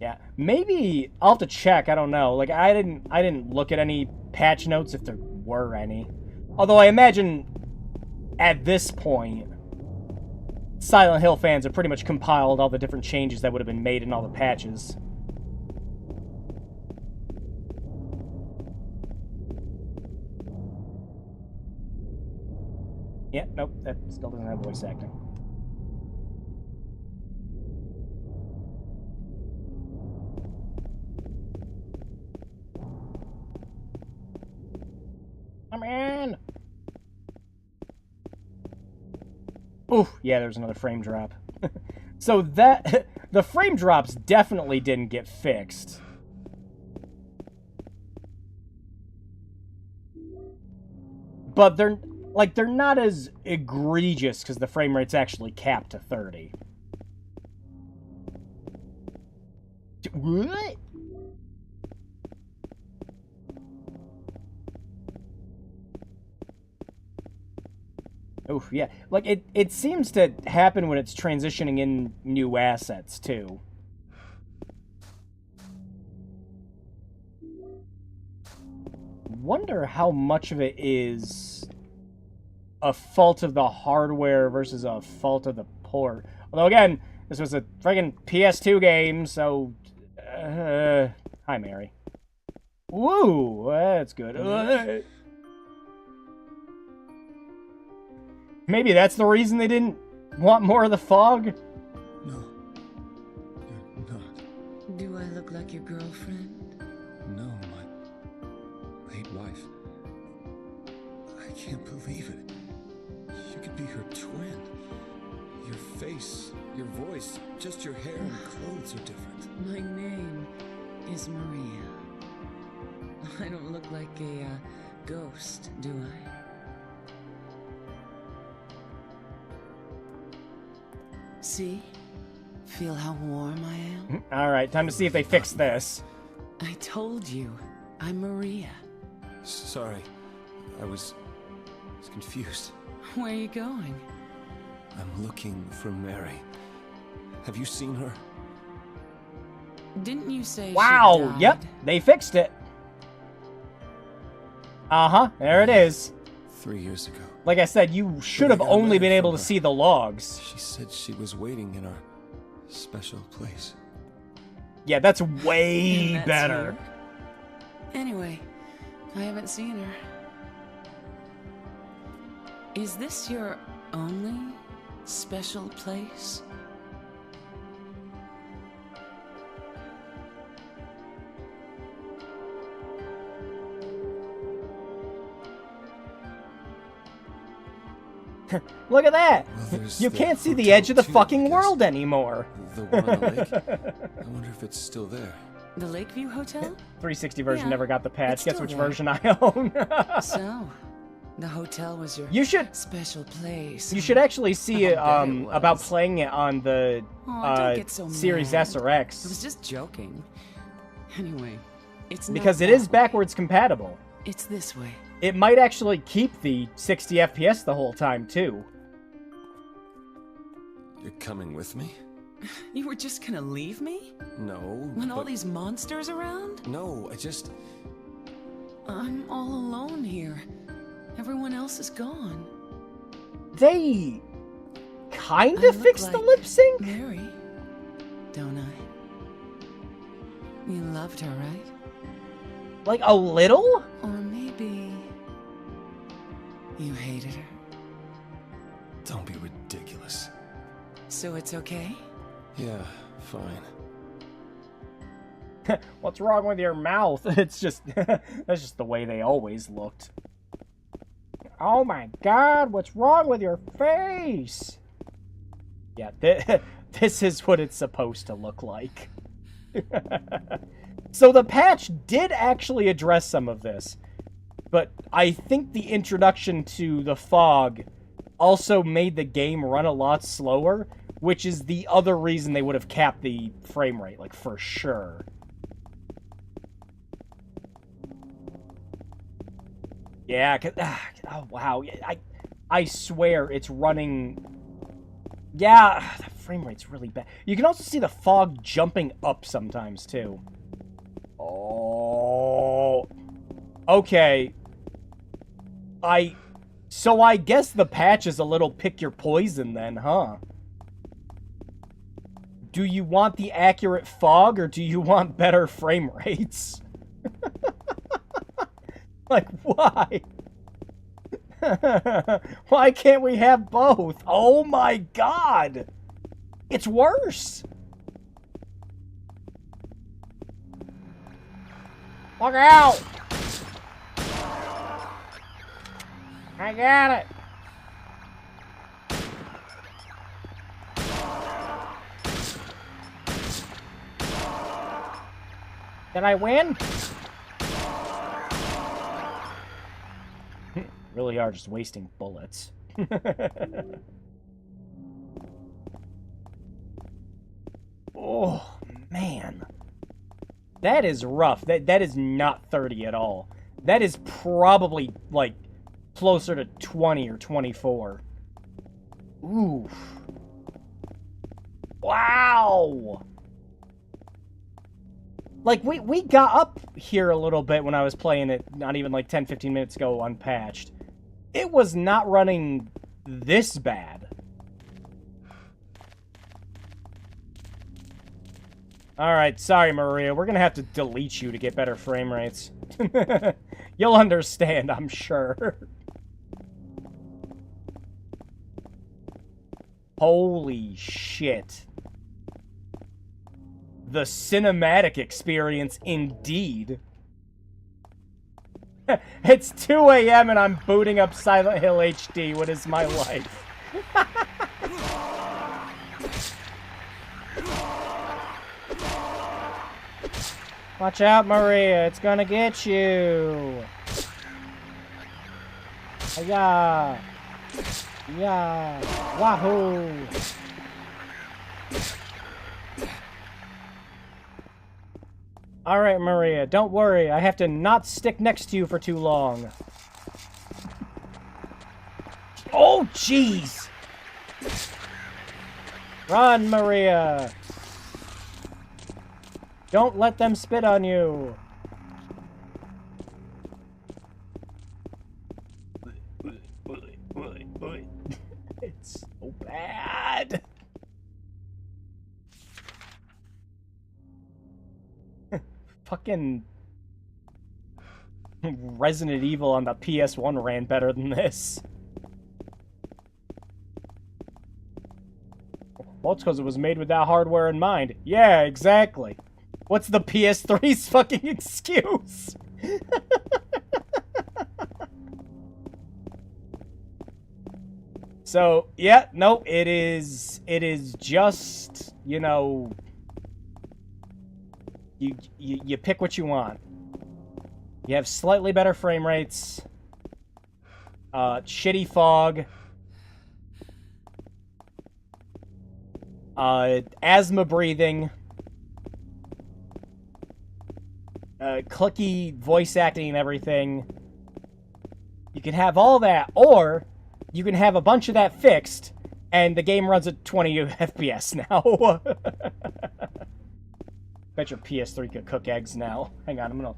Yeah, maybe I'll have to check. I don't know. Like, I didn't look at any patch notes if there were any. Although I imagine at this point, Silent Hill fans have pretty much compiled all the different changes that would have been made in all the patches. Yeah, nope, that still doesn't have voice acting. Come in! Ooh, yeah, there's another frame drop. So that... the frame drops definitely didn't get fixed. But they're not as egregious because the frame rate's actually capped to 30. What? Oh, yeah. Like, it seems to happen when it's transitioning in new assets, too. Wonder how much of it is a fault of the hardware versus a fault of the port. Although, again, this was a friggin' PS2 game, so... hi, Mary. Woo! That's good. Maybe that's the reason they didn't want more of the fog? No, you're not. Do I look like your girlfriend? No, my late wife. I can't believe it. You could be her twin. Your face, your voice, just your hair and clothes are different. My name is Maria. I don't look like a ghost, do I? See? Feel how warm I am? Alright, time to see if they fix this. I told you, I'm Maria. Sorry, I was confused. Where are you going? I'm looking for Mary. Have you seen her? Didn't you say she Wow, died? yep, they fixed it. Uh-huh, there it is. 3 years ago. Like I said, you should have I got a only letter been able from to her. see the logs. She said she was waiting in our special place. Yeah, that's way And that's better. you? Anyway, I haven't seen her. Is this your only special place? Look at that! Well, there's You the can't see the hotel edge of the too, fucking I guess. world anymore. The one on the lake? I wonder if it's still there. The Lakeview Hotel? 360 version Yeah, never got the patch. it's Guess still which there. version I own. So, the hotel was your You should special place. you should actually see it, I bet it about was. playing it on the Don't get so Series mad. S or I X. was just joking. Anyway, it's not Because it that is way. backwards compatible. It's this way. It might actually keep the 60 FPS the whole time, too. You're coming with me? You were just gonna leave me? No. When all but- these monsters around? No, I just... I'm all alone here. Everyone else is gone. They I kinda look fixed the like lip sync? Mary, don't I? You loved her, right? Like, a little? Or maybe you hated her. Don't be ridiculous. So it's okay? Yeah, fine. What's wrong with your mouth? It's just, that's just the way they always looked. Oh my god, what's wrong with your face? Yeah, this is what it's supposed to look like. So the patch did actually address some of this, but I think the introduction to the fog also made the game run a lot slower, which is the other reason they would have capped the frame rate, like, for sure. Yeah, oh wow, I swear it's running... Yeah, the frame rate's really bad. You can also see the fog jumping up sometimes, too. Oh... Okay. So I guess the patch is a little pick your poison then, huh? Do you want the accurate fog, or do you want better frame rates? Like, why? Why can't we have both? Oh my god! It's worse! Look out! I got it! Did I win? Really are just wasting bullets. Oh, man. That is rough. That is not 30 at all. That is probably, like, closer to 20 or 24. Oof. Wow! Like, we got up here a little bit when I was playing it, not even like 10, 15 minutes ago, unpatched. It was not running this bad. Alright, sorry, Maria. We're gonna have to delete you to get better frame rates. You'll understand, I'm sure. Holy shit. The cinematic experience, indeed. It's 2 a.m. and I'm booting up Silent Hill HD. What is my life? Watch out, Maria. It's gonna get you. Yeah. Yeah. Wahoo. Alright, Maria, don't worry. I have to not stick next to you for too long. Oh, jeez! Run, Maria! Don't let them spit on you. It's so bad. Fucking Resident Evil on the PS1 ran better than this. Well, it's because it was made with that hardware in mind. Yeah, exactly. What's the PS3's fucking excuse? So, yeah, no, it is just, you know, you pick what you want. You have slightly better frame rates, shitty fog, asthma breathing, clicky voice acting and everything. You can have all that, or you can have a bunch of that fixed, and the game runs at 20 FPS now. Bet your PS3 could cook eggs now. Hang on, I'm gonna...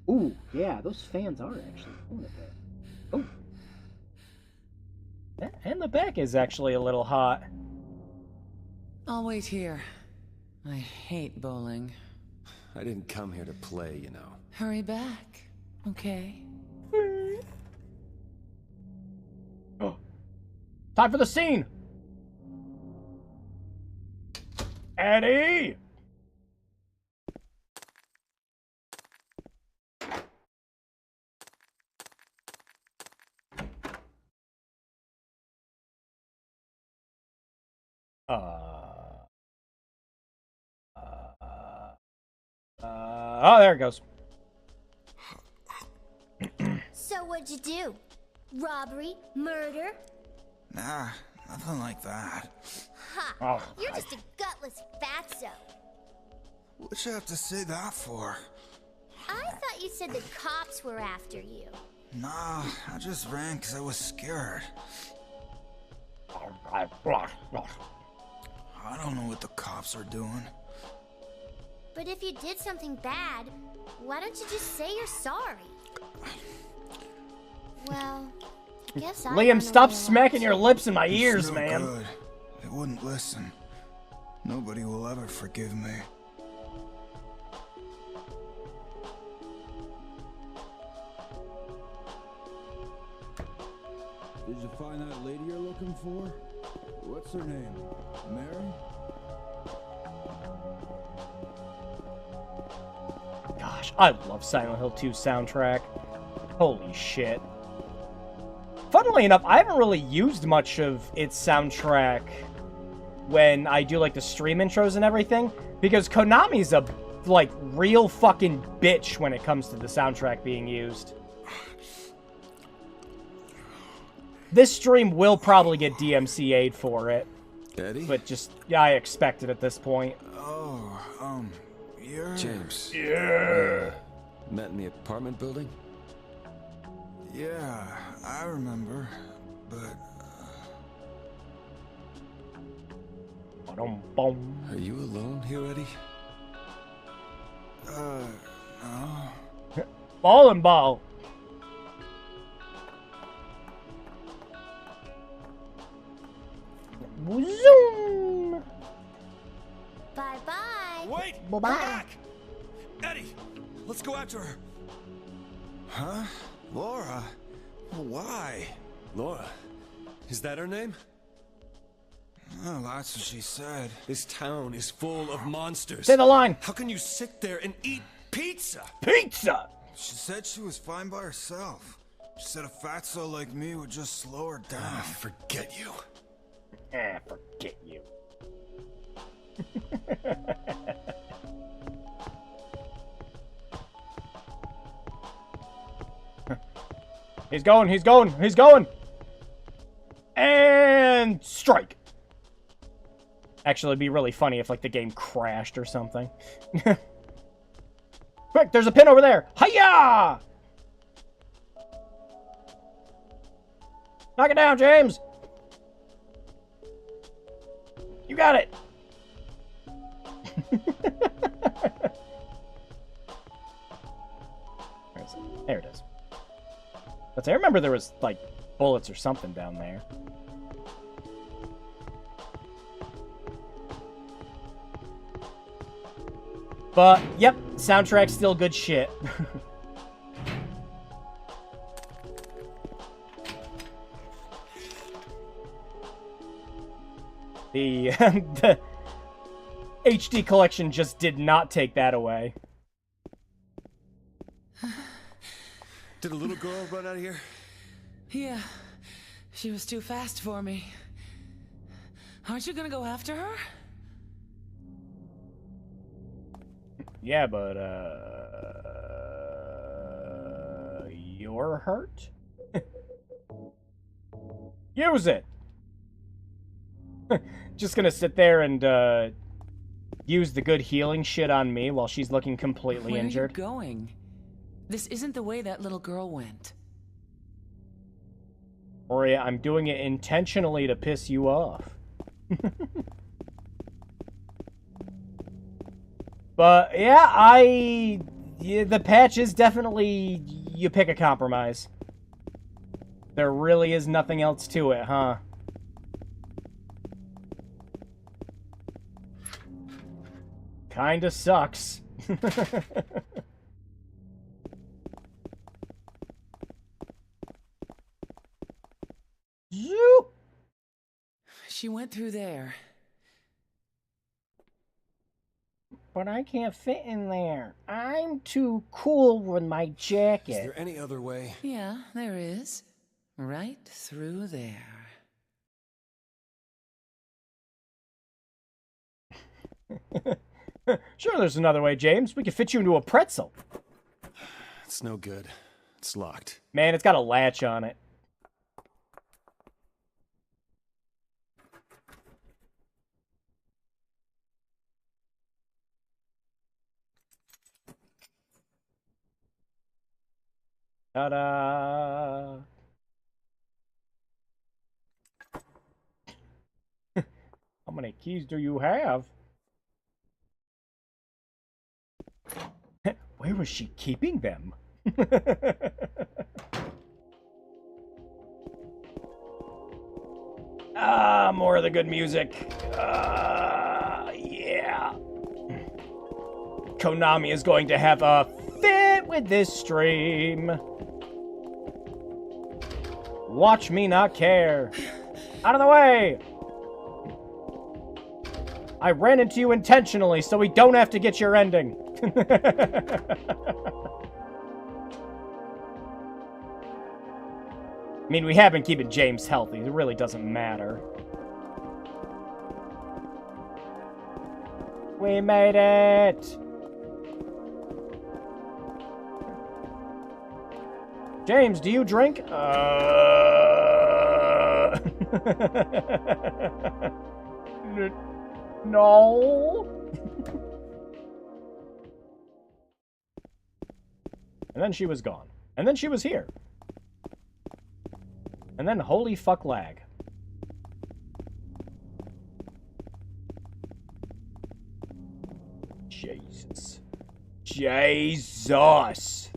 Ooh, yeah, those fans are actually going a bit. Oh. And the back is actually a little hot. I'll wait here. I hate bowling. I didn't come here to play, you know. Hurry back, okay? Oh. Time for the scene! Eddie! Oh, there it goes. So what'd you do? Robbery? Murder? Nah, nothing like that. Ha! Oh, You're just a gutless fatso. What'd you have to say that for? I thought you said the cops were after you. Nah, I just ran because I was scared. I don't know what the cops are doing. But if you did something bad, why don't you just say you're sorry? Well, I guess I Liam, stop smacking your lips in my It's ears, no man. good. They wouldn't listen. Nobody will ever forgive me. Did you find that lady you're looking for? What's her name? Mary? Gosh, I love Silent Hill 2 soundtrack. Holy shit. Funnily enough, I haven't really used much of its soundtrack when I do, like, the stream intros and everything, because Konami's a, like, real fucking bitch when it comes to the soundtrack being used. This stream will probably get DMCA'd for it. Eddie? But just, yeah, I expect it at this point. Oh, you're... James. Yeah. Met in the apartment building? Yeah, I remember, but... Ba-dum-bum. Are you alone here, Eddie? No. Ball and ball. Zoom. Bye-bye. Wait! Bye-bye. Come back! Eddie, let's go after her. Huh? Laura? Why? Laura, is that her name? Oh, that's what she said. This town is full of monsters. Say the line. How can you sit there and eat pizza? Pizza. She said she was fine by herself. She said a fatso like me would just slow her down. Forget you. Forget you. He's going, he's going, he's going! And strike! Actually, it'd be really funny if, like, the game crashed or something. Quick, there's a pin over there! Hiya! Knock it down, James! You got it! Where is it? There it is. But I remember there was, like, bullets or something down there. But, yep, soundtrack's still good shit. The HD collection just did not take that away. Did a little girl run out of here? Yeah, she was too fast for me. Aren't you gonna go after her? Yeah, but, you're hurt? Use it! Just gonna sit there and, use the good healing shit on me while she's looking completely injured. Where are you going? This isn't the way that little girl went. Or I'm doing it intentionally to piss you off. But, yeah, the patch is definitely, you pick a compromise. There really is nothing else to it, huh? Kinda sucks. Zoop! She went through there. But I can't fit in there. I'm too cool with my jacket. Is there any other way? Yeah, there is. Right through there. Sure, there's another way, James. We could fit you into a pretzel. It's no good. It's locked. Man, it's got a latch on it. Ta-da! How many keys do you have? Where was she keeping them? Ah, more of the good music. Yeah. Konami is going to have a fit with this stream. Watch me not care. Out of the way! I ran into you intentionally, so we don't have to get your ending. I mean, we have been keeping James healthy. It really doesn't matter. We made it! James, do you drink? No. And then she was gone. And then she was here. And then holy fuck lag. Jesus. Jesus!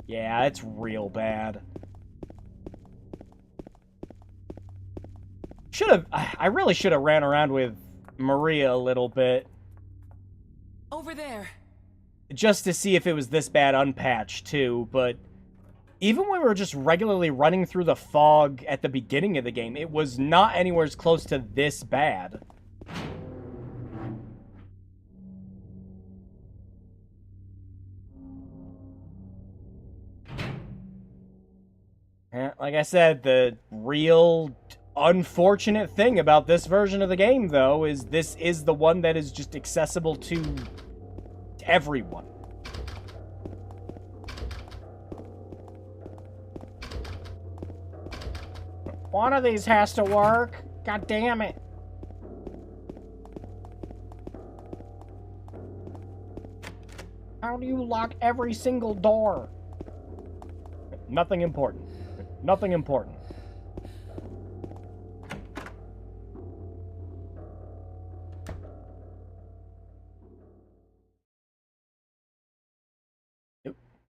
Yeah, it's real bad. I really should have ran around with Maria a little bit. Over there. Just to see if it was this bad unpatched, too, but even when we were just regularly running through the fog at the beginning of the game, it was not anywhere as close to this bad. Like I said, the real unfortunate thing about this version of the game, though, is this is the one that is just accessible to everyone. One of these has to work. God damn it. How do you lock every single door? Nothing important. Nothing important.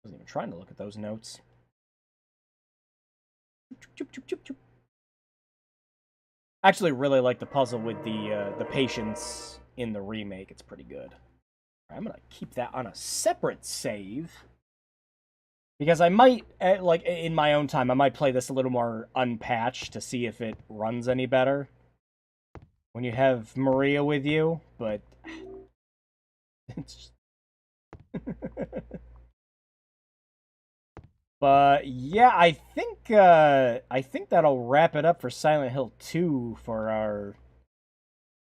wasn't even trying to look at those notes. I actually really like the puzzle with the patience in the remake. It's pretty good. I'm gonna keep that on a separate save. Because I might, like, in my own time, I might play this a little more unpatched to see if it runs any better when you have Maria with you, but it's just... But yeah, I think that'll wrap it up for Silent Hill 2 for our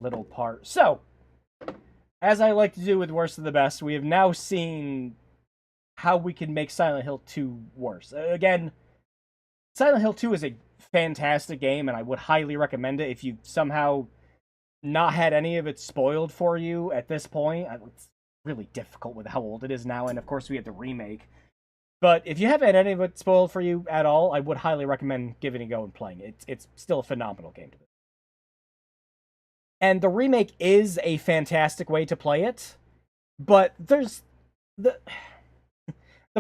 little part. So, as I like to do with Worst of the Best, we have now seen how we can make Silent Hill 2 worse. Again, Silent Hill 2 is a fantastic game, and I would highly recommend it if you somehow not had any of it spoiled for you at this point. It's really difficult with how old it is now, and of course we had the remake. But if you haven't had any of it spoiled for you at all, I would highly recommend giving it a go and playing it. It's still a phenomenal game to play. And the remake is a fantastic way to play it, but there's the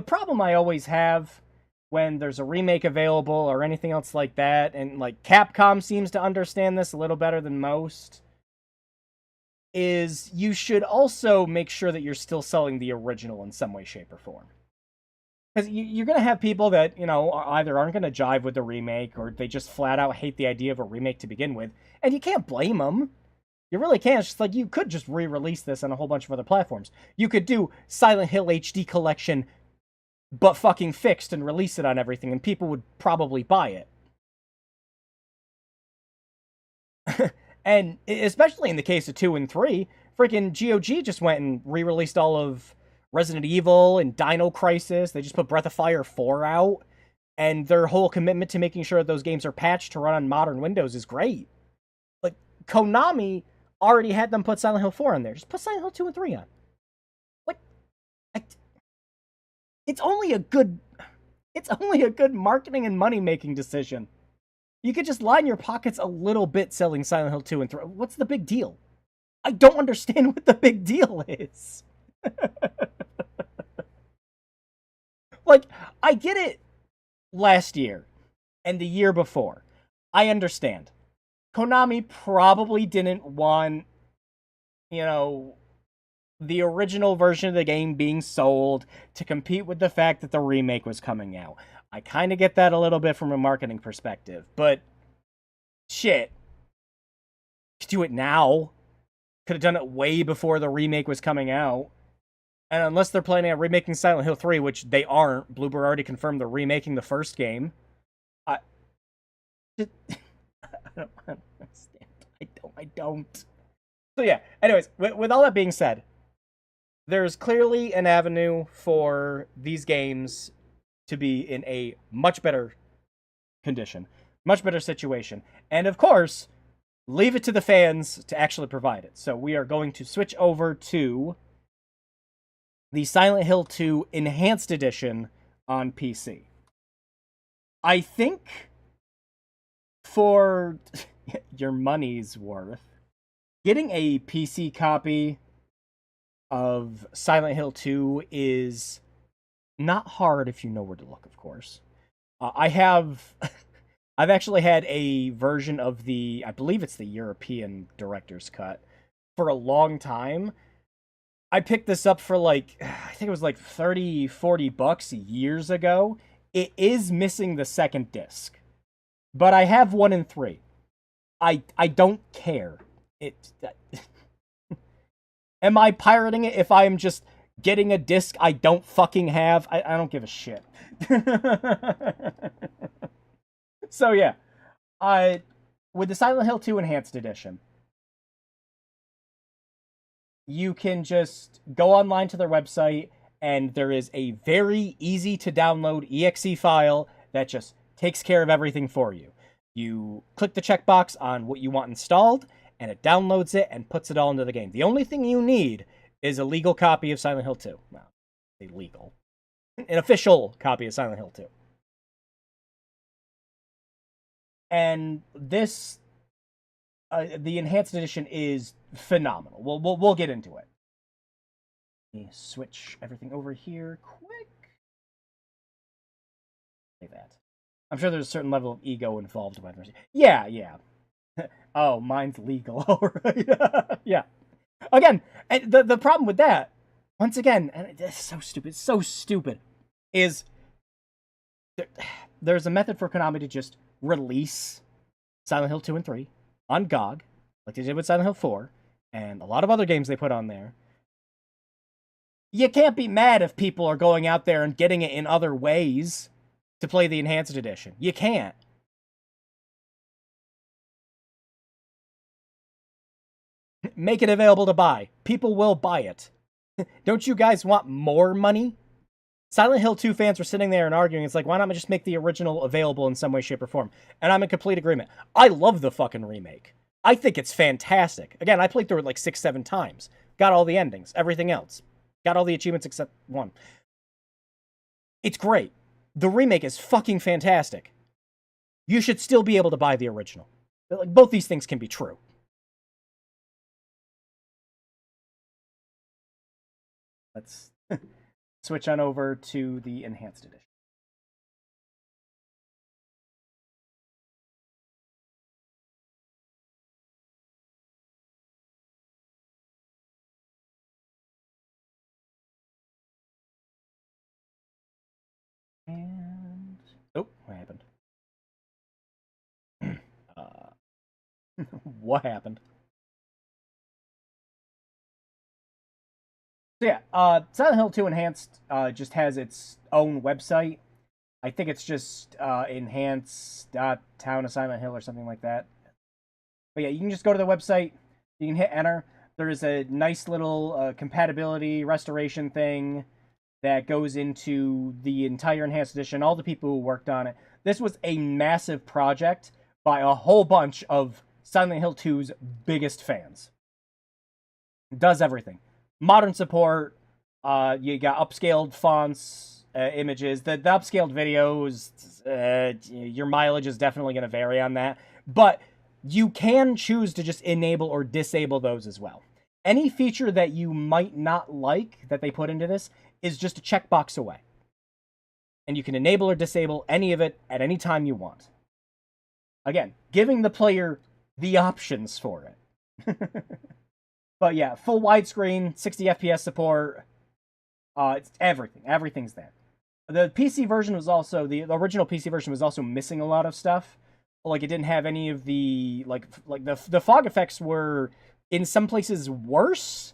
problem I always have when there's a remake available or anything else like that, and like Capcom seems to understand this a little better than most, is you should also make sure that you're still selling the original in some way, shape, or form. Because you're going to have people that, you know, either aren't going to jive with the remake, or they just flat out hate the idea of a remake to begin with, and you can't blame them. You really can't. It's just like, you could just re-release this on a whole bunch of other platforms. You could do Silent Hill HD Collection, but fucking fixed, and release it on everything, and people would probably buy it. And especially in the case of 2 and 3, freaking GOG just went and re-released all of Resident Evil and Dino Crisis. They just put Breath of Fire 4 out, and their whole commitment to making sure those games are patched to run on modern Windows is great. Like, Konami already had them put Silent Hill 4 on there. Just put Silent Hill 2 and 3 on. Like, it's only a good marketing and money-making decision. You could just line your pockets a little bit selling Silent Hill 2 and 3. What's the big deal? I don't understand what the big deal is. Like, I get it last year and the year before. I understand. Konami probably didn't want, you know, the original version of the game being sold to compete with the fact that the remake was coming out. I kind of get that a little bit from a marketing perspective, but shit. Could do it now. Could have done it way before the remake was coming out. And unless they're planning on remaking Silent Hill 3, which they aren't, Bloober already confirmed they're remaking the first game. I don't understand. I don't. So yeah, anyways, with all that being said, there's clearly an avenue for these games to be in a much better condition, much better situation. And of course, leave it to the fans to actually provide it. So we are going to switch over to the Silent Hill 2 Enhanced Edition on PC. I think for your money's worth, getting a PC copy of Silent Hill 2 is not hard if you know where to look, of course. I've actually had a version of I believe it's the European Director's Cut, for a long time. I picked this up for like, I think it was like $30-40 years ago. It is missing the second disc, but I have 1 and 3. I don't care. Am I pirating it if I'm just getting a disc I don't fucking have? I don't give a shit. So yeah, with the Silent Hill 2 Enhanced Edition, you can just go online to their website, and there is a very easy to download exe file that just takes care of everything for you. You click the checkbox on what you want installed, and it downloads it and puts it all into the game. The only thing you need is a legal copy of Silent Hill 2. Well, illegal. An official copy of Silent Hill 2. And this, the Enhanced Edition is phenomenal. We'll get into it. Let me switch everything over here quick. say that. I'm sure there's a certain level of ego involved with it. Yeah, yeah. Oh, mine's legal. All right. Yeah. Again, and the problem with that, once again, and it's so stupid, is there's a method for Konami to just release Silent Hill 2 and 3 on GOG, like they did with Silent Hill 4, and a lot of other games they put on there. You can't be mad if people are going out there and getting it in other ways to play the Enhanced Edition. You can't. Make it available to buy. People will buy it. Don't you guys want more money? Silent Hill 2 fans were sitting there and arguing. It's like, why not just make the original available in some way, shape, or form? And I'm in complete agreement. I love the fucking remake. I think it's fantastic. Again, I played through it like 6-7 times. Got all the endings, everything else. Got all the achievements except one. It's great. The remake is fucking fantastic. You should still be able to buy the original. Like, both these things can be true. Let's switch on over to the Enhanced Edition. And oh, what happened? What happened? So yeah, Silent Hill 2 Enhanced just has its own website. I think it's just enhance.town of Silent Hill or something like that. But yeah, you can just go to the website. You can hit enter. There's a nice little compatibility restoration thing that goes into the entire Enhanced Edition, all the people who worked on it. This was a massive project by a whole bunch of Silent Hill 2's biggest fans. It does everything. Modern support, you got upscaled fonts, images. The upscaled videos, your mileage is definitely going to vary on that. But you can choose to just enable or disable those as well. Any feature that you might not like that they put into this is just a checkbox away. And you can enable or disable any of it at any time you want. Again, giving the player the options for it. But yeah, full widescreen, 60 FPS support. It's everything. Everything's there. The PC version was also, the original PC version was also missing a lot of stuff. Like, it didn't have any of the, like the fog effects were, in some places, worse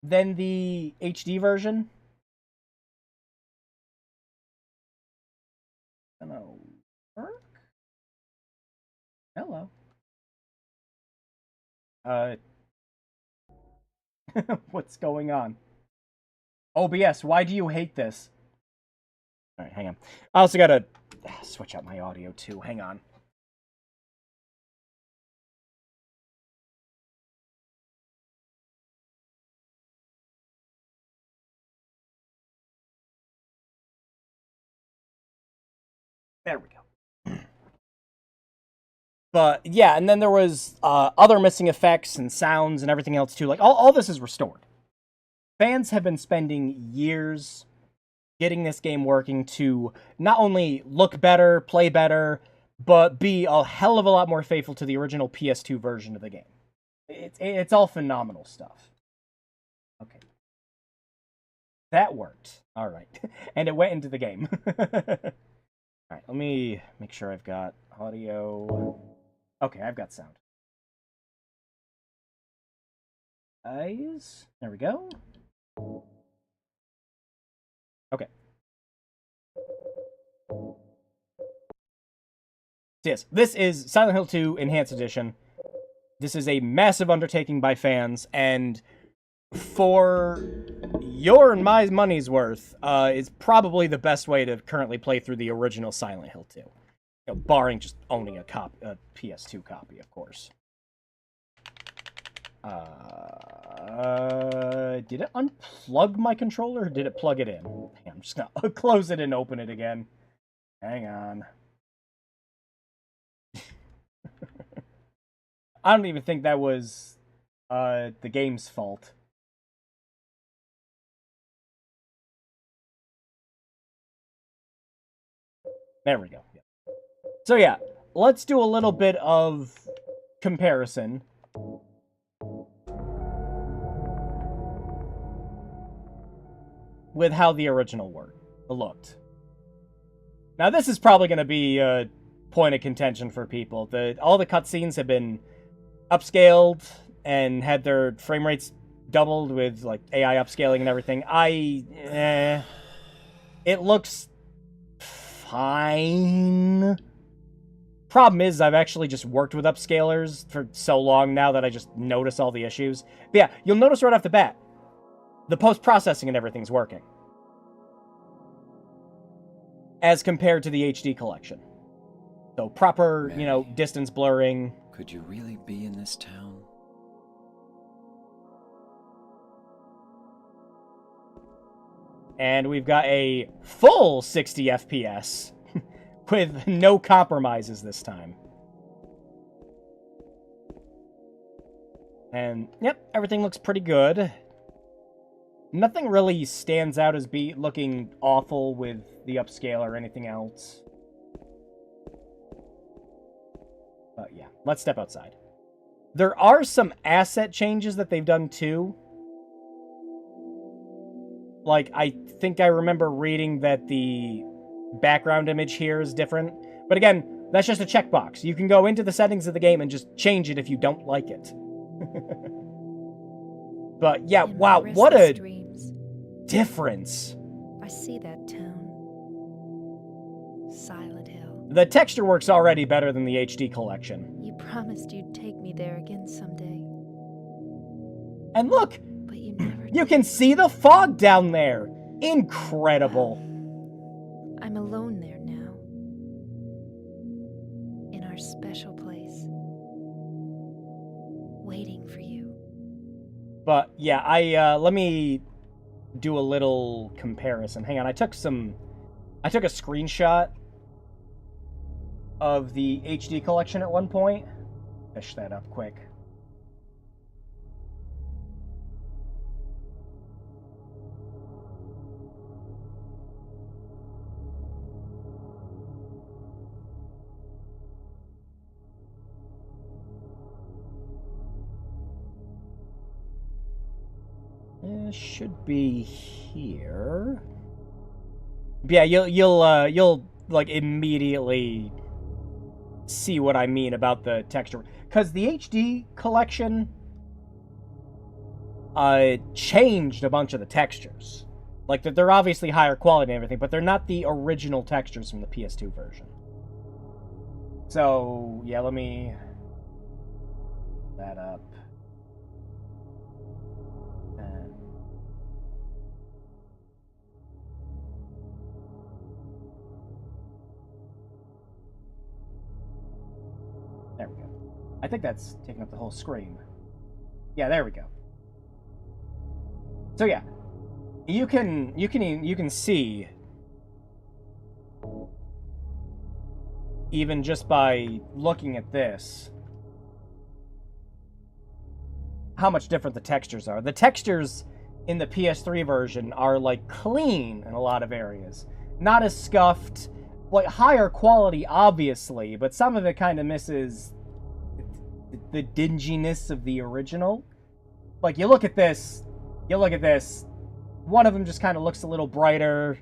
than the HD version. Hello. Hello. What's going on? OBS, why do you hate this? Alright, hang on. I also gotta switch out my audio too. Hang on. There we go. But yeah, and then there was other missing effects and sounds and everything else too. Like, all this is restored. Fans have been spending years getting this game working to not only look better, play better, but be a hell of a lot more faithful to the original PS2 version of the game. It's all phenomenal stuff. Okay. That worked. All right. And it went into the game. All right, let me make sure I've got audio. Okay, I've got sound. Eyes. There we go. Okay. Yes, this is Silent Hill 2 Enhanced Edition. This is a massive undertaking by fans, and for your and my money's worth, is probably the best way to currently play through the original Silent Hill 2. You know, barring just owning a PS2 copy, of course. Did it unplug my controller, or did it plug it in? I'm just gonna close it and open it again. Hang on. I don't even think that was the game's fault. There we go. Yeah. So yeah, let's do a little bit of comparison. With how the original looked. Now this is probably going to be a point of contention for people. All the cutscenes have been upscaled and had their frame rates doubled with like AI upscaling and everything. It looks fine. Problem is, I've actually just worked with upscalers for so long now that I just notice all the issues. But yeah, you'll notice right off the bat, the post-processing and everything's working. As compared to the HD collection. So proper, Mary, you know, distance blurring. Could you really be in this town? And we've got a full 60 FPS with no compromises this time. And, yep, everything looks pretty good. Nothing really stands out as looking awful with the upscale or anything else. But yeah, let's step outside. There are some asset changes that they've done too. Like, I think I remember reading that the background image here is different. But again, that's just a checkbox. You can go into the settings of the game and just change it if you don't like it. But yeah, wow, what a difference. I see that town. Silent Hill. The texture work's already better than the HD collection. You promised you'd take me there again someday. And look! But you never You did. can see the fog down there! Incredible! I'm alone there now. In our special place. Waiting for you. But yeah, let me do a little comparison. Hang on, I took a screenshot of the HD collection at one point. Fish that up quick. It should be here. Yeah, you'll like immediately see what I mean about the texture, because the HD collection changed a bunch of the textures. Like, they're obviously higher quality and everything, but they're not the original textures from the PS2 version. So yeah, let me that up. There we go. I think that's taking up the whole screen. Yeah, there we go. So yeah, you can see even just by looking at this how much different the textures are. The textures in the PS3 version are like clean in a lot of areas, not as scuffed. Like, higher quality, obviously, but some of it kind of misses the dinginess of the original. Like, you look at this, one of them just kind of looks a little brighter,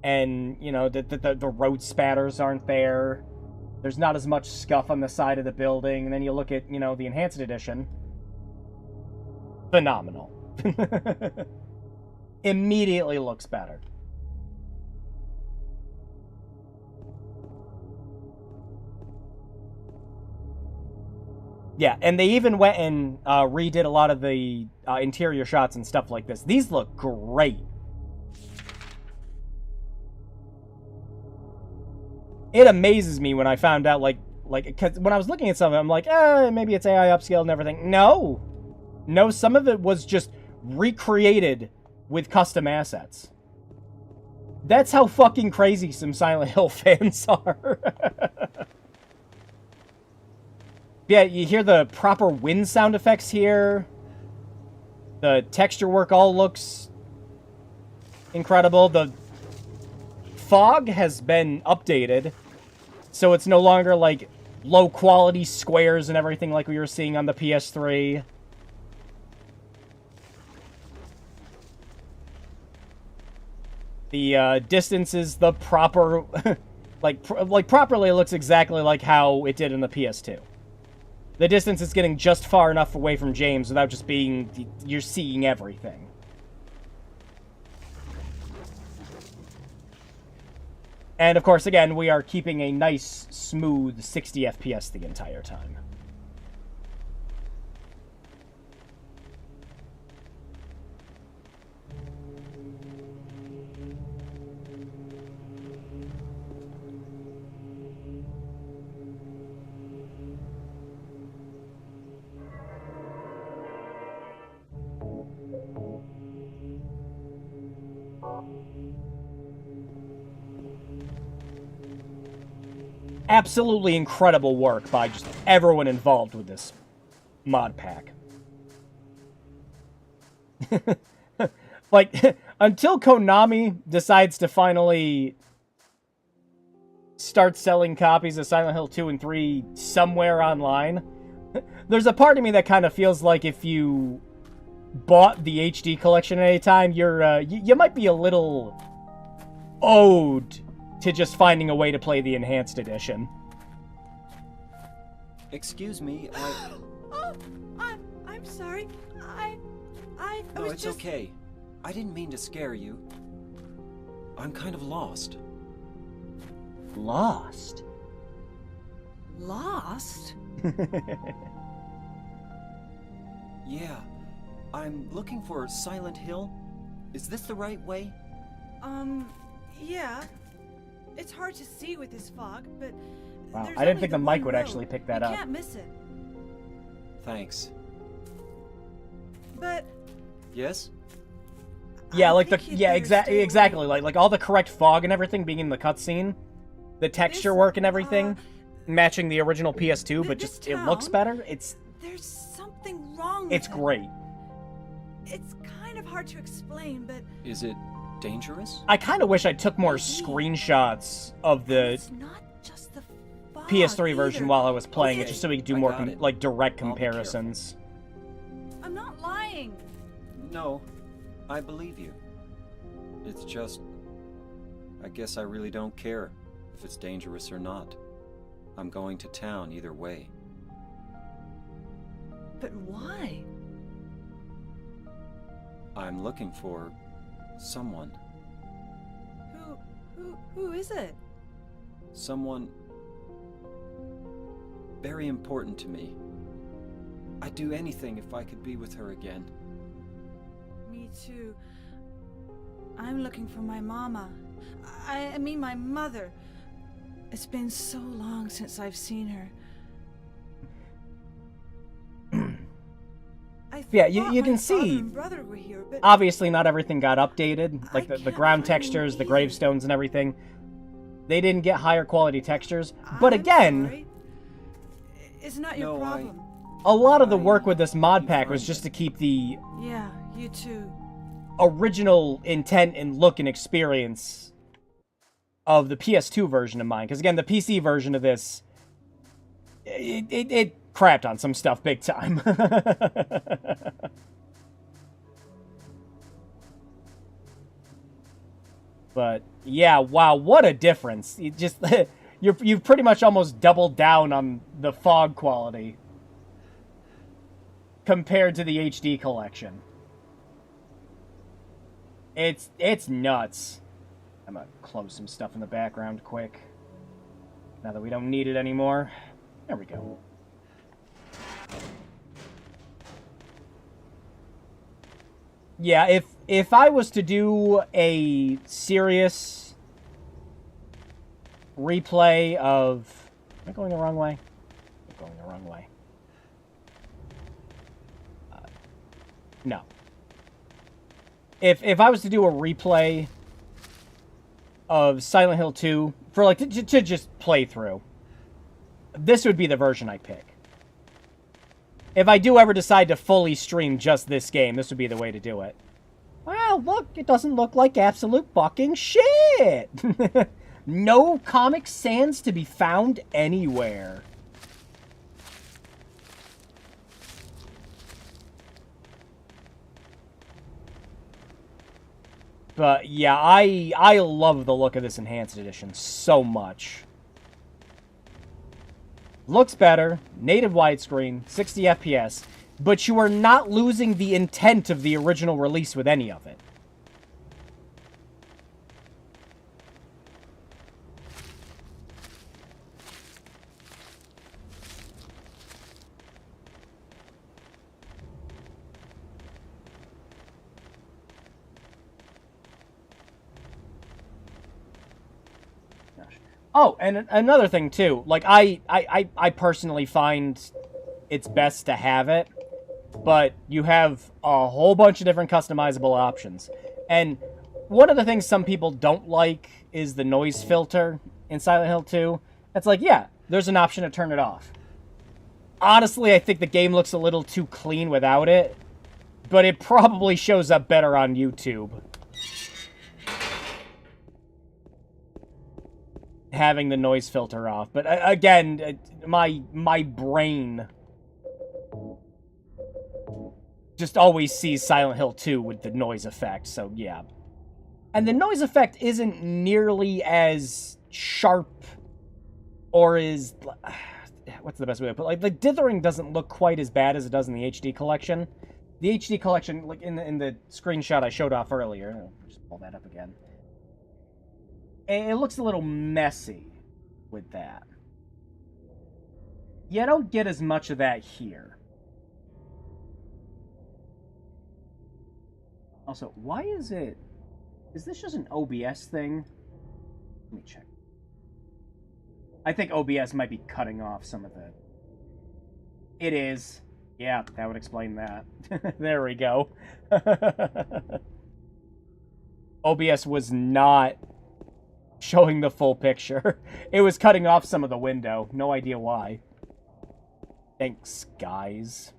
and, you know, the road spatters aren't there. There's not as much scuff on the side of the building, and then you look at, you know, the Enhanced Edition. Phenomenal. Immediately looks better. Yeah, and they even went and redid a lot of the interior shots and stuff like this. These look great. It amazes me when I found out, because when I was looking at some of it, I'm like, maybe it's AI upscaled and everything. No, some of it was just recreated with custom assets. That's how fucking crazy some Silent Hill fans are. Yeah, you hear the proper wind sound effects here. The texture work all looks incredible. The fog has been updated, so it's no longer, like, low-quality squares and everything like we were seeing on the PS3. The distance is the proper... properly it looks exactly like how it did in the PS2. The distance is getting just far enough away from James without just being... You're seeing everything. And, of course, again, we are keeping a nice, smooth 60 FPS the entire time. Absolutely incredible work by just everyone involved with this mod pack. Like, until Konami decides to finally start selling copies of Silent Hill 2 and 3 somewhere online, there's a part of me that kind of feels like if you bought the HD collection at any time, you might be a little owed to just finding a way to play the enhanced edition. Excuse me, Oh, I'm sorry. I No, was it's just... okay. I didn't mean to scare you. I'm kind of lost. Lost? Lost? Yeah, I'm looking for Silent Hill. Is this the right way? Yeah. It's hard to see with this fog, but Wow, there's I didn't only think the one mic would road. actually pick that You up. can't miss it. Thanks. But Yes? Yeah, I like the think you'd yeah, better stay exactly. away. Like all the correct fog and everything being in the cutscene, the texture work and everything matching the original PS2, but this just it looks town- better. It's There's something wrong with it's it. great. It's kind of hard to explain, but Is it dangerous? I kind of wish I took more screenshots of the it's not just the fog PS3 version either. while I was playing it, Okay. just so we could do I more got it. like direct I'll be careful. comparisons. I'm not lying. No, I believe you. It's just... I guess I really don't care if it's dangerous or not. I'm going to town either way. But why? I'm looking for... someone. Who is it? Someone... very important to me. I'd do anything if I could be with her again. Me too. I'm looking for my mama. I mean my mother. It's been so long since I've seen her. I Yeah, thought you my can father see- and brother were here, but Obviously, not everything got updated. Like the can't ground find textures, the either. gravestones, and everything. They didn't get higher quality textures. But I'm again, sorry. It's not your No, problem. a lot of the I work with this mod you pack was find just to it. keep the Yeah, you too. original intent and look and experience of the PS2 version of mine. Because again, the PC version of this, it crapped on some stuff big time. But yeah, wow, what a difference! You just you've pretty much almost doubled down on the fog quality compared to the HD collection. It's nuts. I'm gonna close some stuff in the background quick. Now that we don't need it anymore. There we go. Yeah, if I was to do a serious replay of... Am I going the wrong way? I'm going the wrong way. No. If I was to do a replay of Silent Hill 2 for like to just play through, this would be the version I'd pick. If I do ever decide to fully stream just this game, this would be the way to do it. Well, look, it doesn't look like absolute fucking shit. No Comic Sans to be found anywhere. But yeah, I love the look of this Enhanced Edition so much. Looks better, native widescreen, 60 FPS, but you are not losing the intent of the original release with any of it. Oh, and another thing too, like I personally find it's best to have it, but you have a whole bunch of different customizable options. And one of the things some people don't like is the noise filter in Silent Hill 2. It's like, yeah, there's an option to turn it off. Honestly, I think the game looks a little too clean without it, but it probably shows up better on YouTube. Having the noise filter off, but again, my brain just always sees Silent Hill 2 with the noise effect, so yeah. And the noise effect isn't nearly as sharp or as... What's the best way to put it? Like, the dithering doesn't look quite as bad as it does in the HD collection. The HD collection, like in the screenshot I showed off earlier, I'll just pull that up again. It looks a little messy with that. You don't get as much of that here. Also, why is it... Is this just an OBS thing? Let me check. I think OBS might be cutting off some of the... It is. Yeah, that would explain that. There we go. OBS was not showing the full picture. It was cutting off some of the window. No idea why. Thanks, guys.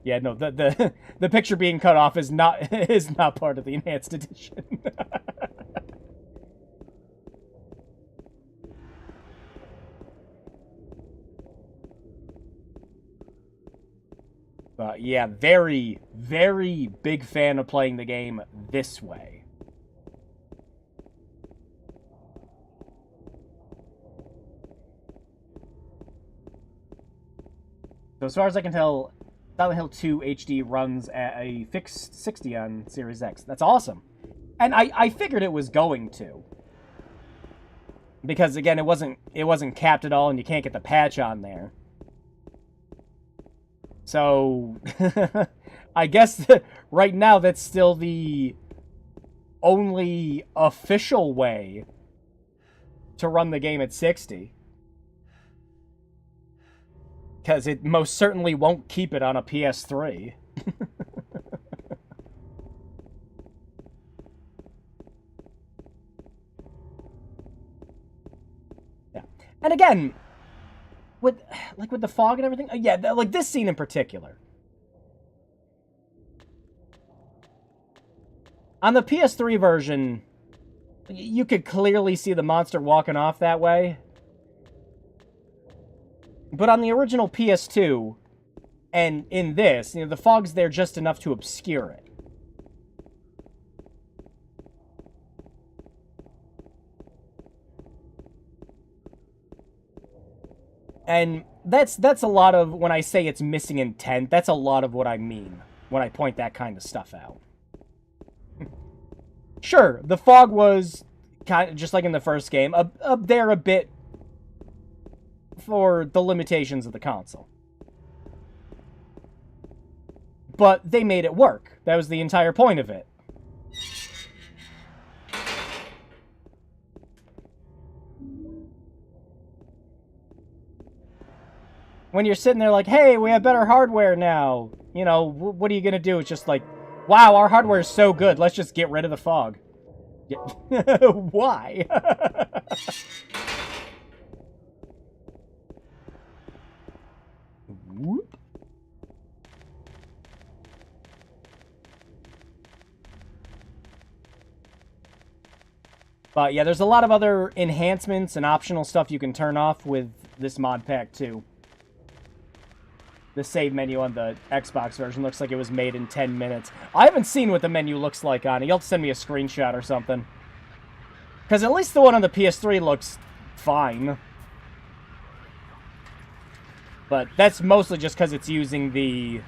Yeah, no, the picture being cut off is not part of the Enhanced Edition. But yeah, very, very big fan of playing the game this way. So as far as I can tell, Silent Hill 2 HD runs at a fixed 60 on Series X. That's awesome. And I figured it was going to. Because again, it wasn't capped at all and you can't get the patch on there. So, I guess right now that's still the only official way to run the game at 60. Because it most certainly won't keep it on a PS3. Yeah. And again... with the fog and everything, yeah, like this scene in particular. On the PS3 version, you could clearly see the monster walking off that way. But on the original PS2, and in this, the fog's there just enough to obscure it. And that's a lot of, when I say it's missing intent, that's a lot of what I mean when I point that kind of stuff out. Sure, the fog was kind of just like in the first game, up there a bit for the limitations of the console. But they made it work. That was the entire point of it. When you're sitting there like, hey, we have better hardware now. What are you going to do? It's just like, wow, our hardware is so good. Let's just get rid of the fog. Why? Whoop. But yeah, there's a lot of other enhancements and optional stuff you can turn off with this mod pack too. The save menu on the Xbox version looks like it was made in 10 minutes. I haven't seen what the menu looks like on it. You'll have to send me a screenshot or something. Because at least the one on the PS3 looks fine. But that's mostly just because it's using the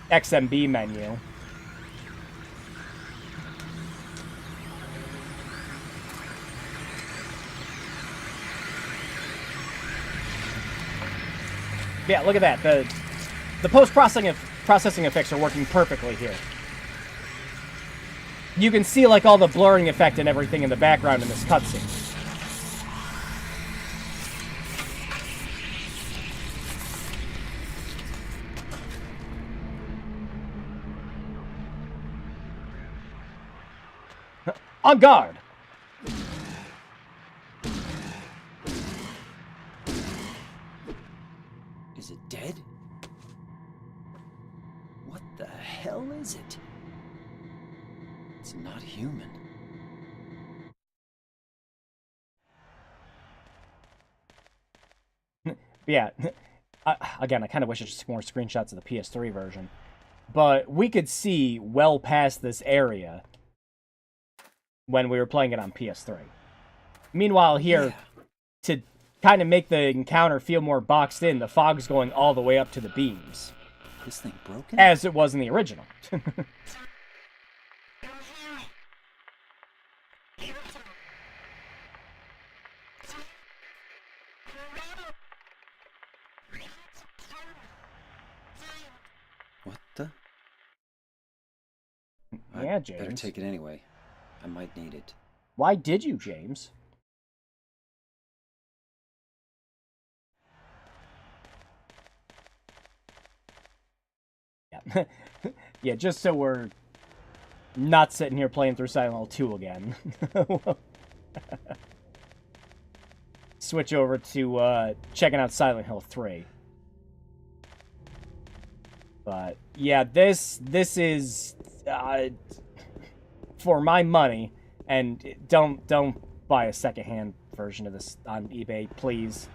XMB menu. Yeah, look at that. The post-processing effects are working perfectly here. You can see, like, all the blurring effect and everything in the background in this cutscene. On guard! Is it dead? What the hell is it? It's not human. Yeah, again, I kind of wish I just took more screenshots of the PS3 version. But we could see well past this area when we were playing it on PS3. Meanwhile, here, to kind of make the encounter feel more boxed in, the fog's going all the way up to the beams. This thing broken? As it was in the original. What the? Yeah, James. Better take it anyway. I might need it. Why did you, James? Yeah. Yeah, just so we're not sitting here playing through Silent Hill 2 again. Switch over to checking out Silent Hill 3. But yeah, this is for my money, and don't buy a secondhand version of this on eBay, please.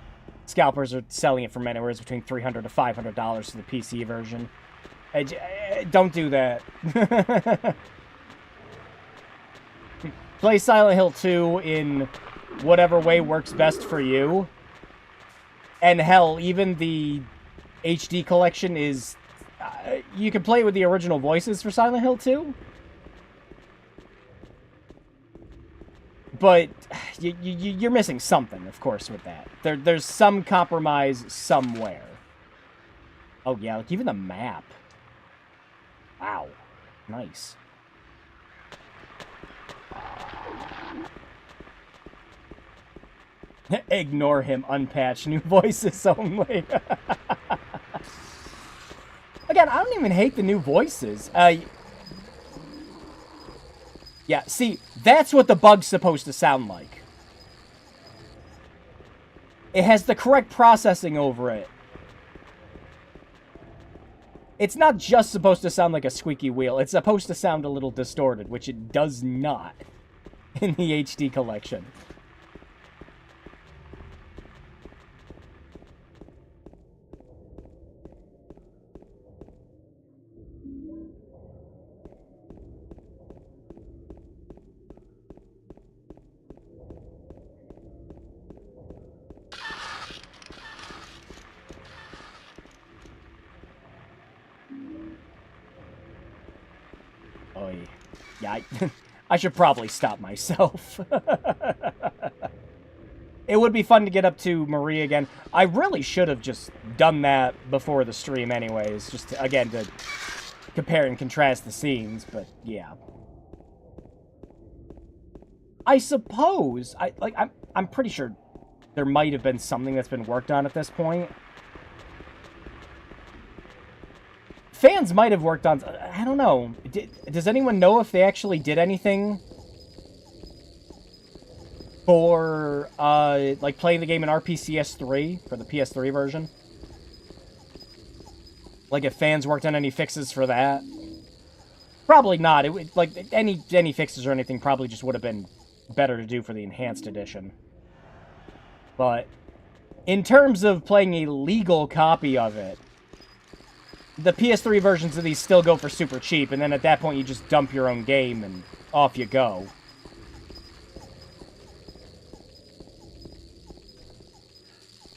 Scalpers are selling it for anywhere between $300 to $500 for the PC version. Don't do that. Play Silent Hill 2 in whatever way works best for you. And hell, even the HD collection is... you can play it with the original voices for Silent Hill 2. But you're missing something, of course, with that. There's some compromise somewhere. Oh, yeah, like even the map. Wow. Nice. Ignore him, unpatched, new voices only. Again, I don't even hate the new voices. Yeah, see, that's what the bug's supposed to sound like. It has the correct processing over it. It's not just supposed to sound like a squeaky wheel. It's supposed to sound a little distorted, which it does not in the HD collection. Yeah, I should probably stop myself. It would be fun to get up to Marie again. I really should have just done that before the stream anyways, just to, again, to compare and contrast the scenes, but yeah. I suppose, I'm pretty sure there might have been something that's been worked on at this point. Fans might have worked on... I don't know. Does anyone know if they actually did anything for, like, playing the game in RPCS 3 for the PS3 version? Like, if fans worked on any fixes for that? Probably not. It would, like, any fixes or anything probably just would have been better to do for the enhanced edition. But in terms of playing a legal copy of it, the PS3 versions of these still go for super cheap, and then at that point you just dump your own game and off you go.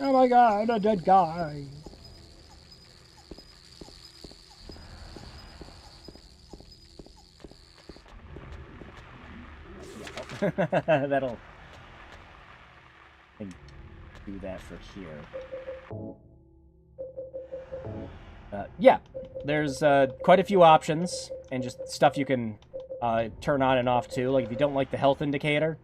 Oh my god, a dead guy. Yeah. That'll do that for here. Yeah, there's quite a few options, and just stuff you can turn on and off too. Like if you don't like the health indicator,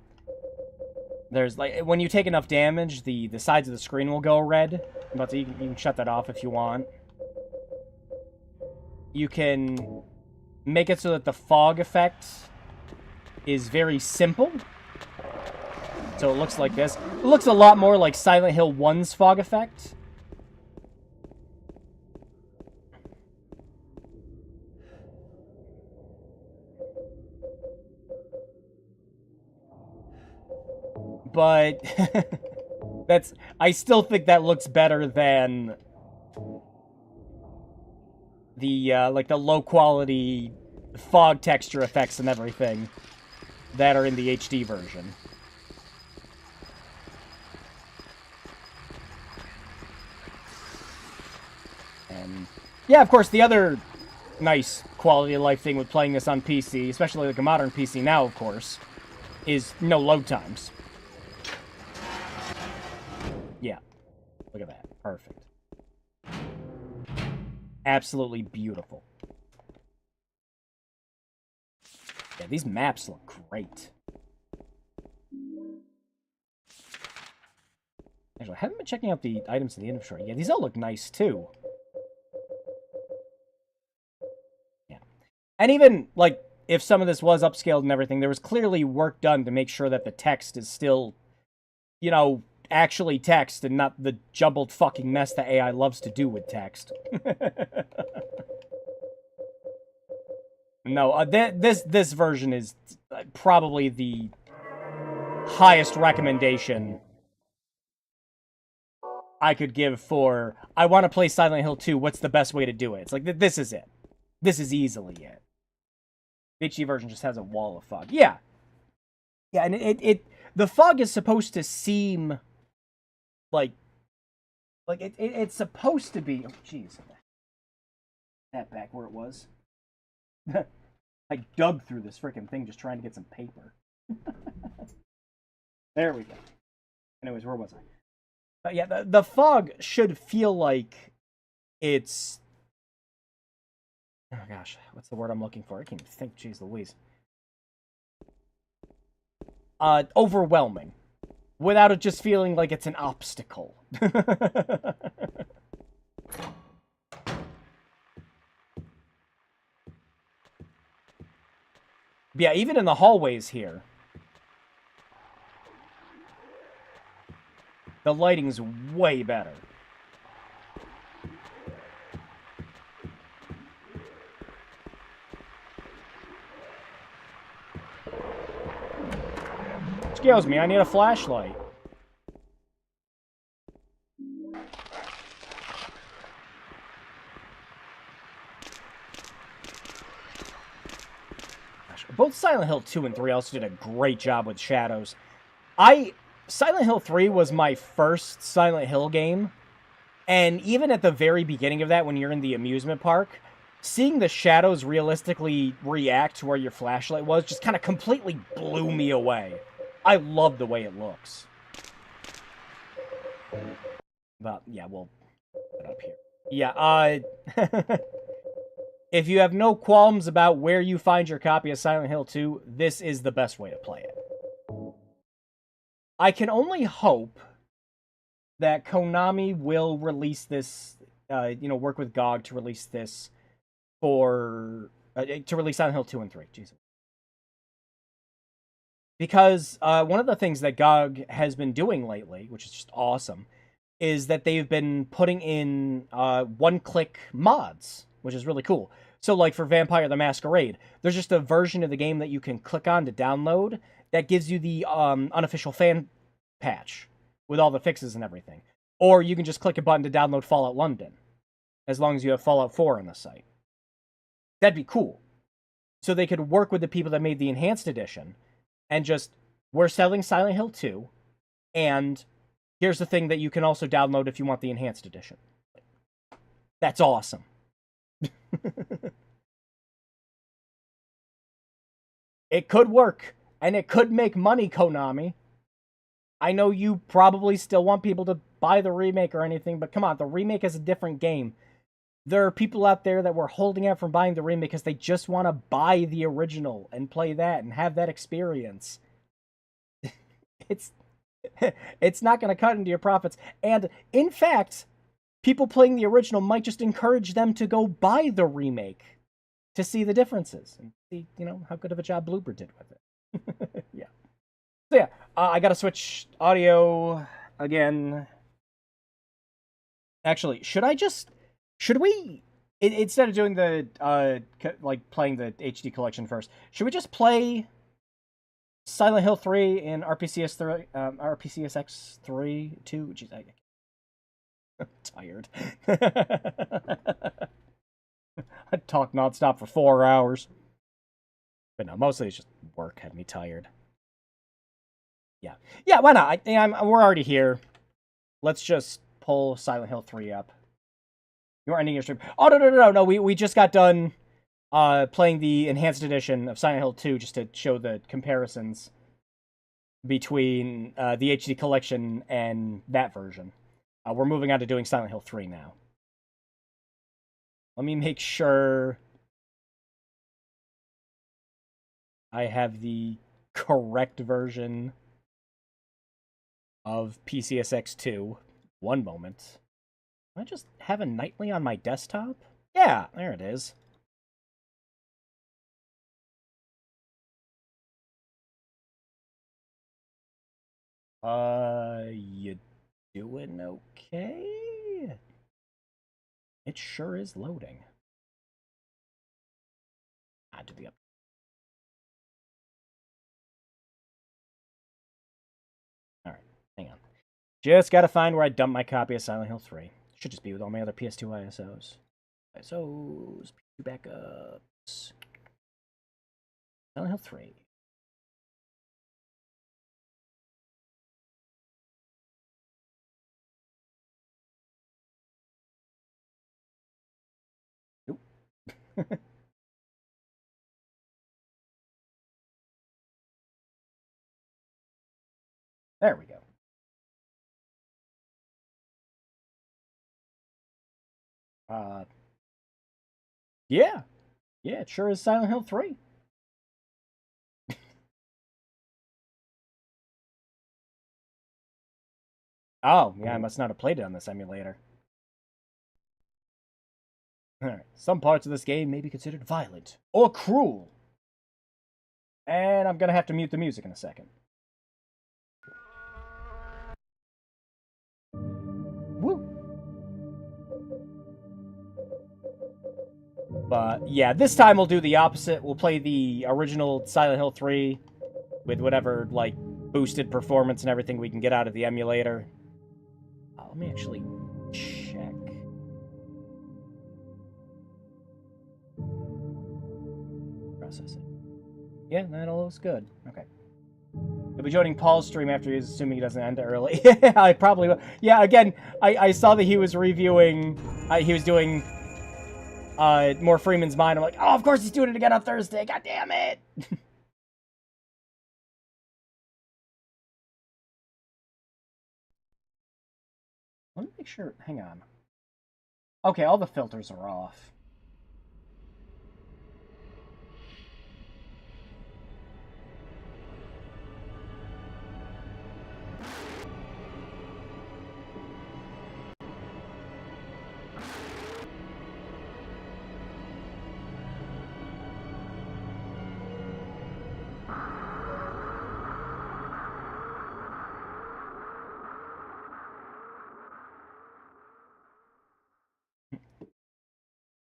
there's like when you take enough damage, the sides of the screen will go red. But you can shut that off if you want. You can make it so that the fog effect is very simple. So it looks like this. It looks a lot more like Silent Hill 1's fog effect. But I still think that looks better than the like the low quality fog texture effects and everything that are in the HD version. And yeah, of course, the other nice quality of life thing with playing this on PC, especially like a modern PC now, of course, is no load times. Yeah. Look at that. Perfect. Absolutely beautiful. Yeah, these maps look great. Actually, I haven't been checking out the items in the inventory. Yeah, these all look nice, too. Yeah. And even, like, if some of this was upscaled and everything, there was clearly work done to make sure that the text is still, you know, actually text and not the jumbled fucking mess that AI loves to do with text. No, this version is probably the highest recommendation I could give for, I want to play Silent Hill 2, what's the best way to do it? It's like, this is it. This is easily it. The HD version just has a wall of fog. Yeah. Yeah, and the fog is supposed to seem like it's supposed to be, oh jeez. That back where it was. I dug through this freaking thing just trying to get some paper. There we go. Anyways, where was I? But yeah, the fog should feel like it's... Oh gosh, what's the word I'm looking for? I can't even think, jeez Louise. Overwhelming. Without it just feeling like it's an obstacle. Yeah, even in the hallways here, the lighting's way better. Excuse me, I need a flashlight. Both Silent Hill 2 and 3 also did a great job with shadows. Silent Hill 3 was my first Silent Hill game, and even at the very beginning of that, when you're in the amusement park, seeing the shadows realistically react to where your flashlight was just kind of completely blew me away. I love the way it looks. But, yeah, we'll put it up here. Yeah, if you have no qualms about where you find your copy of Silent Hill 2, this is the best way to play it. I can only hope that Konami will release this, work with GOG to release this to release Silent Hill 2 and 3. Jesus. Because one of the things that GOG has been doing lately, which is just awesome, is that they've been putting in one-click mods, which is really cool. So, like for Vampire the Masquerade, there's just a version of the game that you can click on to download that gives you the unofficial fan patch with all the fixes and everything. Or you can just click a button to download Fallout London, as long as you have Fallout 4 on the site. That'd be cool. So they could work with the people that made the Enhanced Edition, and just, we're selling Silent Hill 2, and here's the thing that you can also download if you want the Enhanced Edition. That's awesome. It could work, and it could make money, Konami. I know you probably still want people to buy the remake or anything, but come on, the remake is a different game. There are people out there that were holding out from buying the remake because they just want to buy the original and play that and have that experience. It's not going to cut into your profits. And in fact, people playing the original might just encourage them to go buy the remake to see the differences and see, how good of a job Bloober did with it. Yeah. So yeah, I got to switch audio again. Actually, should we, instead of doing the, playing the HD collection first, should we just play Silent Hill 3 in RPCSX 3, 2? Jeez, I'm tired. I talk nonstop for 4 hours. But no, mostly it's just work had me tired. Yeah. Yeah, why not? We're already here. Let's just pull Silent Hill 3 up. You're ending your stream. Oh, no. We just got done playing the Enhanced Edition of Silent Hill 2 just to show the comparisons between the HD collection and that version. We're moving on to doing Silent Hill 3 now. Let me make sure I have the correct version of PCSX2. One moment. I just have a nightly on my desktop? Yeah, there it is. You doing okay? It sure is loading. Add to the up. Alright, hang on. Just gotta find where I dumped my copy of Silent Hill 3. Should just be with all my other PS2 ISOs. ISOs, PS2 backups. Silent Hill 3. Nope. There we go. Yeah. Yeah, it sure is Silent Hill 3. Oh, yeah, I must not have played it on this emulator. Alright, some parts of this game may be considered violent or cruel. And I'm gonna have to mute the music in a second. Woo! But yeah, this time we'll do the opposite. We'll play the original Silent Hill 3 with whatever, boosted performance and everything we can get out of the emulator. Let me actually check. Process it. Yeah, that all looks good. Okay. You'll be joining Paul's stream after he's assuming he doesn't end early. I probably will. Yeah, again, I saw that he was reviewing, he was doing more Freeman's Mind. I'm like, oh, of course he's doing it again on Thursday. God damn it. Let me make sure. Hang on. Okay, all the filters are off.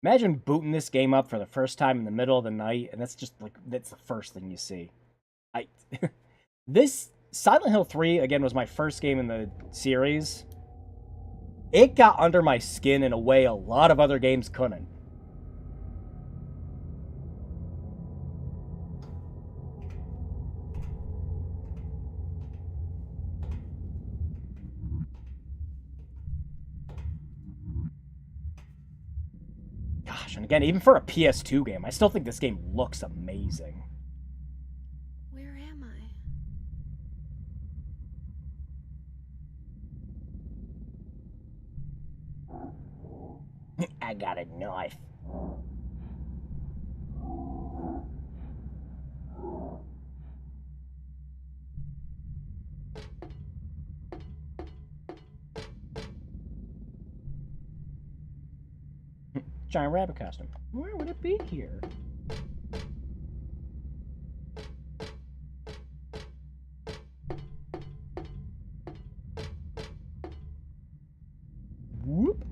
Imagine booting this game up for the first time in the middle of the night, and that's just like, that's the first thing you see. This Silent Hill 3, again, was my first game in the series. It got under my skin in a way a lot of other games couldn't. Gosh, and again, even for a PS2 game, I still think this game looks amazing. Where am I? I got a knife. Giant rabbit costume. Where would it be here? Whoop.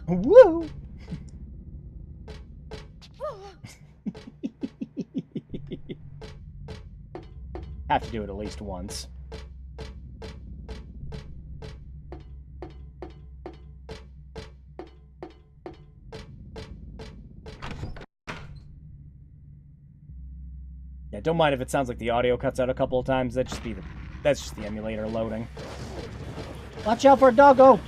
Woo! Have to do it at least once. Yeah, don't mind if it sounds like the audio cuts out a couple of times. That's just the emulator loading. Watch out for a doggo!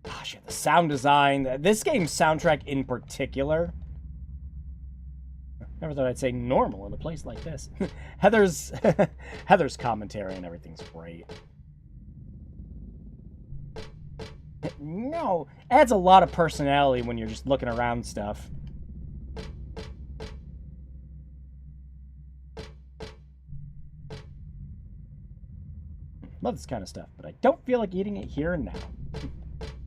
Gosh, yeah, the sound design. This game's soundtrack in particular. Never thought I'd say normal in a place like this. Heather's commentary and everything's great. No, adds a lot of personality when you're just looking around stuff. Love this kind of stuff, but I don't feel like eating it here and now.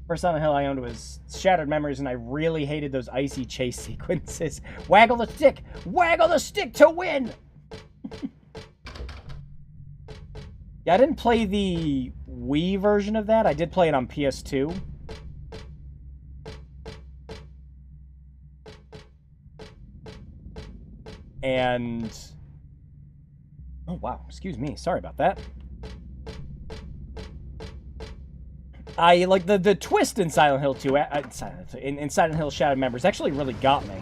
First Silent Hill I owned was Shattered Memories, and I really hated those icy chase sequences. Waggle the stick! Waggle the stick to win! Yeah, I didn't play the Wii version of that. I did play it on PS2. And... oh, wow. Excuse me. Sorry about that. I like the twist in Silent Hill 2, in Silent Hill Shattered Memories actually really got me.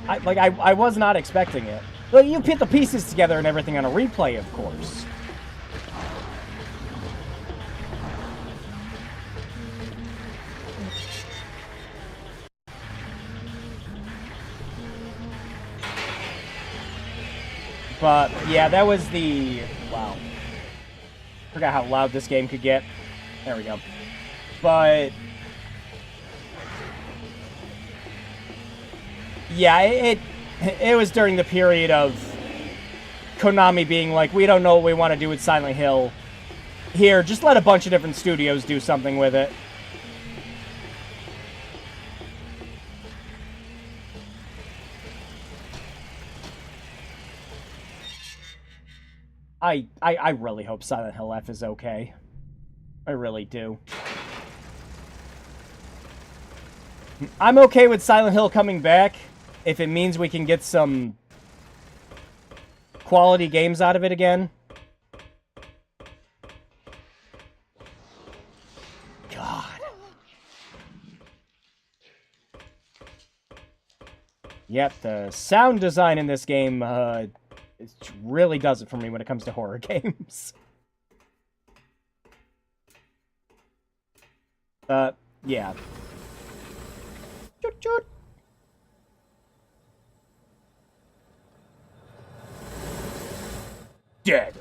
I was not expecting it. Well, you put the pieces together and everything on a replay, of course. But, yeah, that was the... wow. Forgot how loud this game could get. There we go. But... yeah, it was during the period of Konami being like, we don't know what we want to do with Silent Hill. Here, just let a bunch of different studios do something with it. I really hope Silent Hill F is okay. I really do. I'm okay with Silent Hill coming back if it means we can get some quality games out of it again. God. Yep, the sound design in this game, it really does it for me when it comes to horror games. Yeah. Choot, choot. Dead.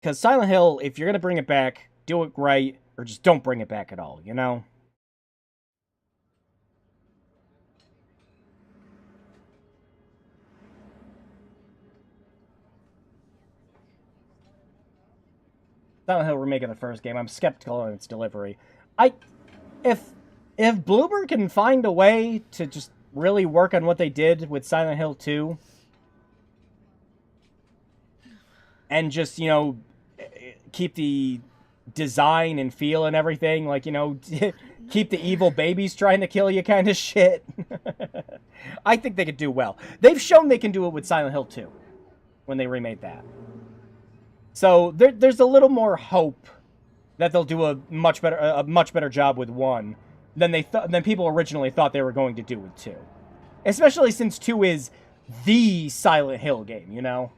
Because Silent Hill, if you're going to bring it back, do it right, or just don't bring it back at all, you know? Silent Hill remake of the first game, I'm skeptical on its delivery. If Bloober can find a way to just really work on what they did with Silent Hill 2, and just, you know, keep the design and feel and everything, like, you know, keep the evil babies trying to kill you kind of shit, I think they could do well. They've shown they can do it with Silent Hill 2 when they remade that. So there's a little more hope that they'll do a much better job with 1 than people originally thought they were going to do with 2. Especially since 2 is the Silent Hill game, you know?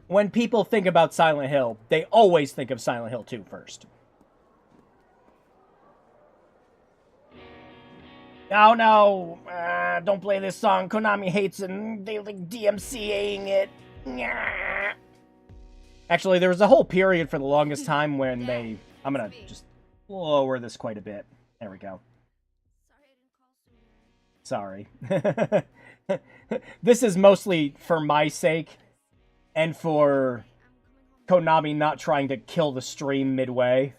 When people think about Silent Hill, they always think of Silent Hill 2 first. Oh no, don't play this song. Konami hates it and they like DMCAing it. Actually, there was a whole period for the longest time when they... I'm gonna just lower this quite a bit. There we go. Sorry. This is mostly for my sake and for Konami not trying to kill the stream midway.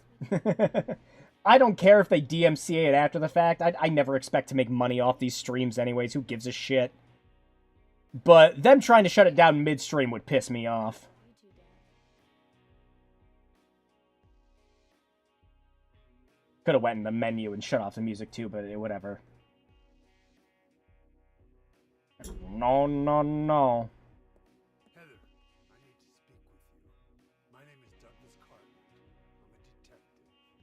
I don't care if they DMCA it after the fact. I never expect to make money off these streams anyways. Who gives a shit? But them trying to shut it down midstream would piss me off. Could have went in the menu and shut off the music too, but whatever. No, no, no. Heather, I need to speak with you. My name is Douglas Carter. I'm a detective.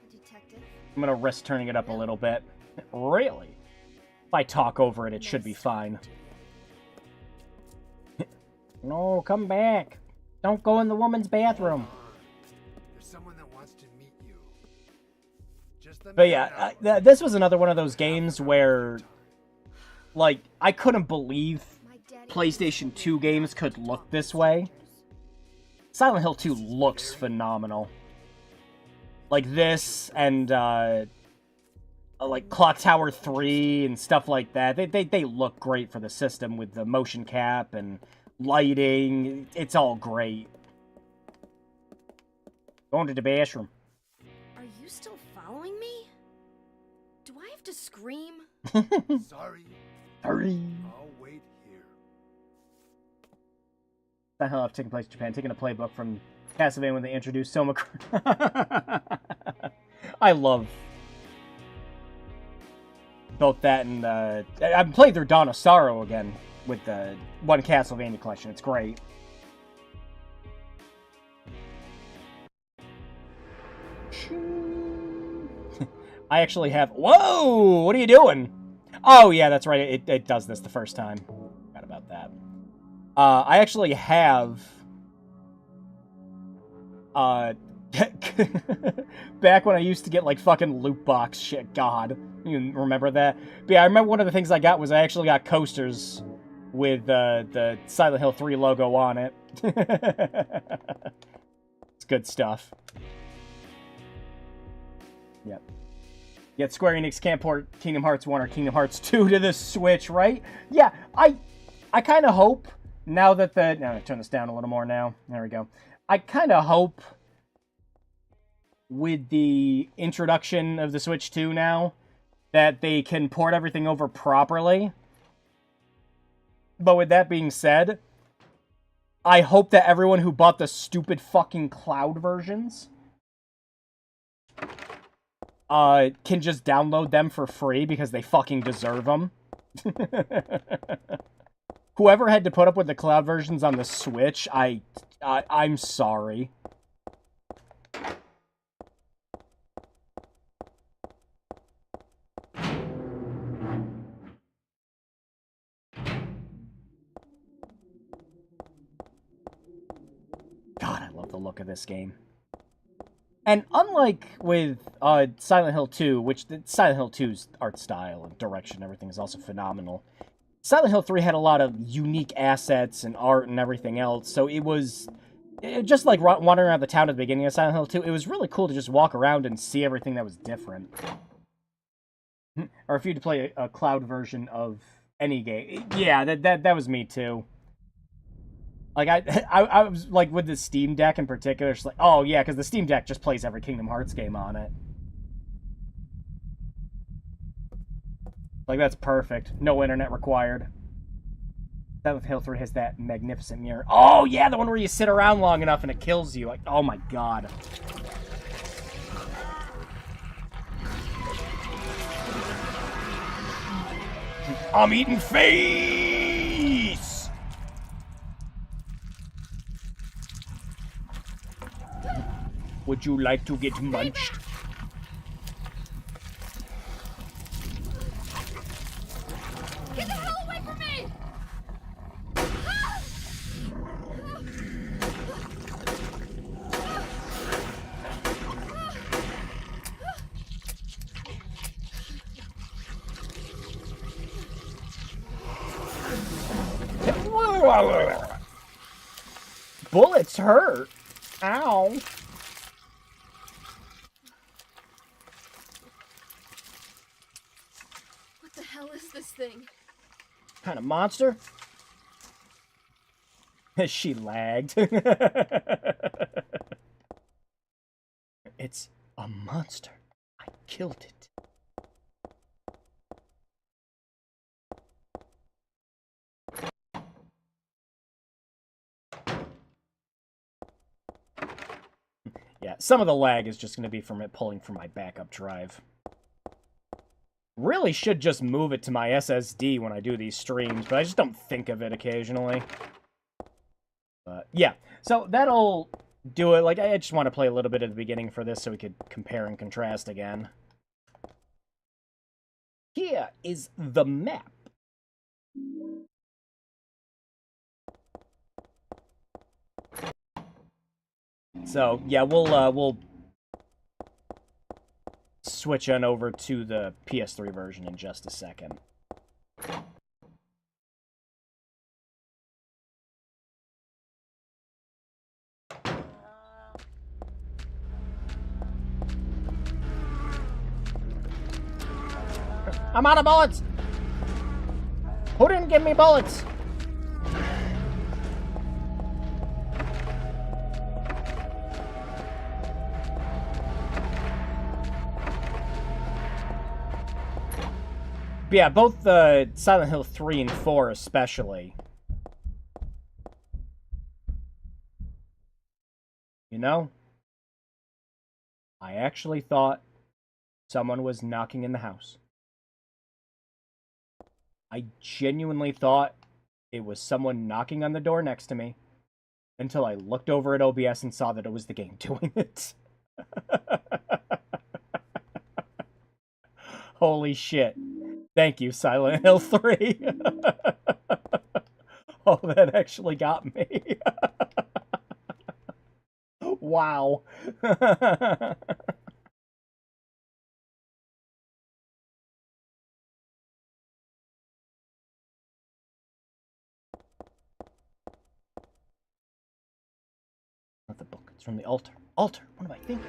A detective? I'm gonna risk turning it up a little bit. Really? If I talk over it, it should be fine. No, come back. Don't go in the woman's bathroom. There's someone that wants to meet you. Just let me But yeah, this was another one of those games where, like, I couldn't believe PlayStation 2 games could look this way. Silent Hill 2 looks phenomenal. Like this, and, like Clock Tower 3 and stuff like that. They look great for the system with the motion cap and lighting. It's all great. Going to the bathroom. Are you still following me? Do I have to scream? Sorry. Hurry. I'll wait here. The hell I've taken place in Japan, taking a playbook from Castlevania when they introduced Soma. I love both that and I've played through Dawn of Sorrow again with the one Castlevania collection. It's great. I actually have... Whoa! What are you doing? Oh, yeah, that's right. It does this the first time. Forgot about that. I actually have... back when I used to get, like, fucking loot box shit. God. You remember that? But yeah, I remember one of the things I got was I actually got coasters with the Silent Hill 3 logo on it. It's good stuff. Yep. Yet Square Enix can't port Kingdom Hearts 1 or Kingdom Hearts 2 to the Switch, right? Yeah, I kind of hope, now that the... Now, I'm going to turn this down a little more now. There we go. I kind of hope, with the introduction of the Switch 2 now, that they can port everything over properly. But with that being said, I hope that everyone who bought the stupid fucking cloud versions can just download them for free because they fucking deserve them. Whoever had to put up with the cloud versions on the Switch, I'm sorry. God, I love the look of this game. And unlike with Silent Hill 2, which Silent Hill 2's art style and direction, everything is also phenomenal. Silent Hill 3 had a lot of unique assets and art and everything else, so it was just like wandering around the town at the beginning of Silent Hill 2. It was really cool to just walk around and see everything that was different. Or if you had to play a cloud version of any game. Yeah, that was me too. Like, I was, like, with the Steam Deck in particular, it's like, oh, yeah, because the Steam Deck just plays every Kingdom Hearts game on it. Like, that's perfect. No internet required. Silent Hill 3 has that magnificent mirror. Oh, yeah, the one where you sit around long enough and it kills you. Like, oh, my God. I'm eating face! Would you like to get munched? Get the hell away from me! Bullets hurt. Ow. What the hell is this thing? Kind of monster? She lagged. It's a monster. I killed it. Yeah, some of the lag is just going to be from it pulling from my backup drive. Really should just move it to my SSD when I do these streams, but I just don't think of it occasionally. But yeah, so that'll do it. Like, I just want to play a little bit at the beginning for this so we could compare and contrast again. Here is the map. So, yeah, we'll switch on over to the PS3 version in just a second. I'm out of bullets! Who didn't give me bullets? But yeah, both Silent Hill 3 and 4 especially. You know, I actually thought someone was knocking in the house. I genuinely thought it was someone knocking on the door next to me until I looked over at OBS and saw that it was the game doing it. Holy shit. Thank you, Silent Hill 3. Oh, that actually got me. Wow. Not the book. It's from the altar. Altar. What am I thinking?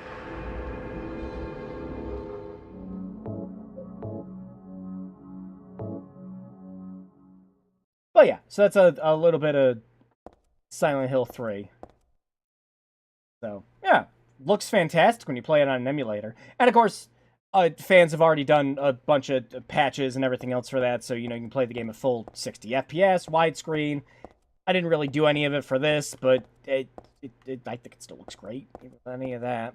But yeah, so that's a little bit of Silent Hill 3. So, yeah, looks fantastic when you play it on an emulator. And of course, fans have already done a bunch of patches and everything else for that, so, you know, you can play the game at full 60 FPS, widescreen. I didn't really do any of it for this, but I think it still looks great, with any of that.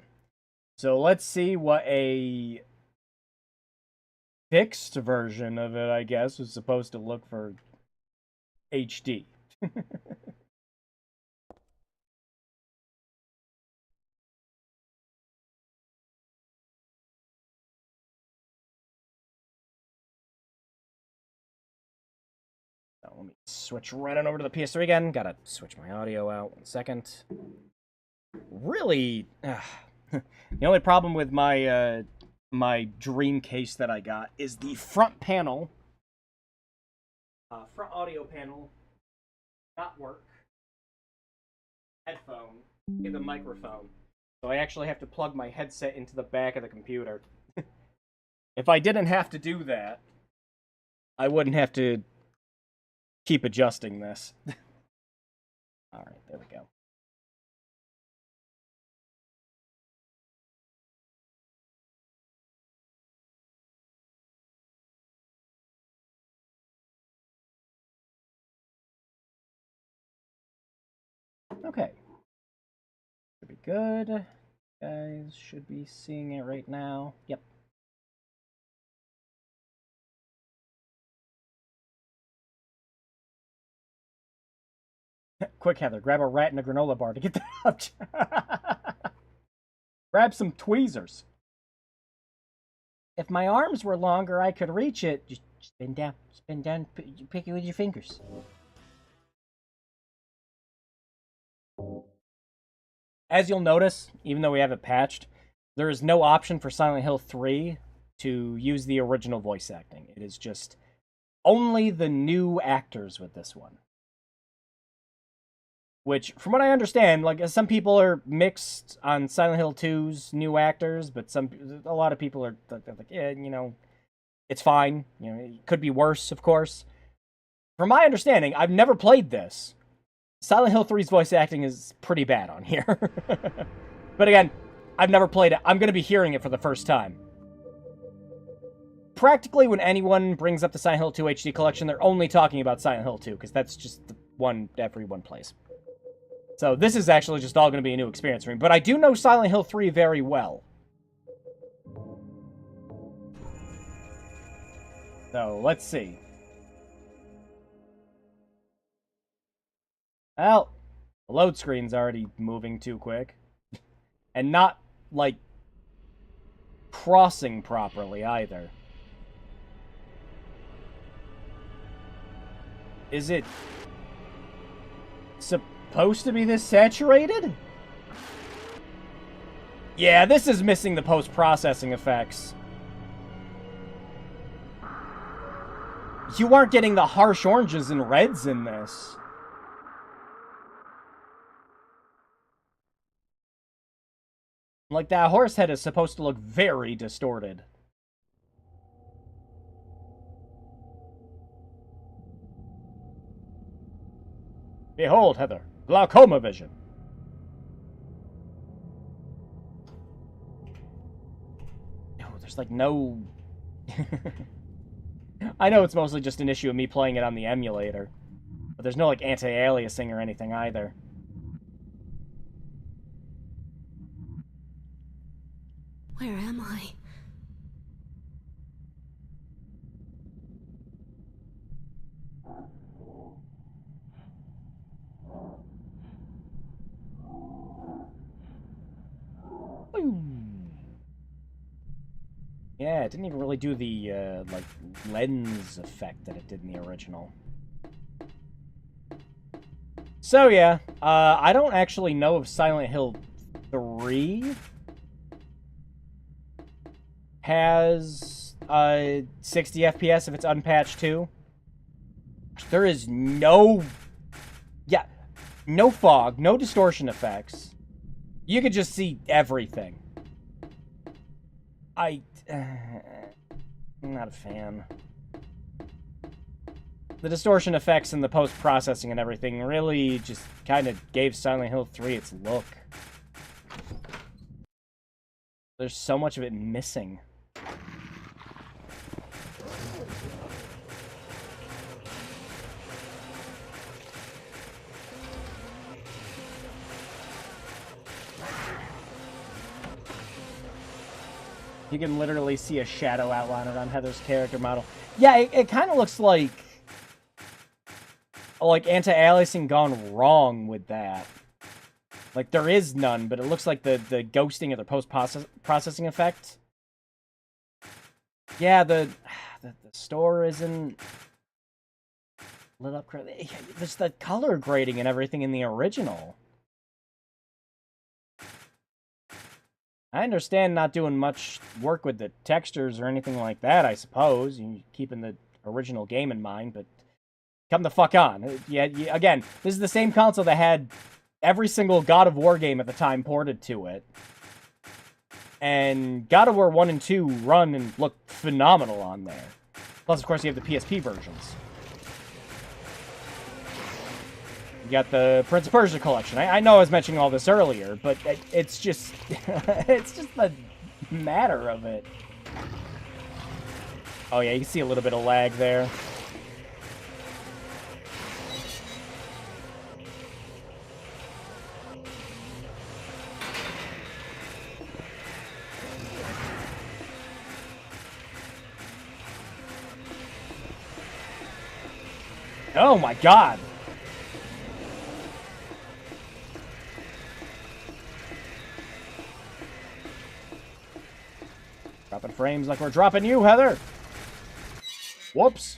So let's see what a fixed version of it, I guess, was supposed to look for HD. Let me switch right on over to the PS3 again. Gotta switch my audio out. 1 second. Really, the only problem with my my dream case that I got is the front panel Front audio panel, not work. Headphone, and the microphone. So I actually have to plug my headset into the back of the computer. If I didn't have to do that, I wouldn't have to keep adjusting this. Alright, there we go. Okay. Should be good. You guys should be seeing it right now. Yep. Quick, Heather, grab a rat and a granola bar to get that up. Grab some tweezers. If my arms were longer, I could reach it. Just spin down, pick it with your fingers. As you'll notice, even though we have it patched, there is no option for Silent Hill 3 to use the original voice acting. It is just only the new actors with this one. Which, from what I understand, like, some people are mixed on Silent Hill 2's new actors, but a lot of people are like, yeah, you know, it's fine. You know, it could be worse, of course. From my understanding, I've never played this. Silent Hill 3's voice acting is pretty bad on here. But again, I've never played it. I'm going to be hearing it for the first time. Practically, when anyone brings up the Silent Hill 2 HD collection, they're only talking about Silent Hill 2, because that's just the one everyone plays. So this is actually just all going to be a new experience for me. But I do know Silent Hill 3 very well. So, let's see. Well, the load screen's already moving too quick. And not, like, crossing properly either. Is it supposed to be this saturated? Yeah, this is missing the post-processing effects. You aren't getting the harsh oranges and reds in this. Like, that horse head is supposed to look very distorted. Behold, Heather, glaucoma vision. No, there's like no... I know it's mostly just an issue of me playing it on the emulator. But there's no, like, anti-aliasing or anything either. Where am I? Yeah, it didn't even really do the, like, lens effect that it did in the original. So, yeah, I don't actually know if Silent Hill 3 has 60 FPS if it's unpatched too. There is no... Yeah, no fog, no distortion effects. You could just see everything. I'm not a fan. The distortion effects and the post-processing and everything really just kind of gave Silent Hill 3 its look. There's so much of it missing. You can literally see a shadow outline around Heather's character model. Yeah, it kind of looks like anti-aliasing gone wrong with that. Like, there is none, but it looks like the ghosting or the post-processing effect. Yeah, the store isn't lit up correctly. There's the color grading and everything in the original. I understand not doing much work with the textures or anything like that, I suppose. You're keeping the original game in mind, but Come the fuck on. Yeah, again, this is the same console that had every single God of War game at the time ported to it. And God of War 1 and 2 run and look phenomenal on there. Plus, of course, you have the PSP versions. You got the Prince of Persia collection. I know I was mentioning all this earlier, but it's just... it's just the matter of it. Oh yeah, you can see a little bit of lag there. Oh my god! Dropping frames like we're dropping you, Heather! Whoops!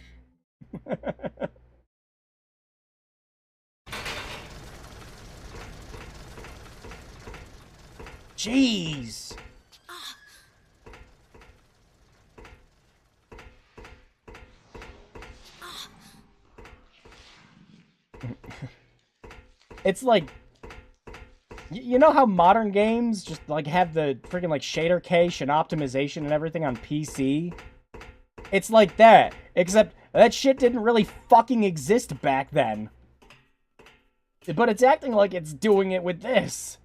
Jeez! It's like, you know how modern games just like have the freaking like shader cache and optimization and everything on PC? It's like that, except that shit didn't really fucking exist back then. But it's acting like it's doing it with this.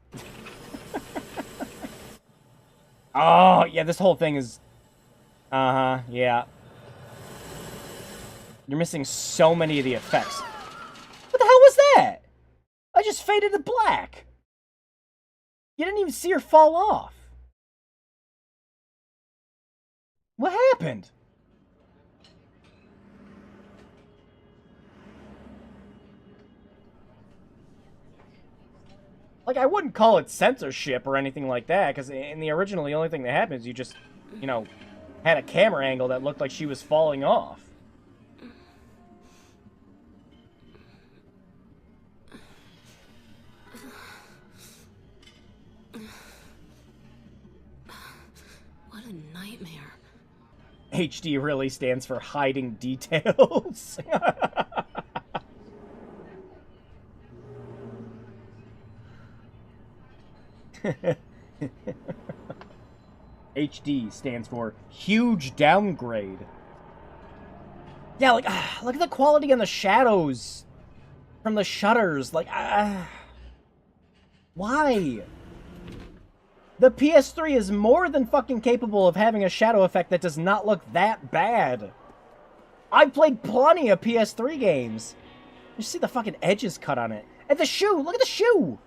Oh, yeah, this whole thing is... Uh-huh, yeah. You're missing so many of the effects. What the hell was that? I just faded to black. You didn't even see her fall off. What happened? Like, I wouldn't call it censorship or anything like that, because in the original, the only thing that happened is you just, you know, had a camera angle that looked like she was falling off. What a nightmare. HD really stands for hiding details. HD stands for huge downgrade. Yeah, like, look at the quality on the shadows from the shutters. Like, why? The PS3 is more than fucking capable of having a shadow effect that does not look that bad. I've played plenty of PS3 games. You see the fucking edges cut on it. And the shoe! Look at the shoe!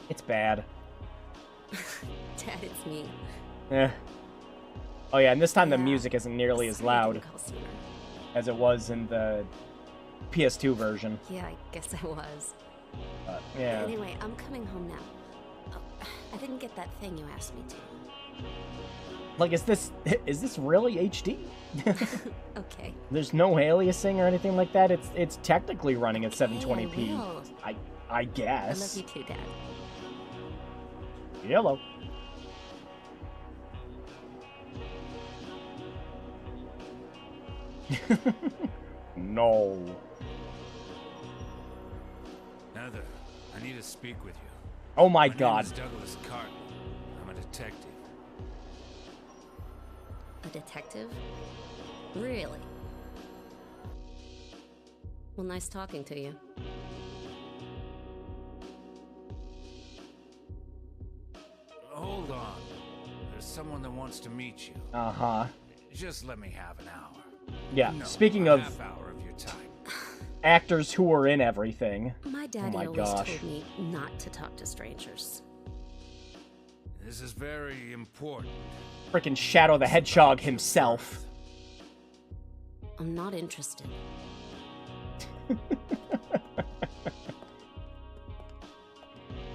It's bad. Dad, it's me. Eh. Oh yeah, and this time the music isn't nearly as loud as it was in the PS2 version. Yeah, I guess I was. Yeah. Anyway, I'm coming home now. Oh, I didn't get that thing you asked me to. Like, is this really HD? Okay. There's no aliasing or anything like that. It's technically running at 720p. Hey, I guess. I love you too, Dad. Yellow. No. Heather, I need to speak with you. Oh my name god. is Douglas Carton. I'm a detective. A detective? Really? Well, nice talking to you. Hold on. There's someone that wants to meet you. Uh-huh. Just let me have an hour. Yeah, No, speaking a of half hour of your time. actors who are in everything. My daddy always told me not to talk to strangers. This is very important. Frickin' Shadow the Hedgehog himself. I'm not interested.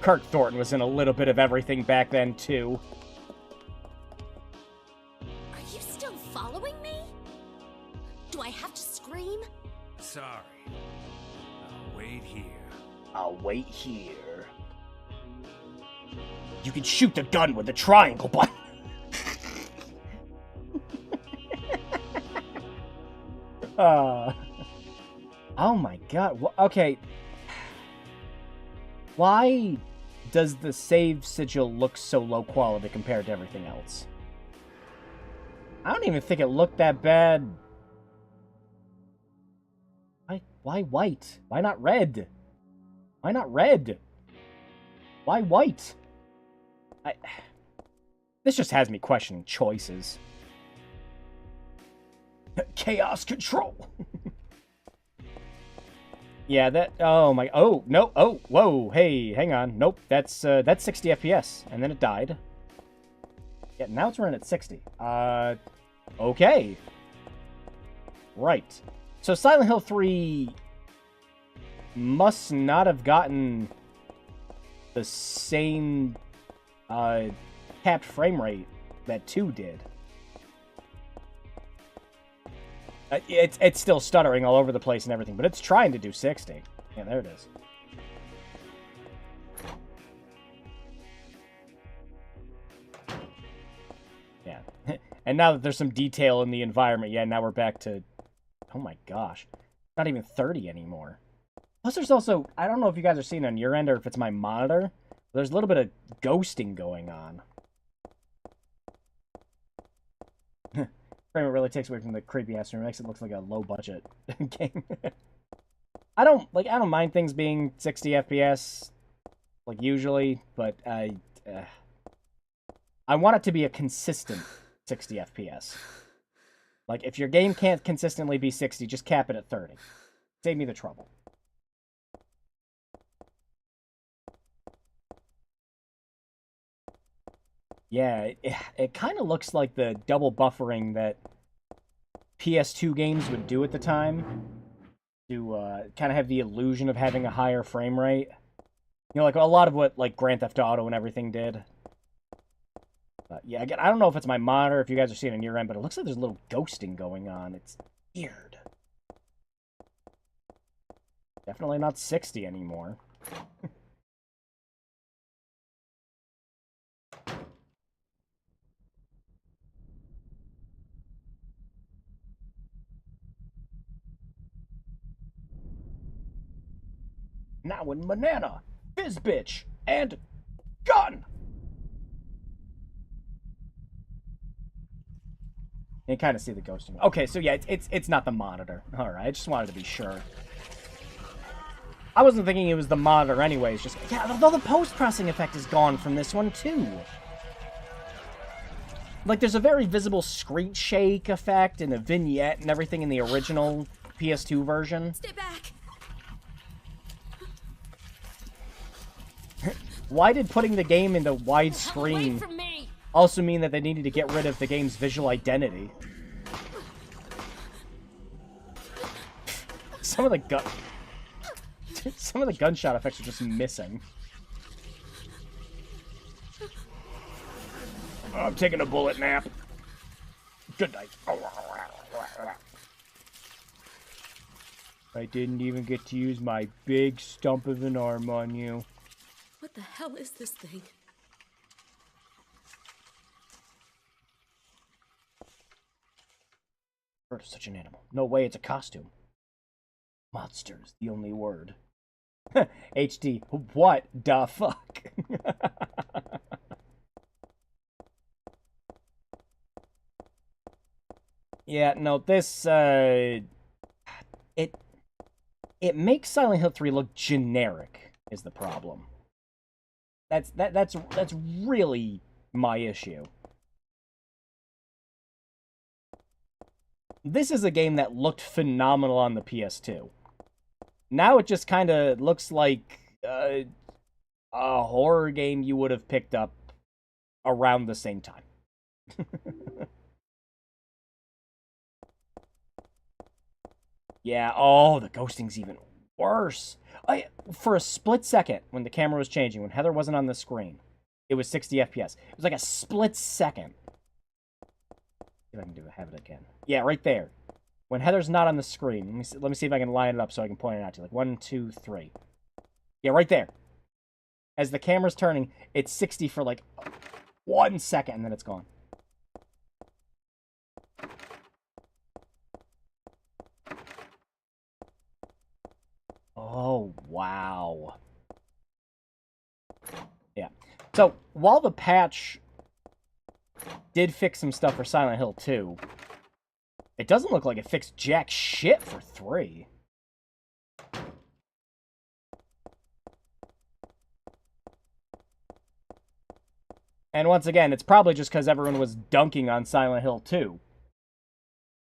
Kirk Thornton was in a little bit of everything back then, too. Are you still following me? Do I have to scream? Sorry. I'll wait here. I'll wait here. You can shoot the gun with the triangle button. Oh my god. Okay. Why does the save sigil look so low quality compared to everything else? I don't even think it looked that bad. Why white? Why not red? Why not red? Why white? This just has me questioning choices. Chaos control. Yeah, that. Oh my. Oh no. Oh whoa. Hey, hang on. Nope. That's 60 FPS, and then it died. Yeah, now it's running at 60. Okay. Right. So Silent Hill 3 must not have gotten the same capped frame rate that 2 did. It's still stuttering all over the place and everything, but it's trying to do 60. Yeah, there it is. Yeah. And now that there's some detail in the environment, yeah, now we're back to... Oh my gosh. Not even 30 anymore. Plus there's also... I don't know if you guys are seeing on your end or if it's my monitor. There's a little bit of ghosting going on. Frame rate really takes away from the creepy ass and makes it look like a low budget game. I don't mind things being 60 FPS like usually, but I want it to be a consistent 60 FPS. Like if your game can't consistently be 60, just cap it at 30. Save me the trouble. Yeah, it kind of looks like the double buffering that PS2 games would do at the time to kind of have the illusion of having a higher frame rate. You know, like a lot of what like Grand Theft Auto and everything did. But yeah, again, I don't know if it's my monitor, if you guys are seeing it on your end, but it looks like there's a little ghosting going on. It's weird. Definitely not 60 anymore. Now in banana, fizz bitch, and gun. You kind of see the ghosting. Okay, so yeah, it's not the monitor. All right, I just wanted to be sure. I wasn't thinking it was the monitor anyways. Just yeah, although the post-processing effect is gone from this one too. Like there's a very visible screen shake effect and a vignette and everything in the original PS2 version. Stay back. Why did putting the game into widescreen also mean that they needed to get rid of the game's visual identity? Some of the gunshot effects are just missing. Oh, I'm taking a bullet nap. Good night. I didn't even get to use my big stump of an arm on you. What the hell is this thing? Bird is such an animal. No way, it's a costume. Monster's the only word. HD, what the fuck? Yeah, no, this, it makes Silent Hill 3 look generic, is the problem. That's really my issue. This is a game that looked phenomenal on the PS2. Now it just kind of looks like a horror game you would have picked up around the same time. Yeah, oh, the ghosting's even worse. For a split second, when the camera was changing, when Heather wasn't on the screen, it was 60 FPS. It was like a split second. See if I can have it again. Yeah, right there. When Heather's not on the screen, let me see if I can line it up so I can point it out to you. Like 1, 2, 3. Yeah, right there. As the camera's turning, it's 60 for like 1 second, and then it's gone. while the patch did fix some stuff for Silent Hill 2, it doesn't look like it fixed jack shit for 3. And once again, it's probably just because everyone was dunking on Silent Hill 2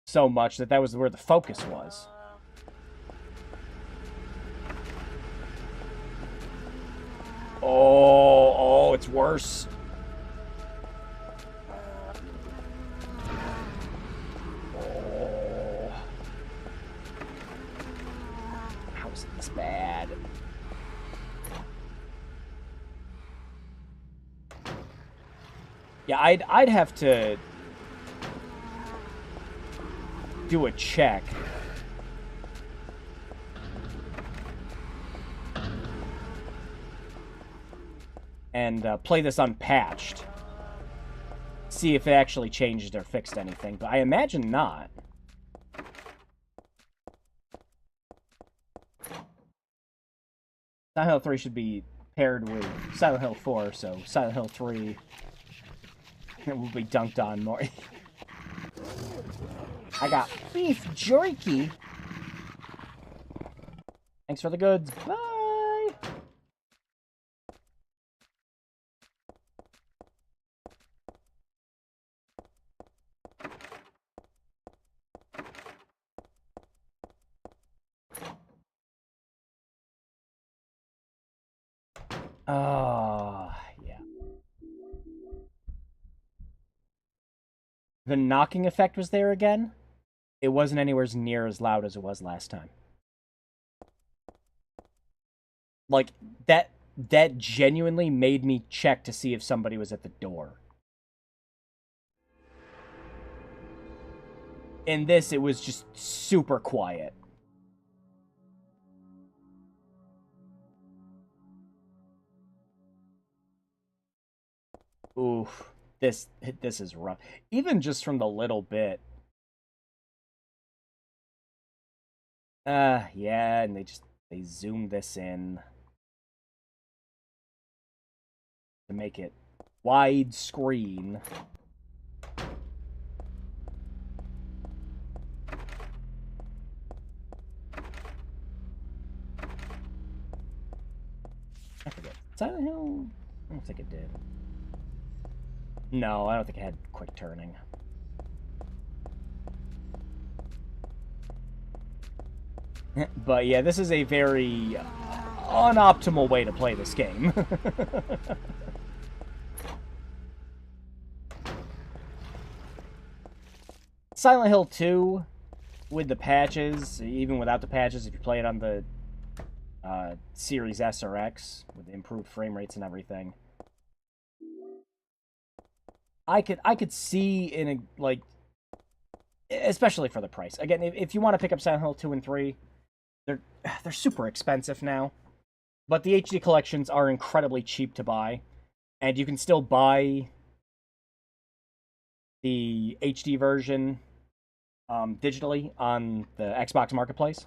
so much that was where the focus was. Oh, it's worse. Oh. How is this bad? Yeah, I'd have to do a check. And play this unpatched. See if it actually changed or fixed anything, but I imagine not. Silent Hill 3 should be paired with Silent Hill 4, so Silent Hill 3 will be dunked on more. I got beef jerky. Thanks for the goods. Bye. Oh, yeah. The knocking effect was there again. It wasn't anywhere near as loud as it was last time. Like, that genuinely made me check to see if somebody was at the door. In this, it was just super quiet. Oof. This is rough. Even just from the little bit. Yeah, and they zoomed this in to make it widescreen. I forget. Silent Hill? I don't think it did. No, I don't think it had quick turning. But yeah, this is a very unoptimal way to play this game. Silent Hill 2, with the patches, even without the patches, if you play it on the Series S or X, with improved frame rates and everything, I could see in a, like, especially for the price. Again, if you want to pick up Silent Hill 2 and 3, they're super expensive now. But the HD collections are incredibly cheap to buy. And you can still buy the HD version digitally on the Xbox Marketplace.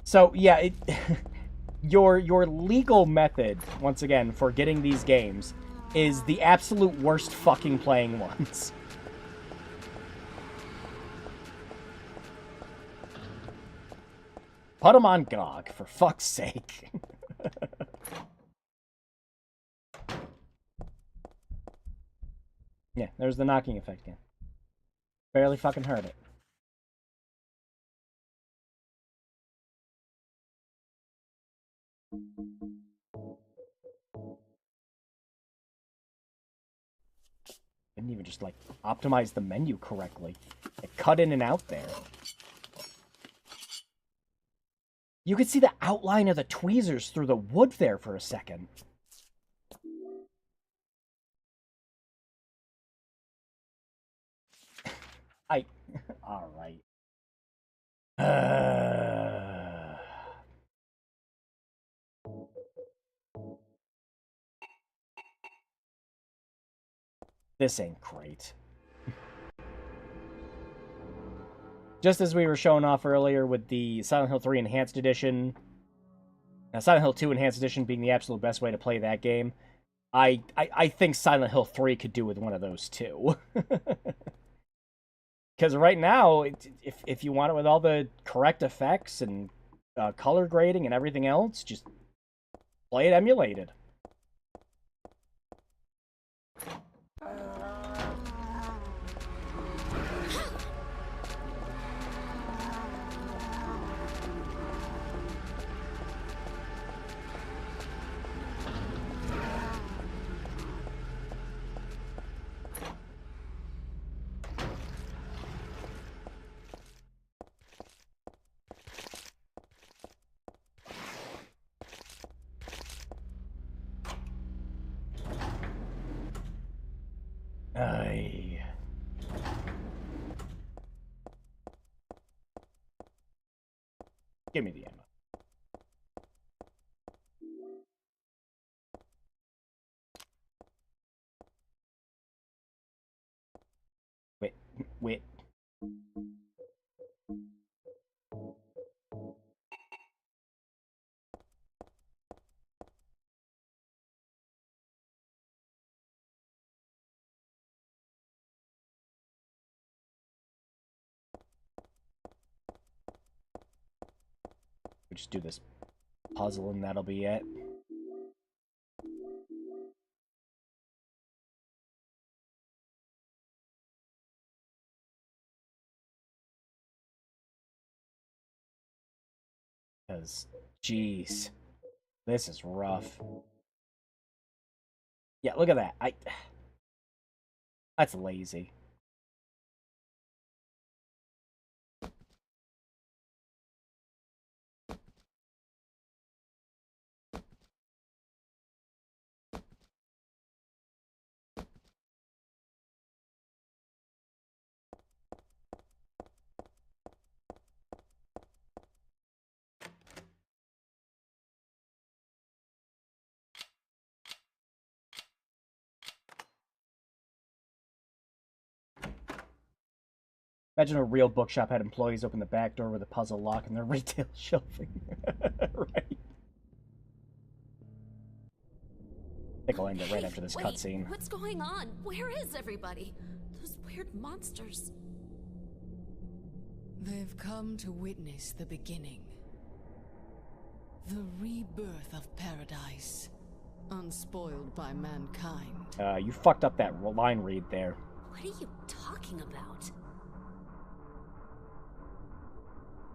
So, yeah, your legal method, once again, for getting these games is the absolute worst fucking playing ones. Put them on GOG, for fuck's sake. Yeah, there's the knocking effect again. Barely fucking heard it. Didn't even just, like, optimize the menu correctly. It cut in and out there. You could see the outline of the tweezers through the wood there for a second. Alright. This ain't great. Just as we were showing off earlier with the Silent Hill 3 Enhanced Edition, Now, Silent Hill 2 Enhanced Edition being the absolute best way to play that game, I think Silent Hill 3 could do with one of those too. Because right now, if you want it with all the correct effects and color grading and everything else, just play it emulated. Give me the ammo. Wait. We just do this puzzle and that'll be it. Because, jeez, this is rough. Yeah, look at that. That's lazy. Imagine a real bookshop had employees open the back door with a puzzle lock in their retail shelving. Right. I think I'll end it right after this cutscene. What's going on? Where is everybody? Those weird monsters. They've come to witness the beginning. The rebirth of paradise, unspoiled by mankind. You fucked up that line read there. What are you talking about?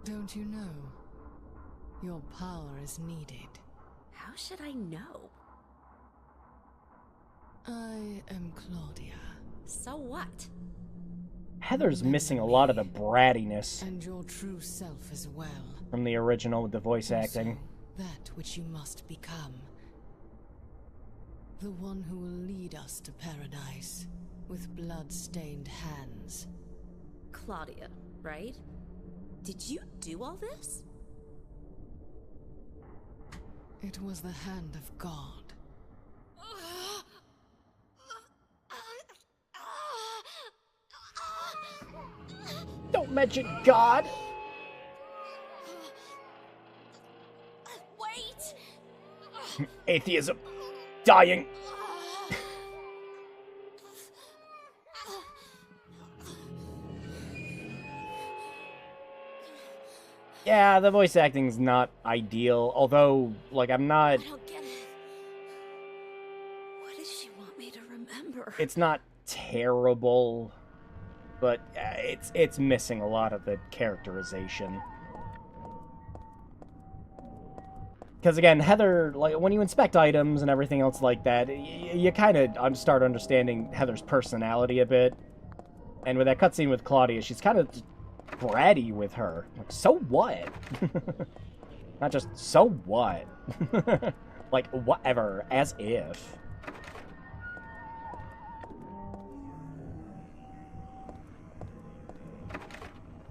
Don't you know? Your power is needed. How should I know? I am Claudia. So what? Heather's missing a lot of the brattiness. And your true self as well. From the original with the voice acting. That which you must become. The one who will lead us to paradise with blood-stained hands. Claudia, right? Did you do all this? It was the hand of God. Don't mention God! Wait! Atheism. Dying. Yeah, the voice acting's not ideal, although, like, I'm not... I don't get it. What does she want me to remember? It's not terrible, but it's missing a lot of the characterization. Because, again, Heather, like, when you inspect items and everything else like that, you kind of start understanding Heather's personality a bit. And with that cutscene with Claudia, she's kind of bratty with her. Like, so what? Not just, so what? Like, whatever, as if.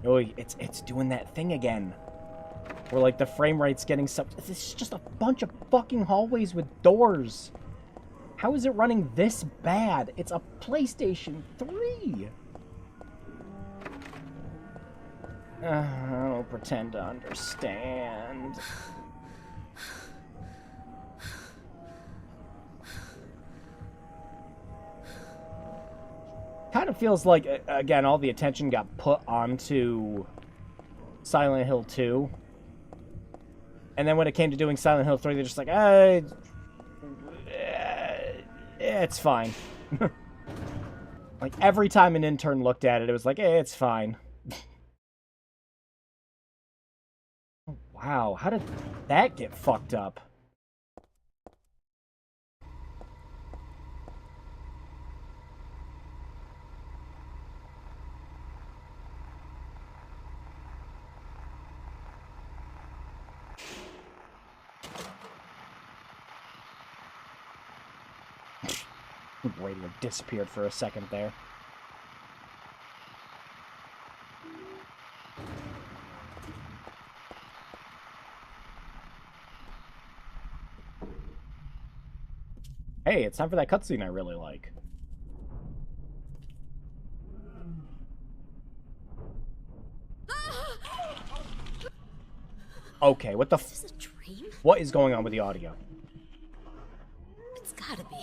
Oh, it's doing that thing again. Where, like, the frame rate's getting this is just a bunch of fucking hallways with doors. How is it running this bad? It's a PlayStation 3. I'll pretend to understand. Kind of feels like, again, all the attention got put onto Silent Hill 2. And then when it came to doing Silent Hill 3, they're just like, it's fine. Like, every time an intern looked at it, it was like, it's fine. Oh, wow, how did that get fucked up? Radio disappeared for a second there. Hey, it's time for that cutscene I really like. Okay, what the Is this a dream? What is going on with the audio? It's gotta be.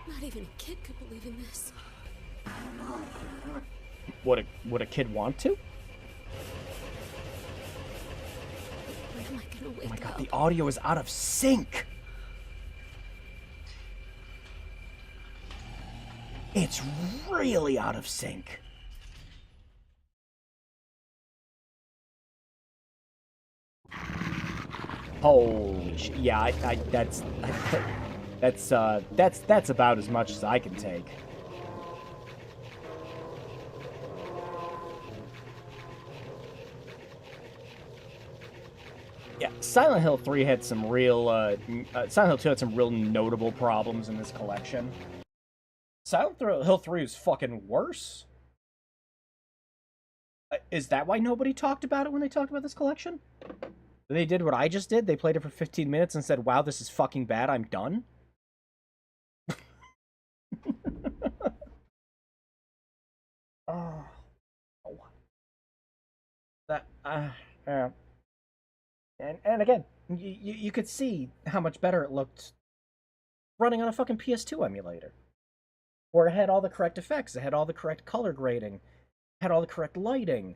Not even a kid could believe in this. Would a kid want to? Where am I gonna wake Oh my god, up? the audio is out of sync! It's really out of sync. Holy shit. Yeah, that's about as much as I can take. Yeah, Silent Hill 3 had some real, Silent Hill 2 had some real notable problems in this collection. Silent Hill 3 is fucking worse. Is that why nobody talked about it when they talked about this collection? They did what I just did. They played it for 15 minutes and said, wow, this is fucking bad. I'm done. Oh. That, yeah. And again, you could see how much better it looked running on a fucking PS2 emulator. Where it had all the correct effects. It had all the correct color grading. Had all the correct lighting.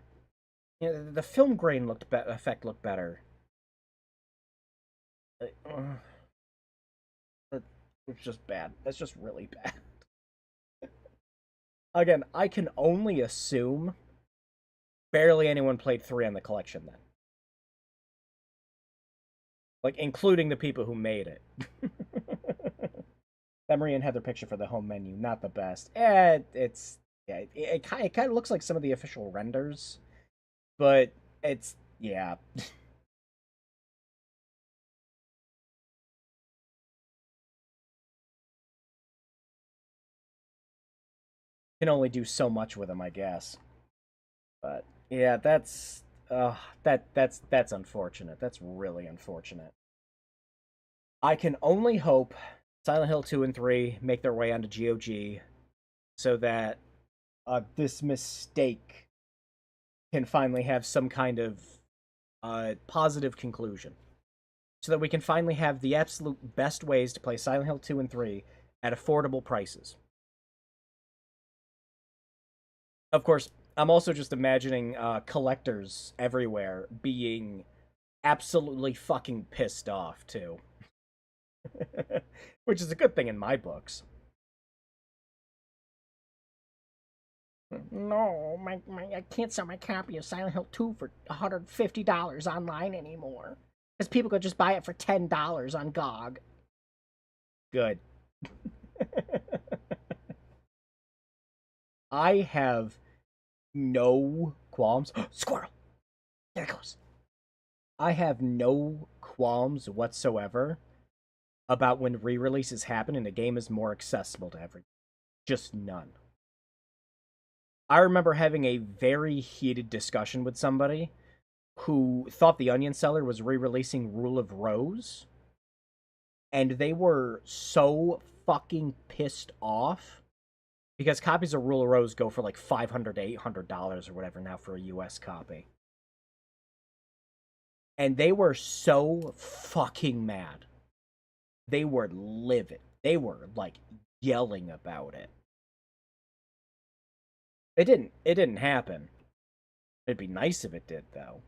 You know, the film grain effect looked better. It's just bad. It's just really bad. Again, I can only assume barely anyone played 3 on the collection then. Like, including the people who made it. That Maria and Heather picture for the home menu, not the best. It kind of looks like some of the official renders, but it's, yeah. Can only do so much with them, I guess. But yeah, that's unfortunate. That's really unfortunate. I can only hope Silent Hill 2 and 3 make their way onto GOG so that this mistake can finally have some kind of positive conclusion. So that we can finally have the absolute best ways to play Silent Hill 2 and 3 at affordable prices. Of course, I'm also just imagining collectors everywhere being absolutely fucking pissed off, too. Which is a good thing in my books. No, I can't sell my copy of Silent Hill 2 for $150 online anymore. Because people could just buy it for $10 on GOG. Good. I have no qualms. Squirrel! There it goes. I have no qualms whatsoever about when re-releases happen and a game is more accessible to everyone. Just none. I remember having a very heated discussion with somebody who thought The Onion Seller was re-releasing Rule of Rose, and they were so fucking pissed off Because copies of Rule of Rose go for like $500 to $800 or whatever now for a US copy. And they were so fucking mad. They were livid. They were like yelling about it. It didn't happen. It'd be nice if it did, though.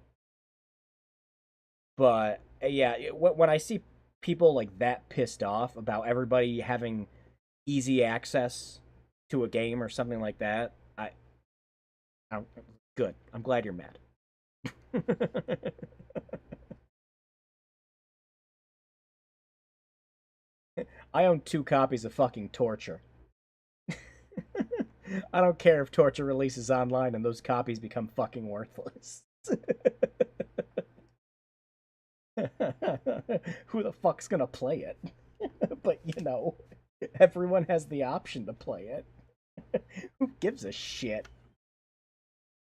But yeah, when I see people like that pissed off about everybody having easy access to a game or something like that, I don't, good. I'm glad you're mad. I own 2 copies of fucking Torture. I don't care if Torture releases online and those copies become fucking worthless. Who the fuck's gonna play it? But, you know, everyone has the option to play it. Who gives a shit?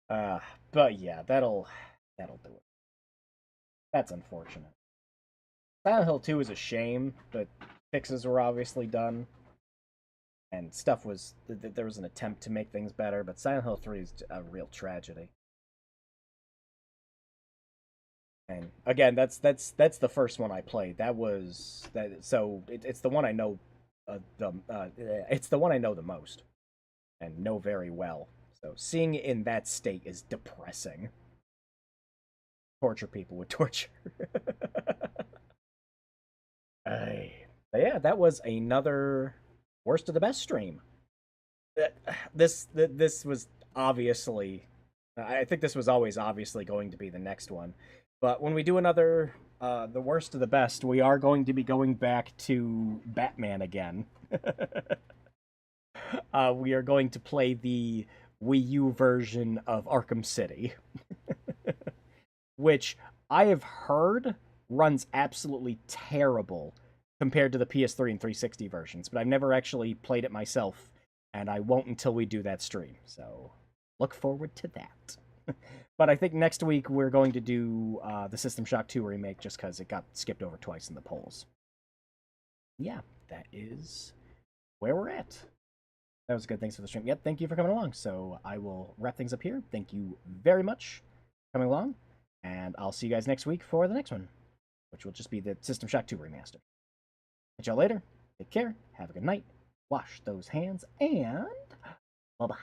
But yeah, that'll do it. That's unfortunate. Silent Hill 2 is a shame, but fixes were obviously done. And stuff was... There was an attempt to make things better, but Silent Hill 3 is a real tragedy. And again, that's the first one I played. So it's the one I know it's the one I know the most and know very well. So seeing it in that state is depressing. Torture people with torture. But yeah, that was another worst of the best stream. This was obviously, I think this was always obviously going to be the next one. But when we do another, the worst of the best, we are going to be going back to Batman again. We are going to play the Wii U version of Arkham City. Which I have heard runs absolutely terrible compared to the PS3 and 360 versions, but I've never actually played it myself, and I won't until we do that stream, so look forward to that. But I think next week we're going to do the System Shock 2 remake, just because it got skipped over twice in the polls. Yeah, that is where we're at. That was good. Thanks for the stream. Yep, thank you for coming along. So I will wrap things up here. Thank you very much for coming along, and I'll see you guys next week for the next one, which will just be the System Shock 2 remaster. Catch y'all later. Take care. Have a good night. Wash those hands, and bye-bye.